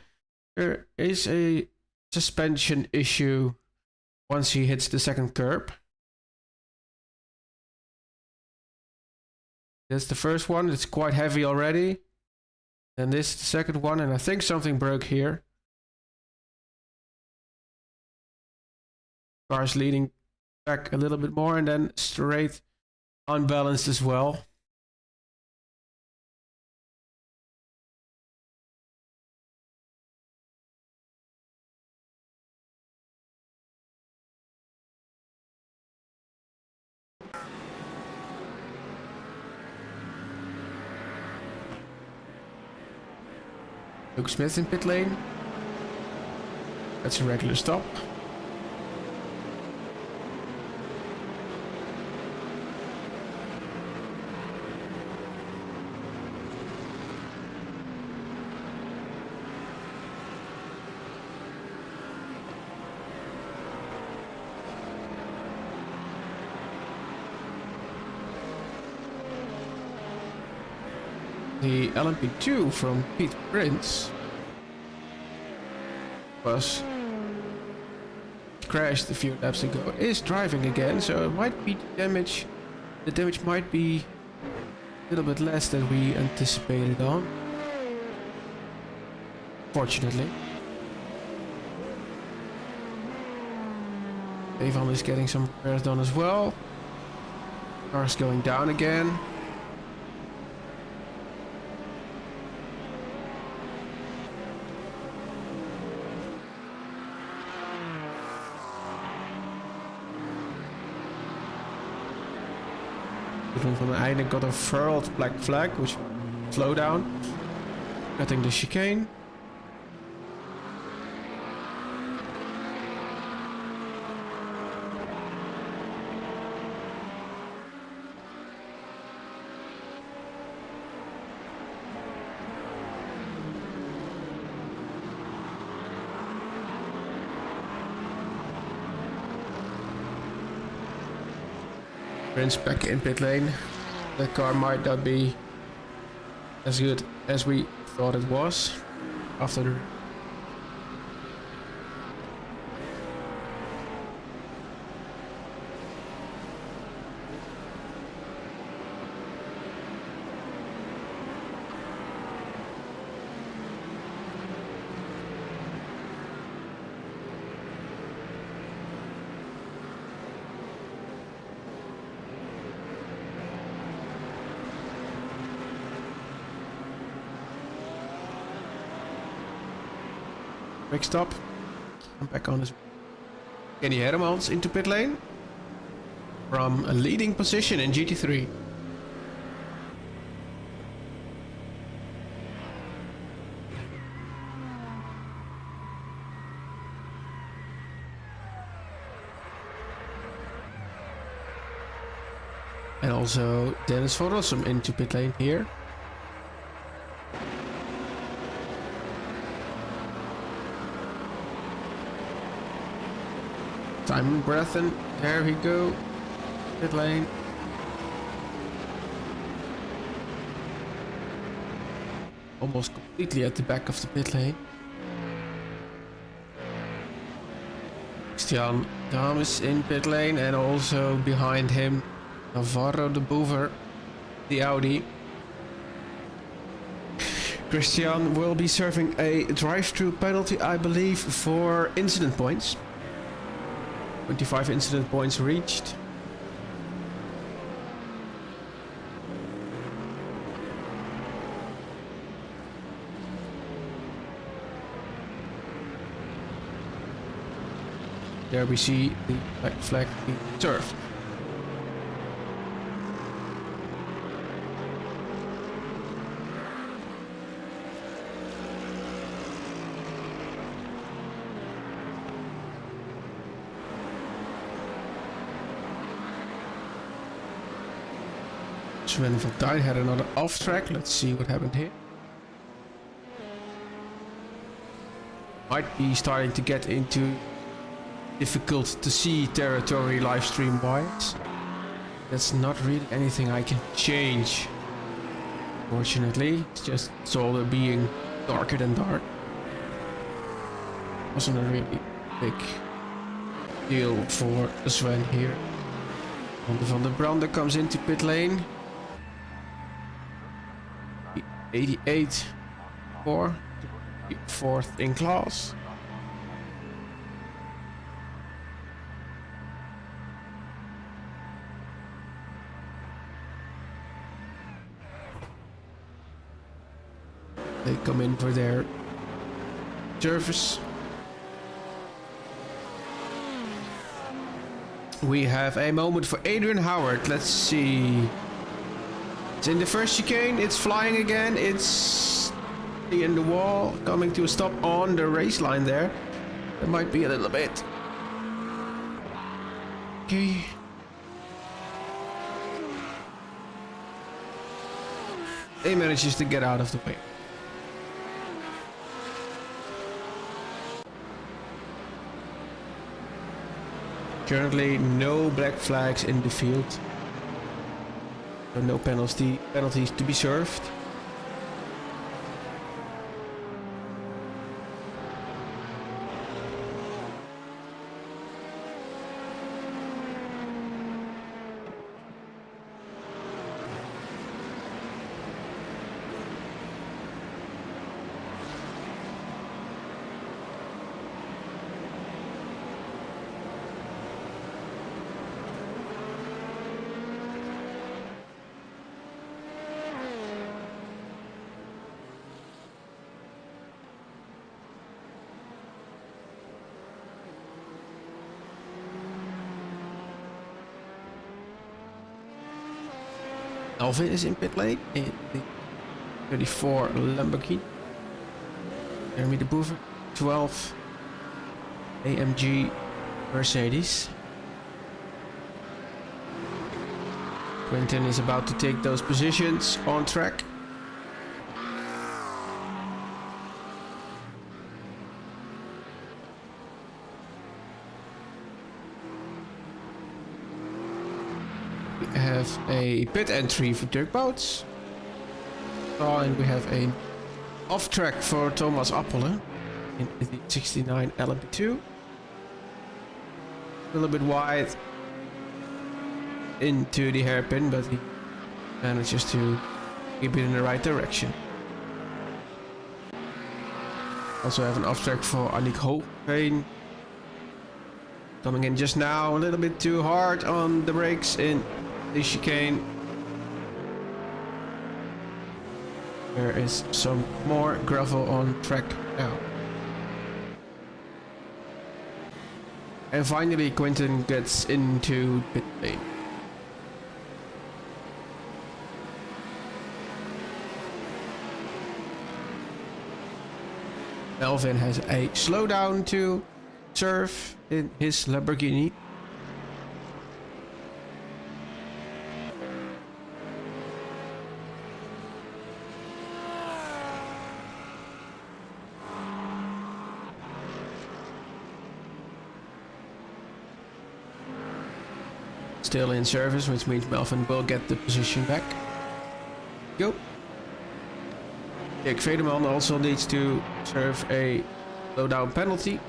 S1: there is a suspension issue once he hits the second curb. That's the first one. It's quite heavy already. And this is the second one, and I think something broke here. Car's leaning back a little bit more and then straight unbalanced as well. Luke Smith in pit lane. That's a regular stop. The LMP2 from Pete Prince was crashed a few laps ago, is driving again, so it might be damage. The damage might be a little bit less than we anticipated on. Fortunately. Avon is getting some repairs done as well. Car's going down again. Van den Einde got a furled black flag, which slow down, cutting the chicane. Prince back in pit lane. The car might not be as good as we thought it was after the quick stop. I'm back on his... Kenny Hermans into pit lane. From a leading position in GT3. And also Dennis van Rossum into pit lane here. Simon Brethen, there we go. Pit lane. Almost completely at the back of the pit lane. Christian Dames in pit lane and also behind him Navarro de Boever, the Audi. Christian will be serving a drive-through penalty, I believe, for incident points. 25 incident points reached. There we see the black flag being served. Sven van Duin had another off track. Let's see what happened here. Might be starting to get into difficult to see territory live stream wise. That's not really anything I can change. Fortunately, it's just Zolder being darker than dark. Wasn't a really big deal for Sven here. Van der Brande comes into pit lane. 88 for fourth in class. They come in for their service. We have a moment for Adrian Howard. Let's see. It's in the first chicane. It's flying again. It's in the wall. Coming to a stop on the race line there. That might be a little bit. Okay. He manages to get out of the way. Currently no black flags in the field. So no penalties to be served. Alvin is in pit lane in the 34 Lamborghini. Jeremy de Boever, 12 AMG Mercedes. Quinten is about to take those positions on track. We have a pit entry for Dirk Bouts. And we have a off track for Thomas Appelen in the 69 LMP2. A little bit wide into the hairpin, but he manages to keep it in the right direction. Also have an off track for Annick Hoogveen. Coming in just now, a little bit too hard on the brakes in the chicane. There is some more gravel on track now. And finally, Quentin gets into pit lane. Melvin has a slowdown to serve in his Lamborghini. Still in service, which means Melvin will get the position back. Go. Dick Vedeman also needs to serve a slowdown penalty.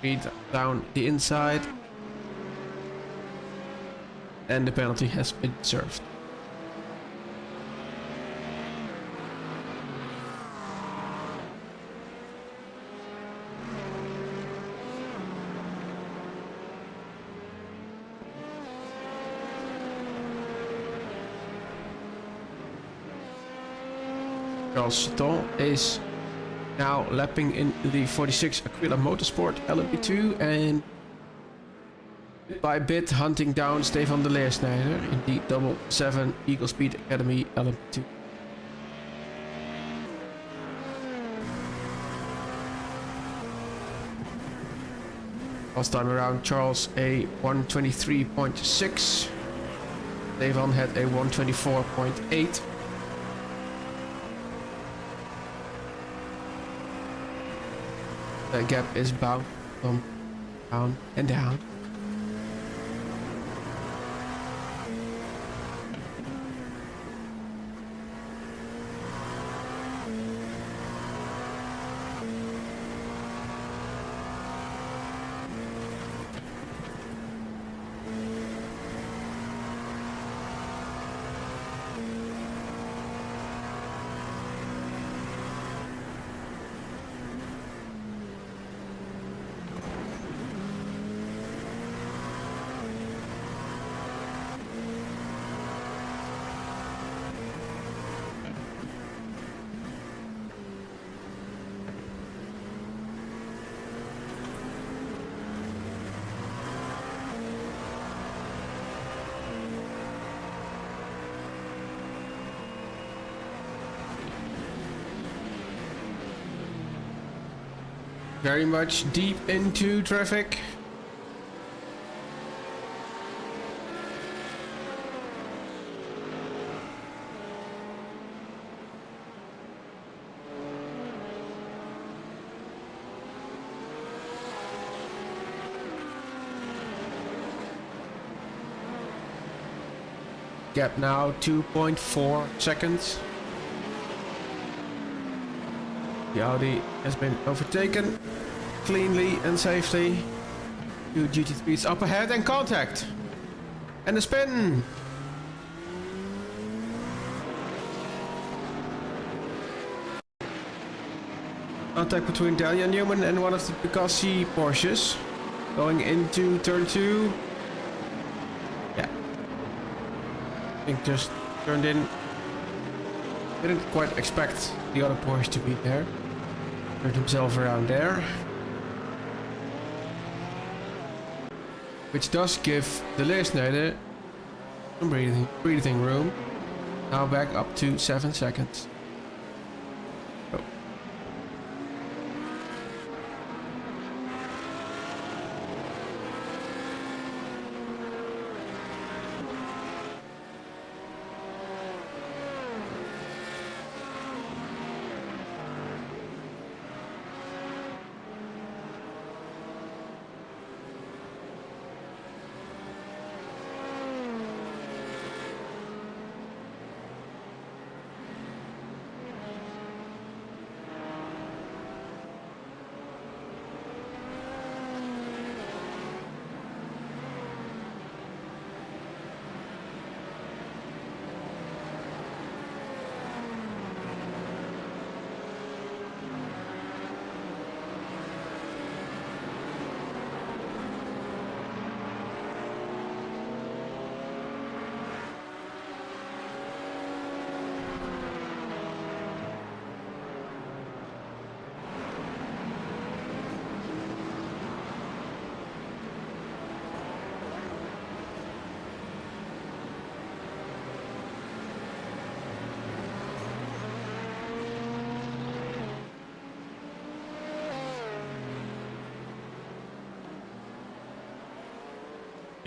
S1: Feed down the inside. And the penalty has been served. Charles Chaton is now lapping in the 46 Aquila Motorsport LMP2 and bit by bit hunting down Stefan de Leersnijder in the 777 Eagle Speed Academy LMP2. Last time around, Charles a 123.6. Stefan had a 124.8. The gap is bound from down and down. Very much deep into traffic. Gap now 2.4 seconds. The Audi has been overtaken cleanly and safely. Two GT3s up ahead and contact. And a spin. Contact between Delia Newman and one of the Picasso Porsches. Going into turn 2. Yeah. I think just turned in. Didn't quite expect the other Porsche to be there. Turned himself around there. Which does give de Leersnijder some breathing room. Now back up to 7 seconds. Oh.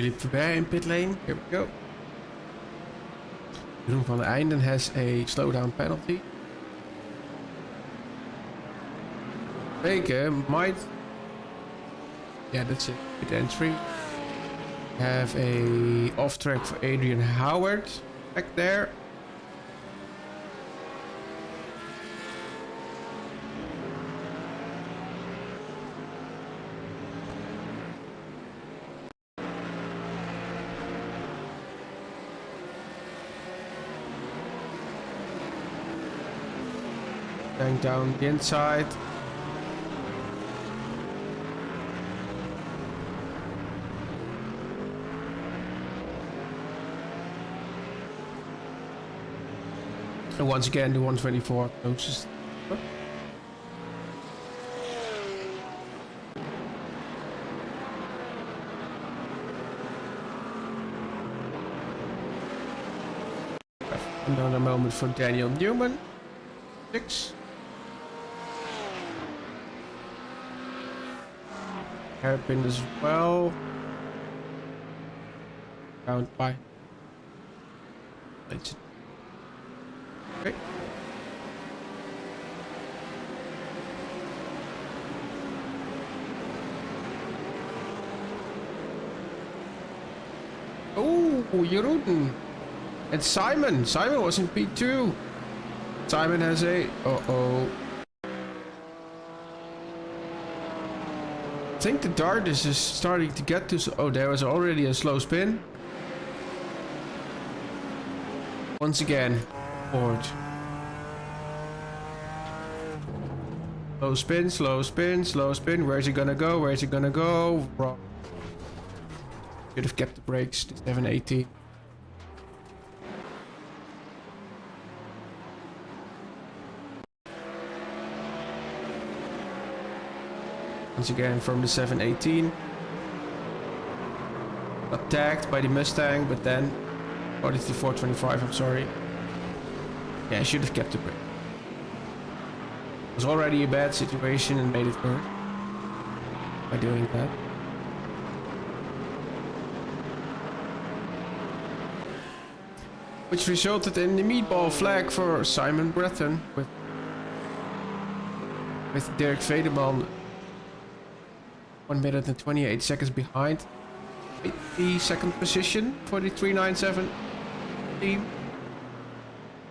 S1: Philip Verbeer in pit lane. Here we go. Jeroen van der Einden has a slowdown penalty. Baker might... Yeah, that's it. Pit entry. Have a off track for Adrian Howard back there. Going down the inside. And once again, the 124 closest. Another moment for Daniel Newman. 6. Hairpin as well. Count by. Okay. Oh, Jeroen. And Simon. Simon was in P2. Simon has a... Uh-oh. I think the dart is just starting to get to... Oh, there was already a slow spin. Once again, forward. Slow spin, slow spin, slow spin. Where's he gonna go? Where's he gonna go? Wrong. Should have kept the brakes. The 780. Once again from the 718. Got tagged by the Mustang, but then... Oh, it's the 425, I'm sorry. Yeah, I should have kept the brake. It was already a bad situation and made it worse by doing that. Which resulted in the meatball flag for Simon Breton with Dirk Vedeman 1 minute and 28 seconds behind. The second position for the 397 team.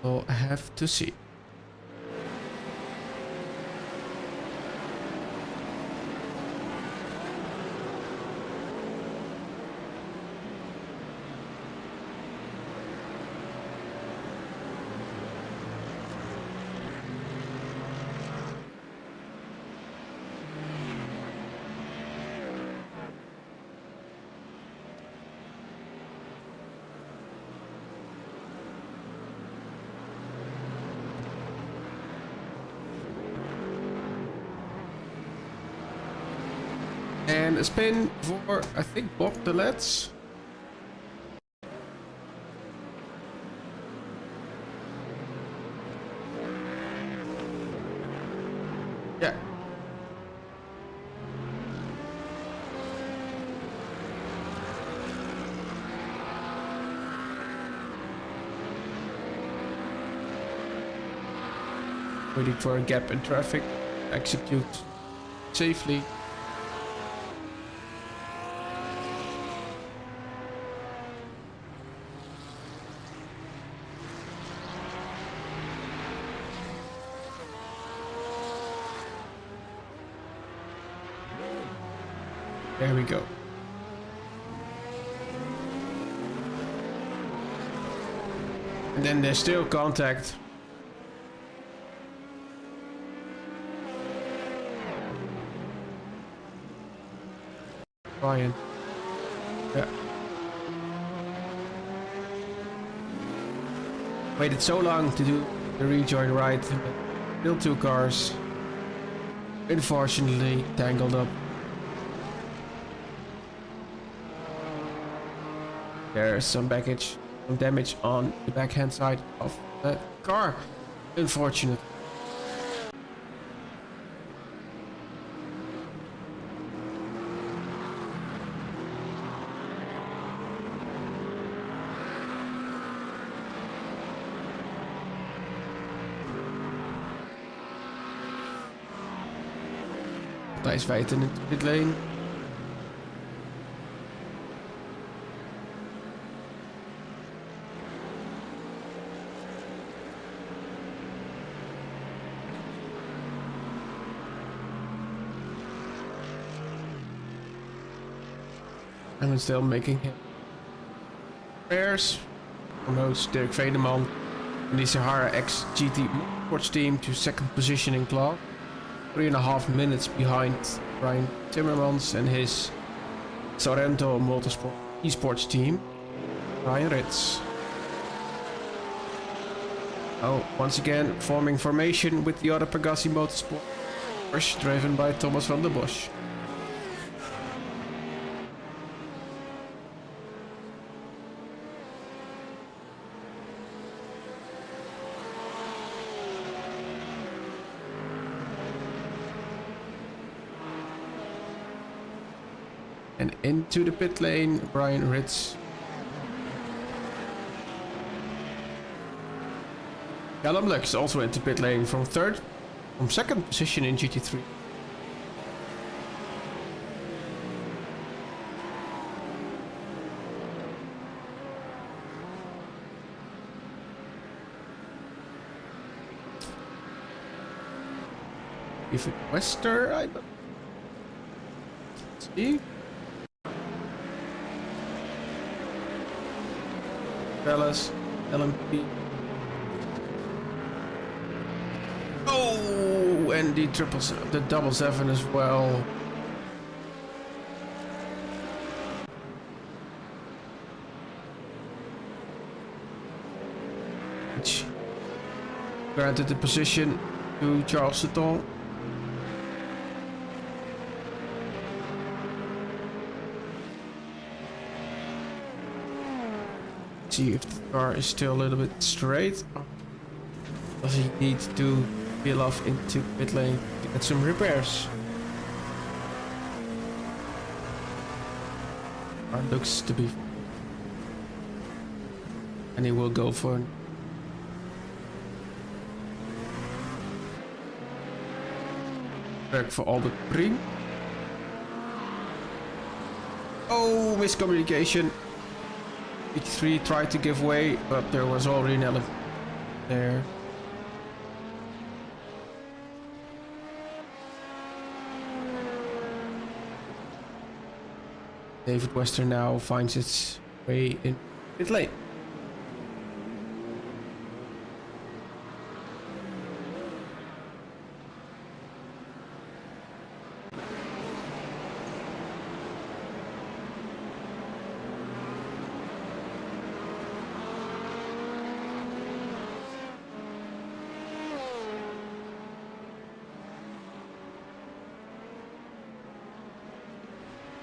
S1: We'll have to see. And a spin for, I think, Bob the Let's. Yeah. Waiting for a gap in traffic. Execute safely. There we go. And then there's still contact. Ryan. Yeah. Waited so long to do the rejoin right, but still 2 cars. Unfortunately tangled up. There's some damage on the backhand side of the car. Unfortunate. Thijs Wijten into pit lane. And we're still making him repairs. Promotes Dirk Veneman and the Sahara X GT Sports team to second position in class. 3.5 minutes behind Brian Timmermans and his Sorrento Motorsport esports team, Ryan Ritz. Oh, once again forming formation with the other Pegassi Motorsport, driven by Thomas van der Bosch. And into the pit lane, Brian Ritz. Callum Lux also into pit lane from second position in GT3. If it Wester, I see. Fellas, LMP. Oh, and the the double seven as well. Which granted the position to Charles Sutton. See if the car is still a little bit straight. Does he need to peel off into pit lane to get some repairs? Car looks to be, and he will go for back for Albert Priem. Oh, miscommunication. H3 tried to give way, but there was already an elephant there. David Wester now finds its way in pit lane.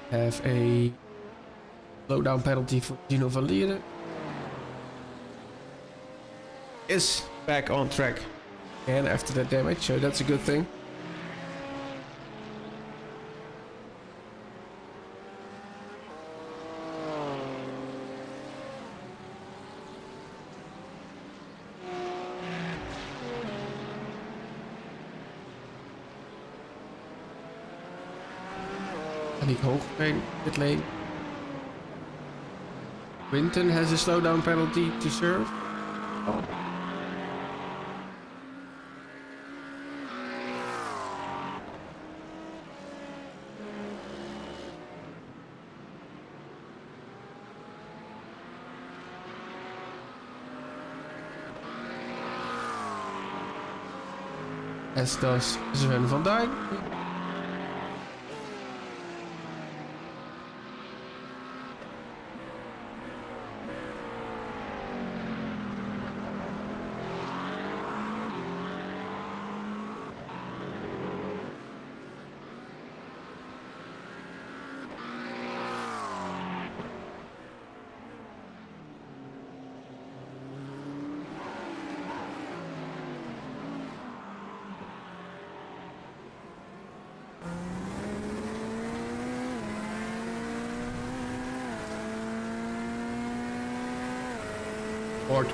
S1: Have a slowdown penalty for Gino van Lieren. Is back on track again after that damage, so that's a good thing. Nick Hoogveen, pit lane. Winton has a slowdown penalty to serve. Oh. As does Sven van Duin.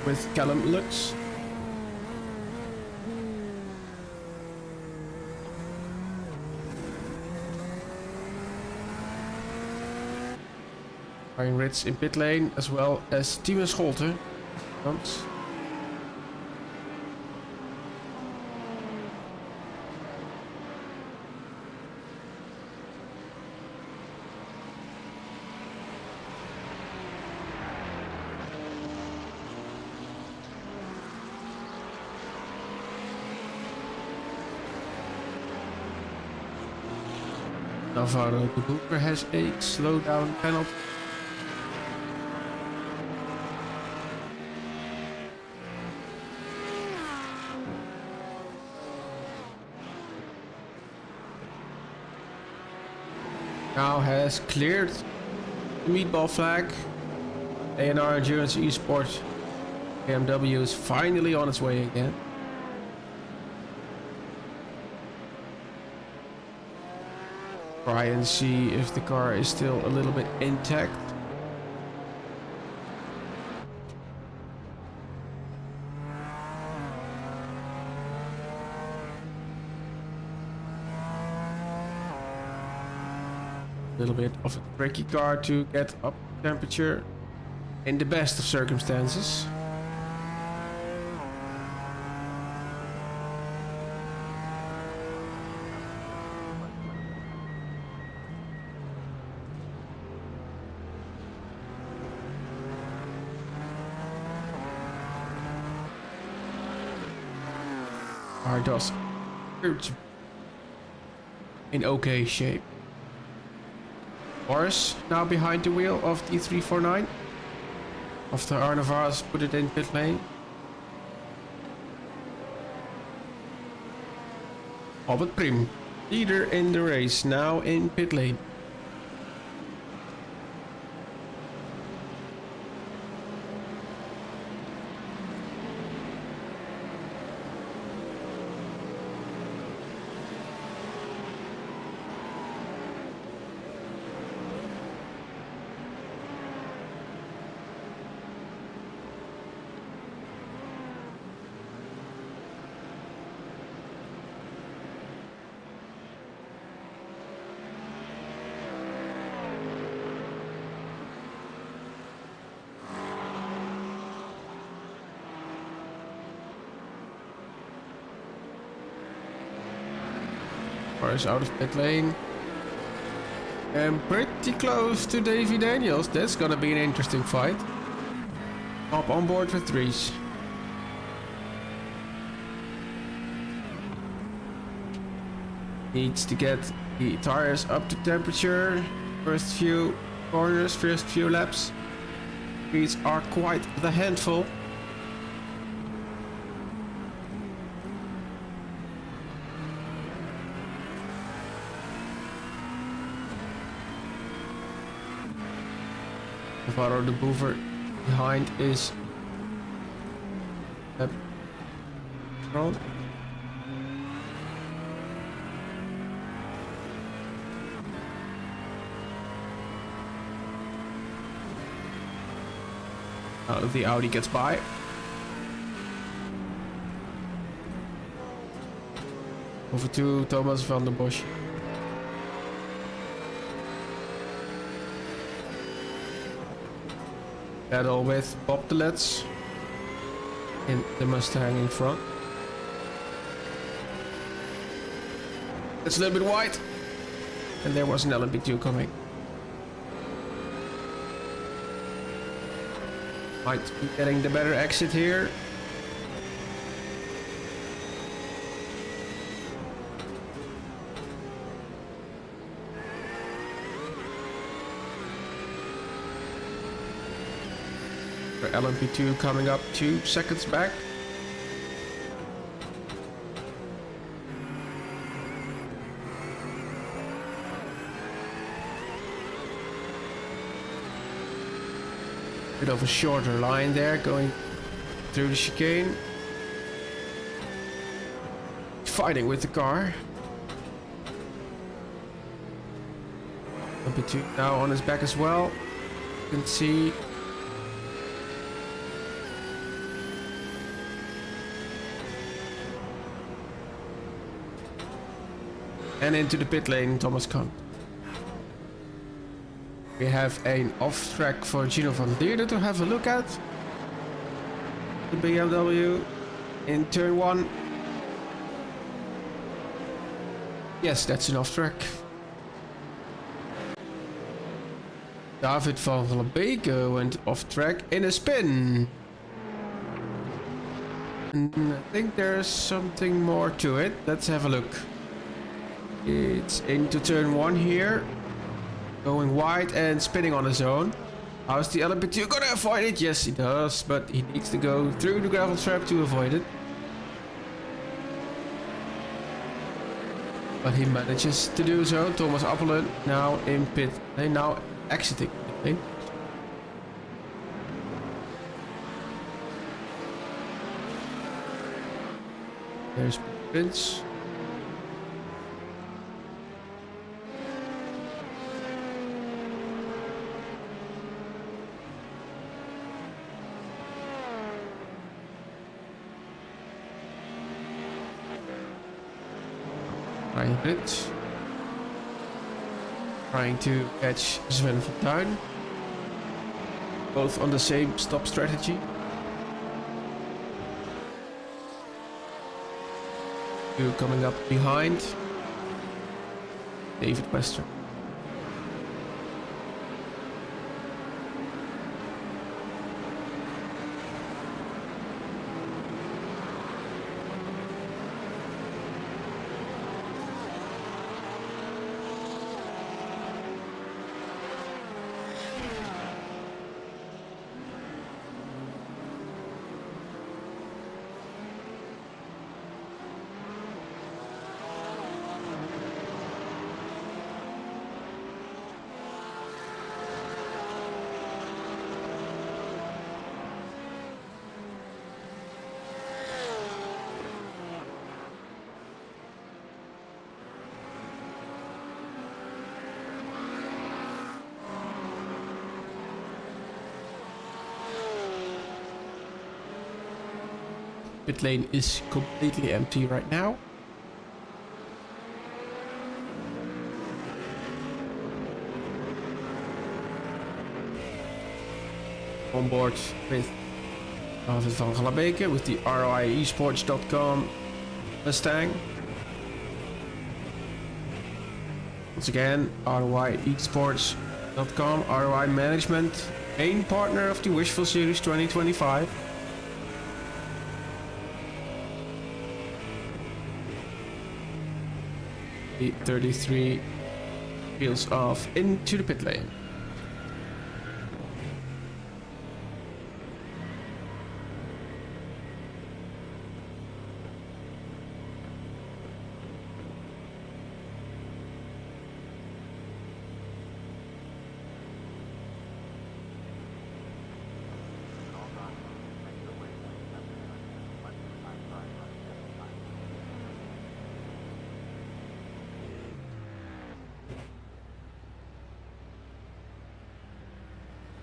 S1: With Callum Lux. Ryan Ritz in pit lane, as well as Timo Zolder comes. Navarro de Boeker has a slowdown penalty. Now has cleared the meatball flag. A&R Endurance Esports BMW is finally on its way again. Try and see if the car is still a little bit intact. A little bit of a tricky car to get up temperature in the best of circumstances. Car does in okay shape. Boris now behind the wheel of the 349 after Arnavas put it in pit lane. Albert Prim, leader in the race, now in pit lane. Is out of pit lane and pretty close to Davy Daniels. That's gonna be an interesting fight. Up on board with threes. Needs to get the tires up to temperature. First few corners, first few laps. Speeds are quite the handful. Navarro de Boever behind is front. The Audi gets by. Over to Thomas van der Bosch. Battle with Bob de Letz in the Mustang in front. It's a little bit wide, and there was an LMP2 coming. Might be getting the better exit here. LMP2 coming up 2 seconds back. Bit of a shorter line there going through the chicane. Fighting with the car. LMP2 now on his back as well. You can see and into the pit lane, Thomas Kahn. We have an off-track for Gino van Leerde to have a look at. The BMW in turn 1. Yes, that's an off-track. David van Glabeke went off-track in a spin. And I think there's something more to it. Let's have a look. It's into turn 1 here. Going wide and spinning on his own. How's the LMP2 gonna avoid it? Yes, he does, but he needs to go through the gravel trap to avoid it. But he manages to do so. Thomas Appelen now in pit lane, now exiting pit lane. There's Prince. Bit. Trying to catch Sven van Duin. Both on the same stop strategy. Two coming up behind. David Wester. Pit lane is completely empty right now. On board with David van Glabeke with the R.O.I esports.com Mustang. Once again, R.O.I esports.com, R.O.I Management, main partner of the Wishful Series 2025. The 33 peels off into the pit lane.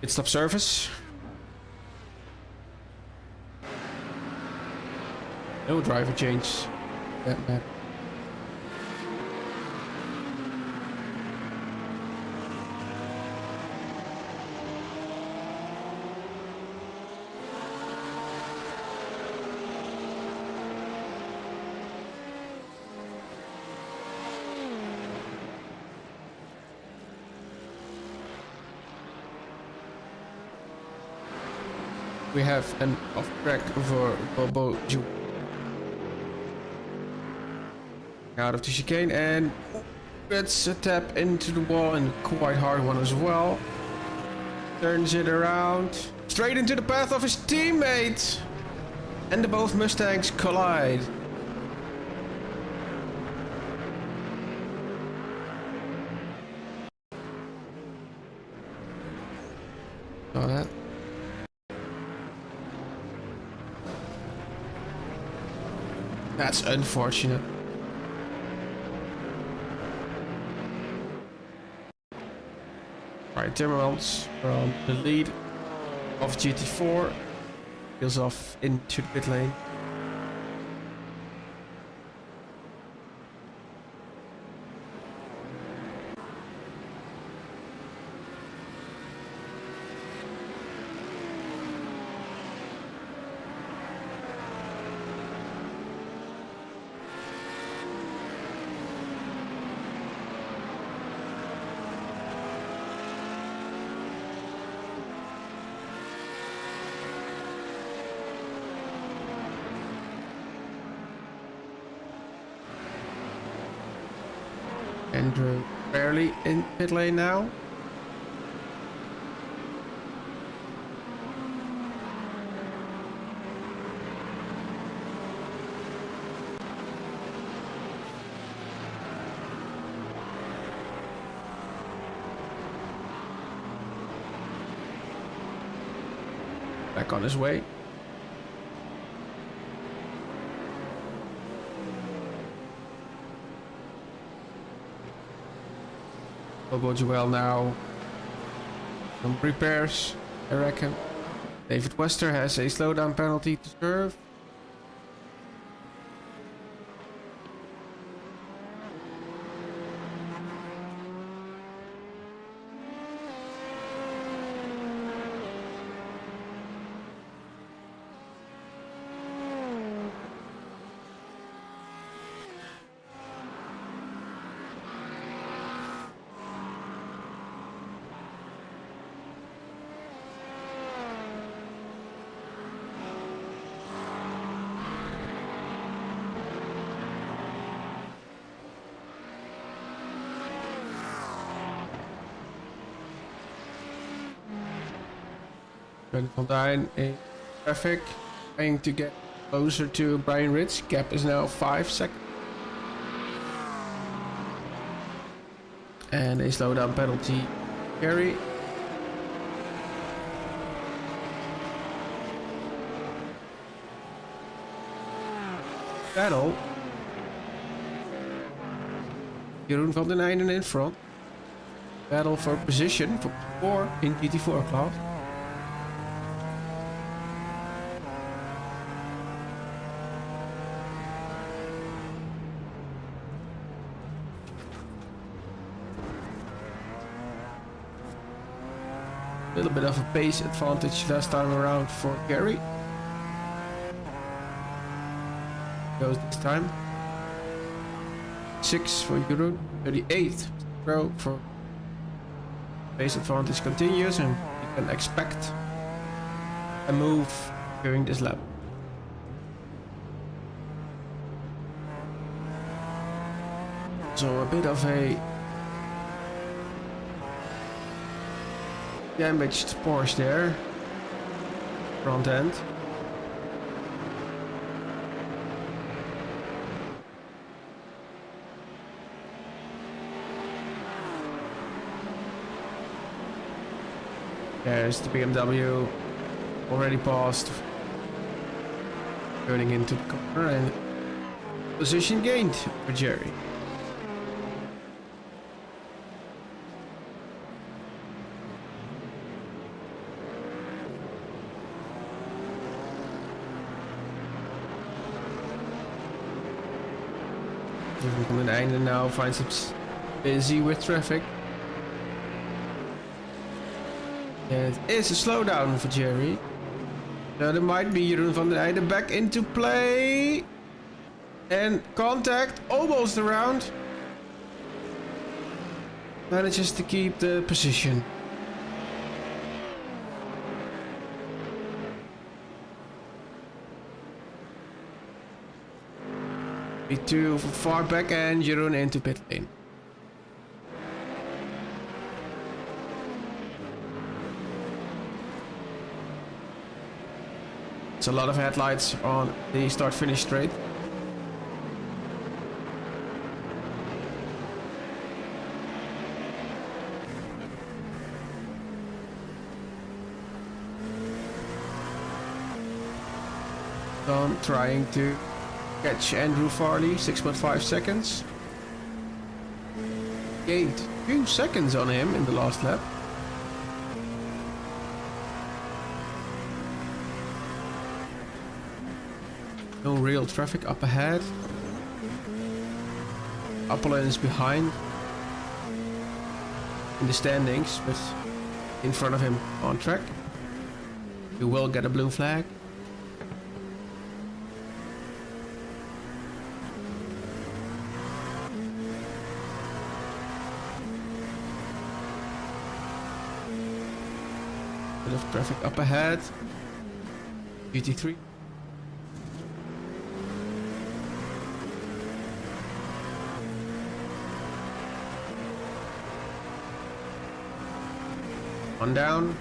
S1: Pit stop service. No driver change. That matter. We have an off-track for Bobo Ju. Out of the chicane and gets a tap into the wall and quite hard one as well. Turns it around straight into the path of his teammate. And the both Mustangs collide. Saw that. That's unfortunate. Right, Timmermans from the lead of GT4 peels off into the pit lane. Andrew barely in pit lane now. Back on his way. Bobo Joel now. Some repairs, I reckon. David Wester has a slowdown penalty to serve. Van Dijn in traffic, trying to get closer to Brian Ritz. Gap is now 5 seconds. And a slowdown penalty. Carry. Battle. Jeroen van den Einde in front. Battle for position for 4 in GT4 class. A little bit of a pace advantage last time around for Gary. Goes this time. 6 for Jeroen. 38 row for pace advantage continues, and you can expect a move during this lap. So a bit of a damaged Porsche there, front end. There's the BMW already passed, turning into the corner, and position gained for Jerry. Van den Einde now finds it busy with traffic. It is a slowdown for Jerry. So there might be Jeroen van den Einde back into play. And contact almost around. Manages to keep the position. Too far back, and Jeroen into pit lane. It's a lot of headlights on the start-finish straight. Don trying to catch Andrew Farley, 6.5 seconds. Gained 2 seconds on him in the last lap. No real traffic up ahead. Appelen is behind in the standings, but in front of him on track. You will get a blue flag. Bit of traffic up ahead. GT3. One down.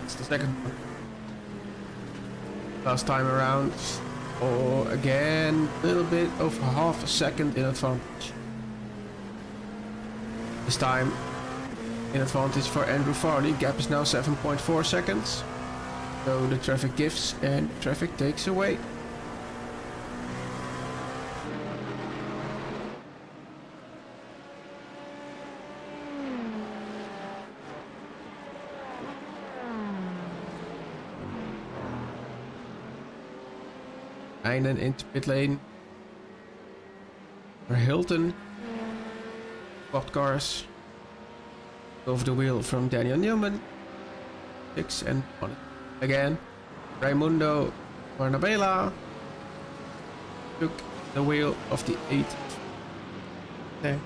S1: It's the second one. Last time around. Or again, a little bit over half a second in advantage. This time in advantage for Andrew Farley. Gap is now 7.4 seconds. So the traffic gives and traffic takes away. Einen into pit lane. For Hilton. Quad cars. Over the wheel from Daniel Newman. 6 and 1. Again. Raimundo Barnabella took the wheel of the 8. Okay.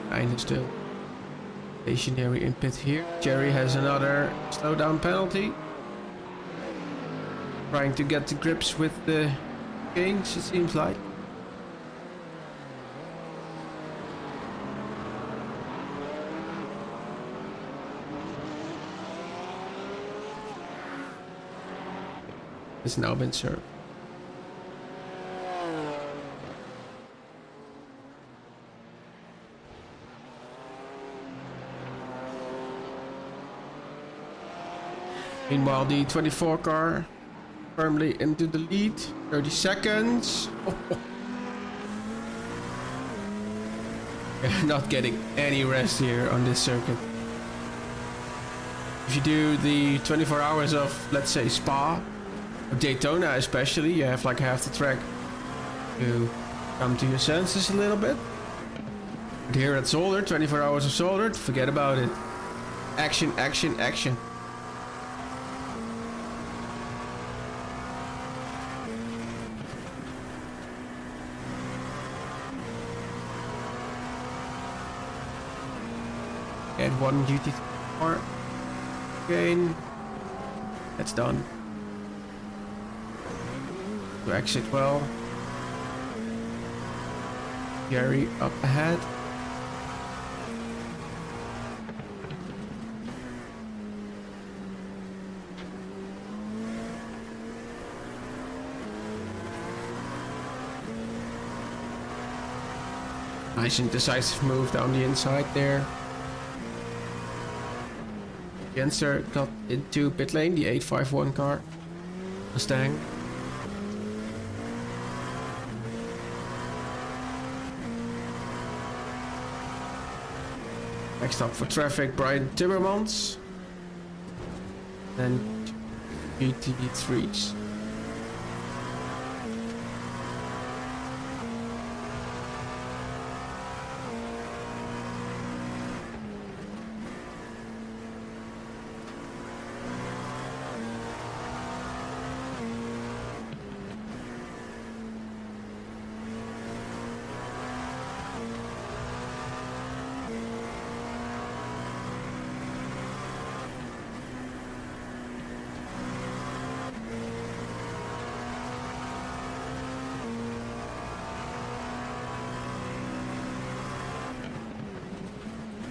S1: Kind of still stationary in pit here. Jerry has another slowdown penalty. Trying to get to grips with the change, it seems like. It's now been served. Meanwhile, the 24 car firmly into the lead. 30 seconds. You're not getting any rest here on this circuit. If you do the 24 hours of, let's say, Spa, or Daytona especially, you have like half the track to come to your senses a little bit. But here at Zolder, 24 hours of Zolder, forget about it. Action, action, action. Add one GT4 again. That's done. To exit well. Gary up ahead. Nice and decisive move down the inside there. Jenser got into pit lane, the 851 car. Mustang. Next up for traffic, Brian Timmermans. And GT3s.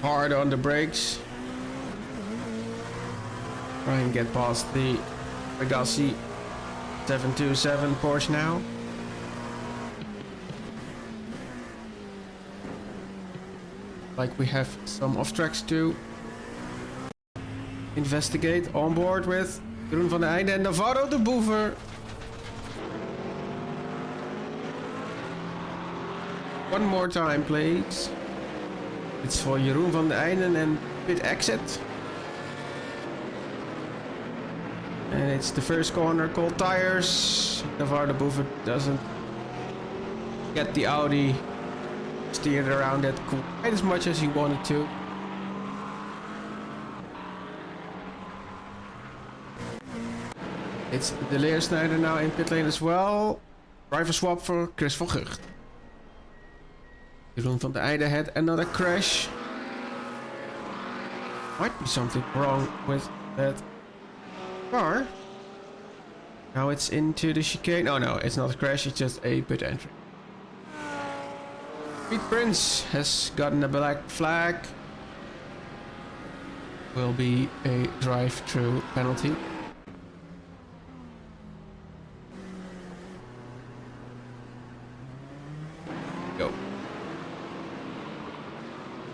S1: Hard on the brakes. Try and get past the Agassi 727 Porsche now. Like we have some off tracks to investigate. On board with Jeroen van der Einde and Navarro de Boever. One more time, please. It's for Jeroen van der Einde and pit exit. And it's the first corner, cold tires. Navarro de Boever doesn't get the Audi steered around that quite as much as he wanted to. It's De Leer Snyder now in pit lane as well. Driver swap for Chris van Gucht. Jeroen van der Eijden had another crash. Might be something wrong with that car. Now it's into the chicane. Oh no, it's not a crash, it's just a pit entry. Pete Prince has gotten a black flag. Will be a drive-through penalty. Go.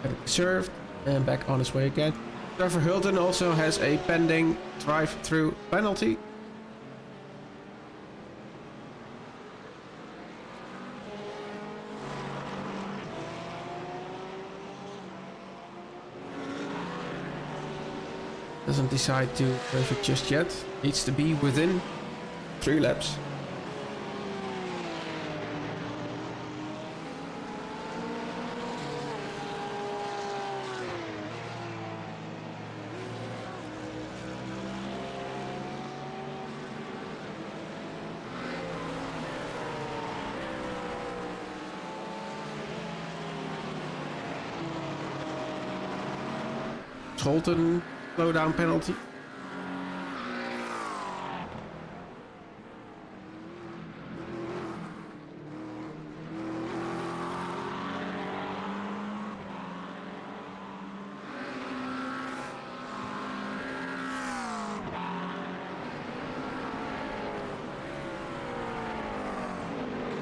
S1: Had it served and back on his way again. Trevor Hilton also has a pending drive-through penalty. Doesn't decide to serve it just yet. Needs to be within 3 laps. Scholten slowdown penalty.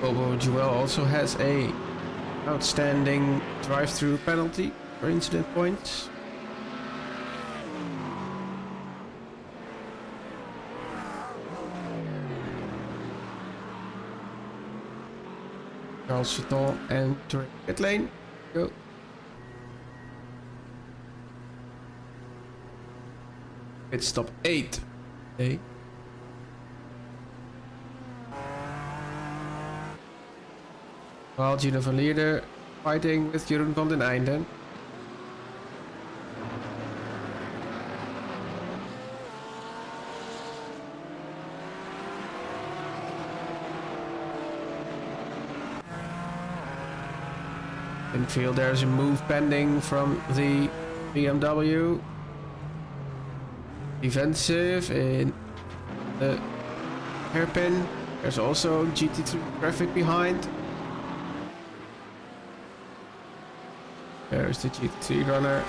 S1: Bobo Jewel also has a outstanding drive-through penalty for incident points. Charles Chaton entering pit lane. Go. Pit stop 8. Okay. While Gino van Lierde fighting with Jeroen van den Einden. In field there's a move pending from the BMW. Defensive in the hairpin. There's also GT3 traffic behind. There's the GT3 runner.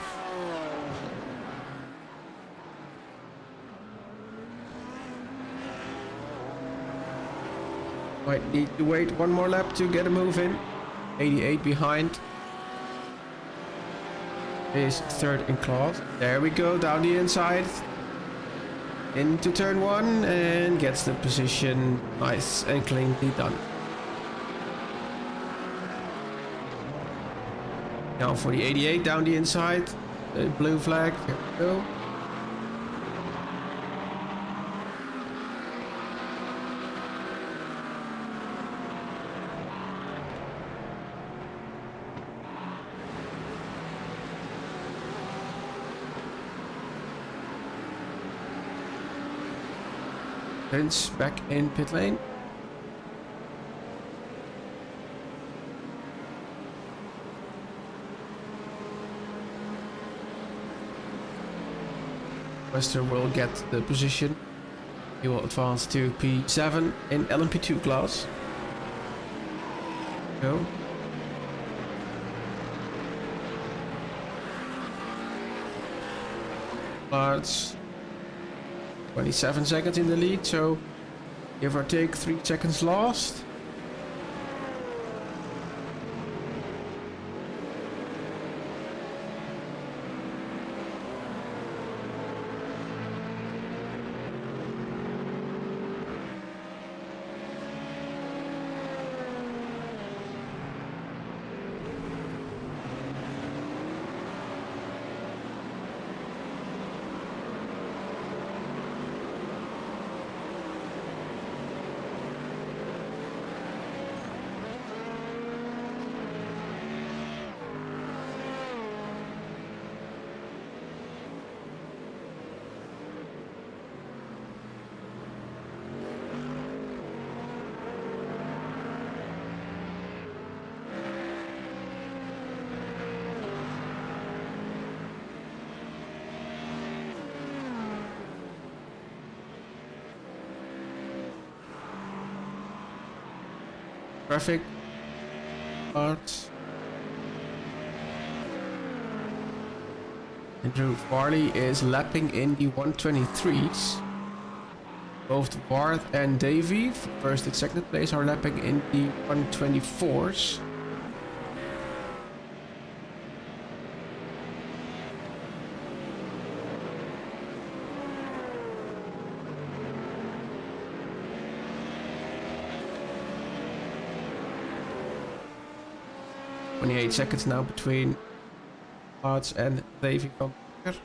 S1: Might need to wait one more lap to get a move in. 88 behind. Is third in class. There we go, down the inside. Into turn 1 and gets the position nice and cleanly done. Now for the 88 down the inside. The blue flag. Here we go. Prince back in pit lane. Wester will get the position. He will advance to P7 in LMP2 class. Go. But 27 seconds in the lead, so give or take 3 seconds lost. traffic spots. Andrew Farley is lapping in the 123s. Both Bart and Davey, first and second place, are lapping in the 124s. .28 seconds now between Bart and Davey van Becker.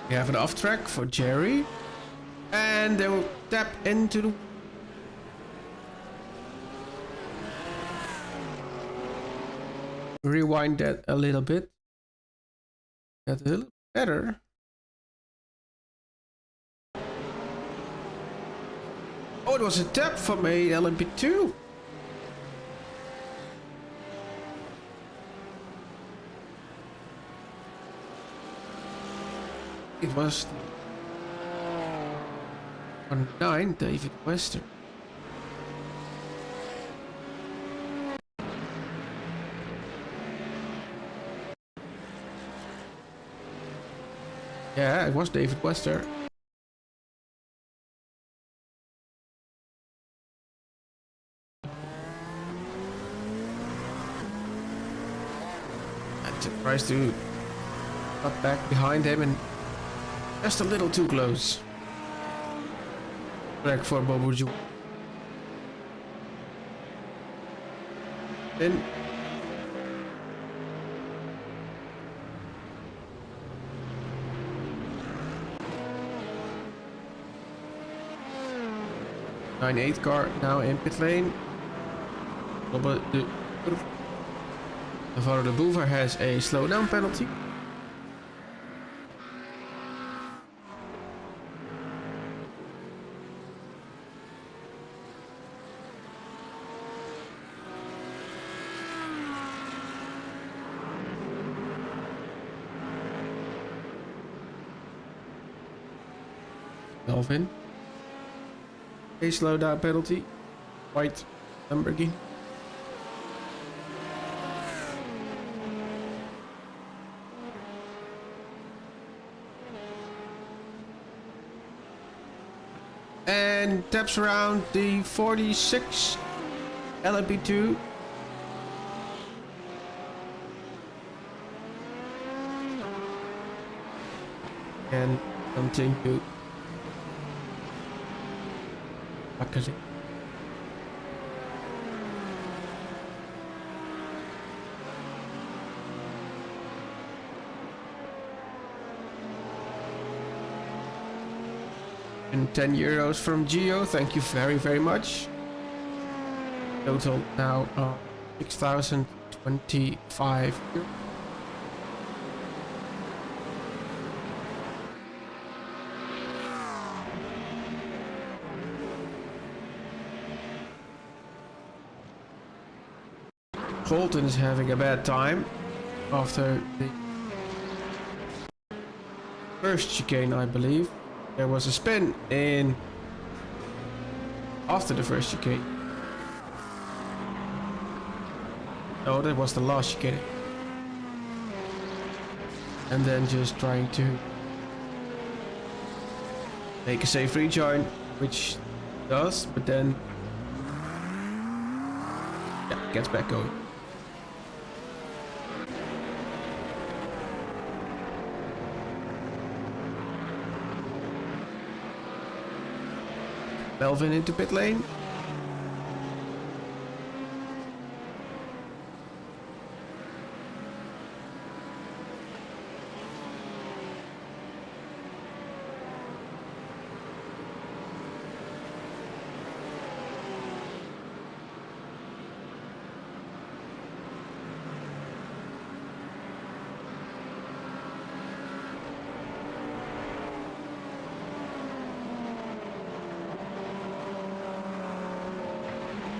S1: We have an off track for Jerry, and they will tap into the rewind that a little bit. Get a little better. Oh, it was a tap from a LMP2. It was 9 David Wester. Yeah, it was David Wester. And tries to cut back behind him and just a little too close. Back for Boboju. Then 9-8 car now in pit lane. But the Boover has a slowdown penalty. Melvin. A slowdown penalty. White Lamborghini. And taps around the 46 LMP2. And continue. Luckily. And 10 euros from Geo, thank you very much. Total now 6,025 euros. Colton is having a bad time after the first chicane, I believe. There was a spin in after the first chicane. No, that was the last chicane. And then just trying to make a safe rejoin, which does, but then yeah, gets back going. Melvin into pit lane.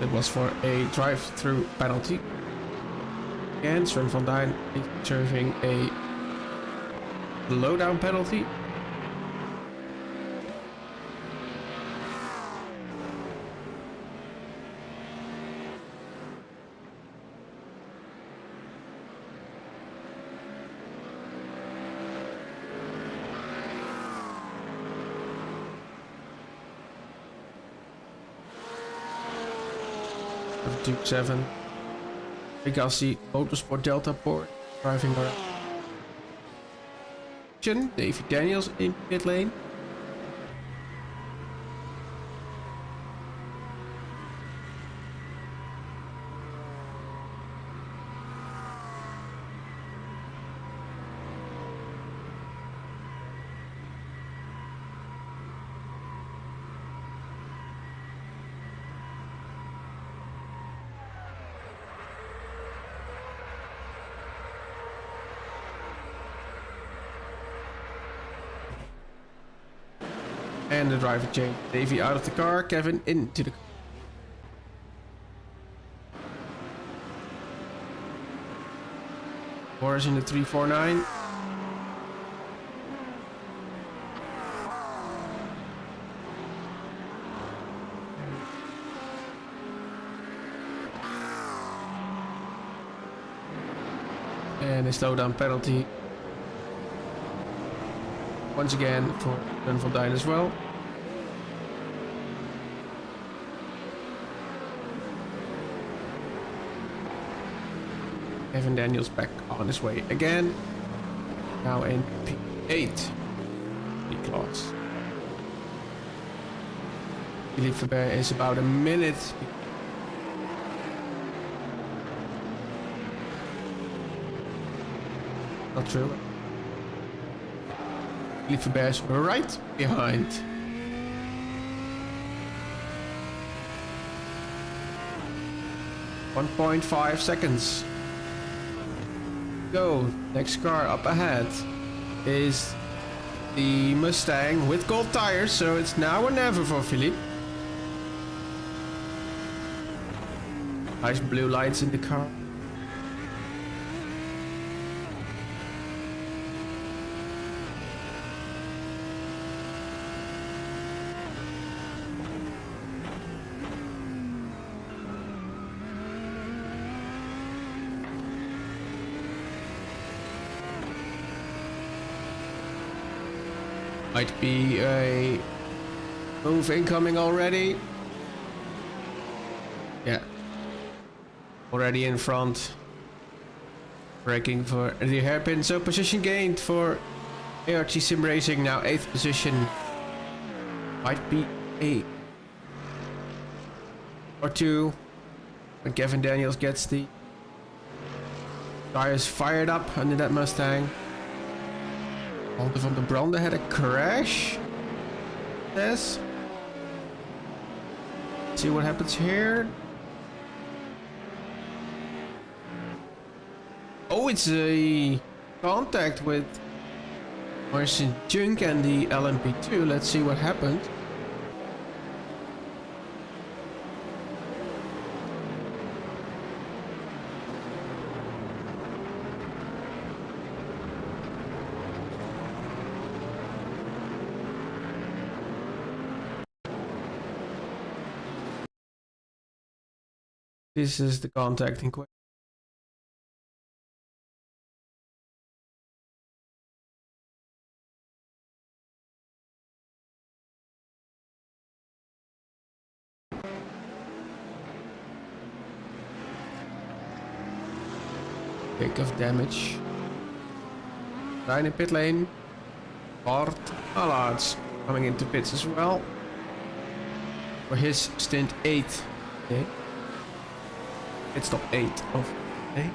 S1: It was for a drive-through penalty. And Sven van Duyn is serving a slowdown penalty. Duke 7. Pegassi Motorsport Delta Port driving around. Davy Daniels in pit lane. And the driver change. Davy out of the car, Kevin into the car. Boris in the 349. And a slowdown penalty. Once again for Sven van Duyn as well. Kevin Daniels back on his way again. Now in P8. Class. Philippe Verbert is about a minute. Not true. Philippe Verbert's right behind. .5 seconds. Go. Next car up ahead is the Mustang with gold tires, so it's now or never for Philippe. Nice blue lights in the car. Might be a move incoming already. Yeah. Already in front. Braking for the hairpin. So position gained for ART Sim Racing. Now 8th position. Might be a or two. When Kevin Daniels gets the tires fired up under that Mustang. Walter van der Brande had a crash. Yes. See what happens here. Oh, it's a contact with Marcin Junk and the LMP2. Let's see what happened. This is the contact in question. Pick of damage. Down in pit lane. Bart Allards coming into pits as well. for his stint 8. Okay. Pit stop 8 of the day.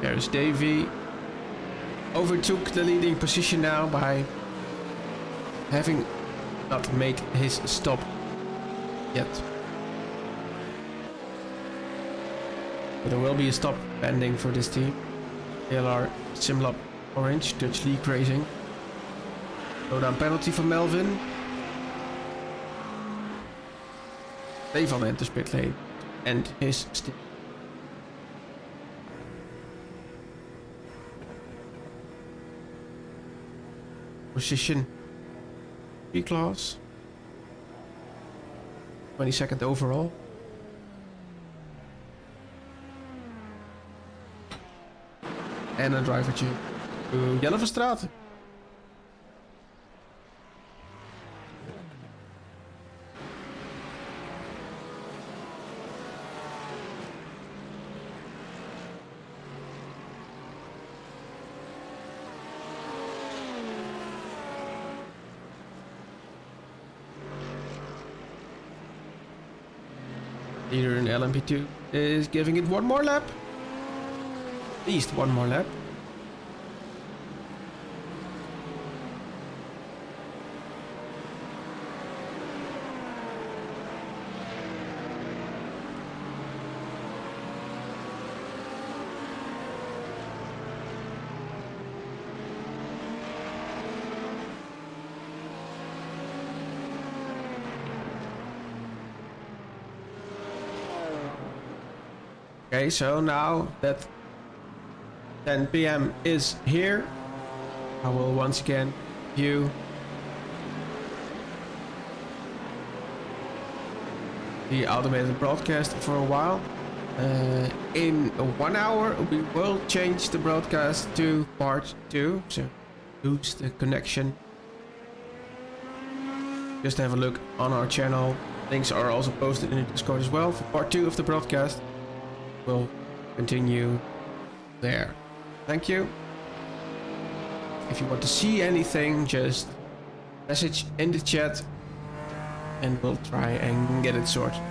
S1: There's Davey. Overtook the leading position now by having not made his stop yet. But there will be a stop pending for this team. ALR Simlab Orange, Dutch League Racing. Slowdown penalty for Melvin. Stefan enters pit lane and his stint. Position B class, 22nd overall. En een drivertje Jelle van Straten. Leader in LMP2 is giving it one more lap. At least one more lap. Okay, so now that 10 PM is here, I will once again view the automated broadcast for a while. In 1 hour we will change the broadcast to part 2, so lose the connection. Just have a look on our channel. Links are also posted in the Discord as well for part 2 of the broadcast. We'll continue there. Thank you. If you want to see anything, just message in the chat and we'll try and get it sorted.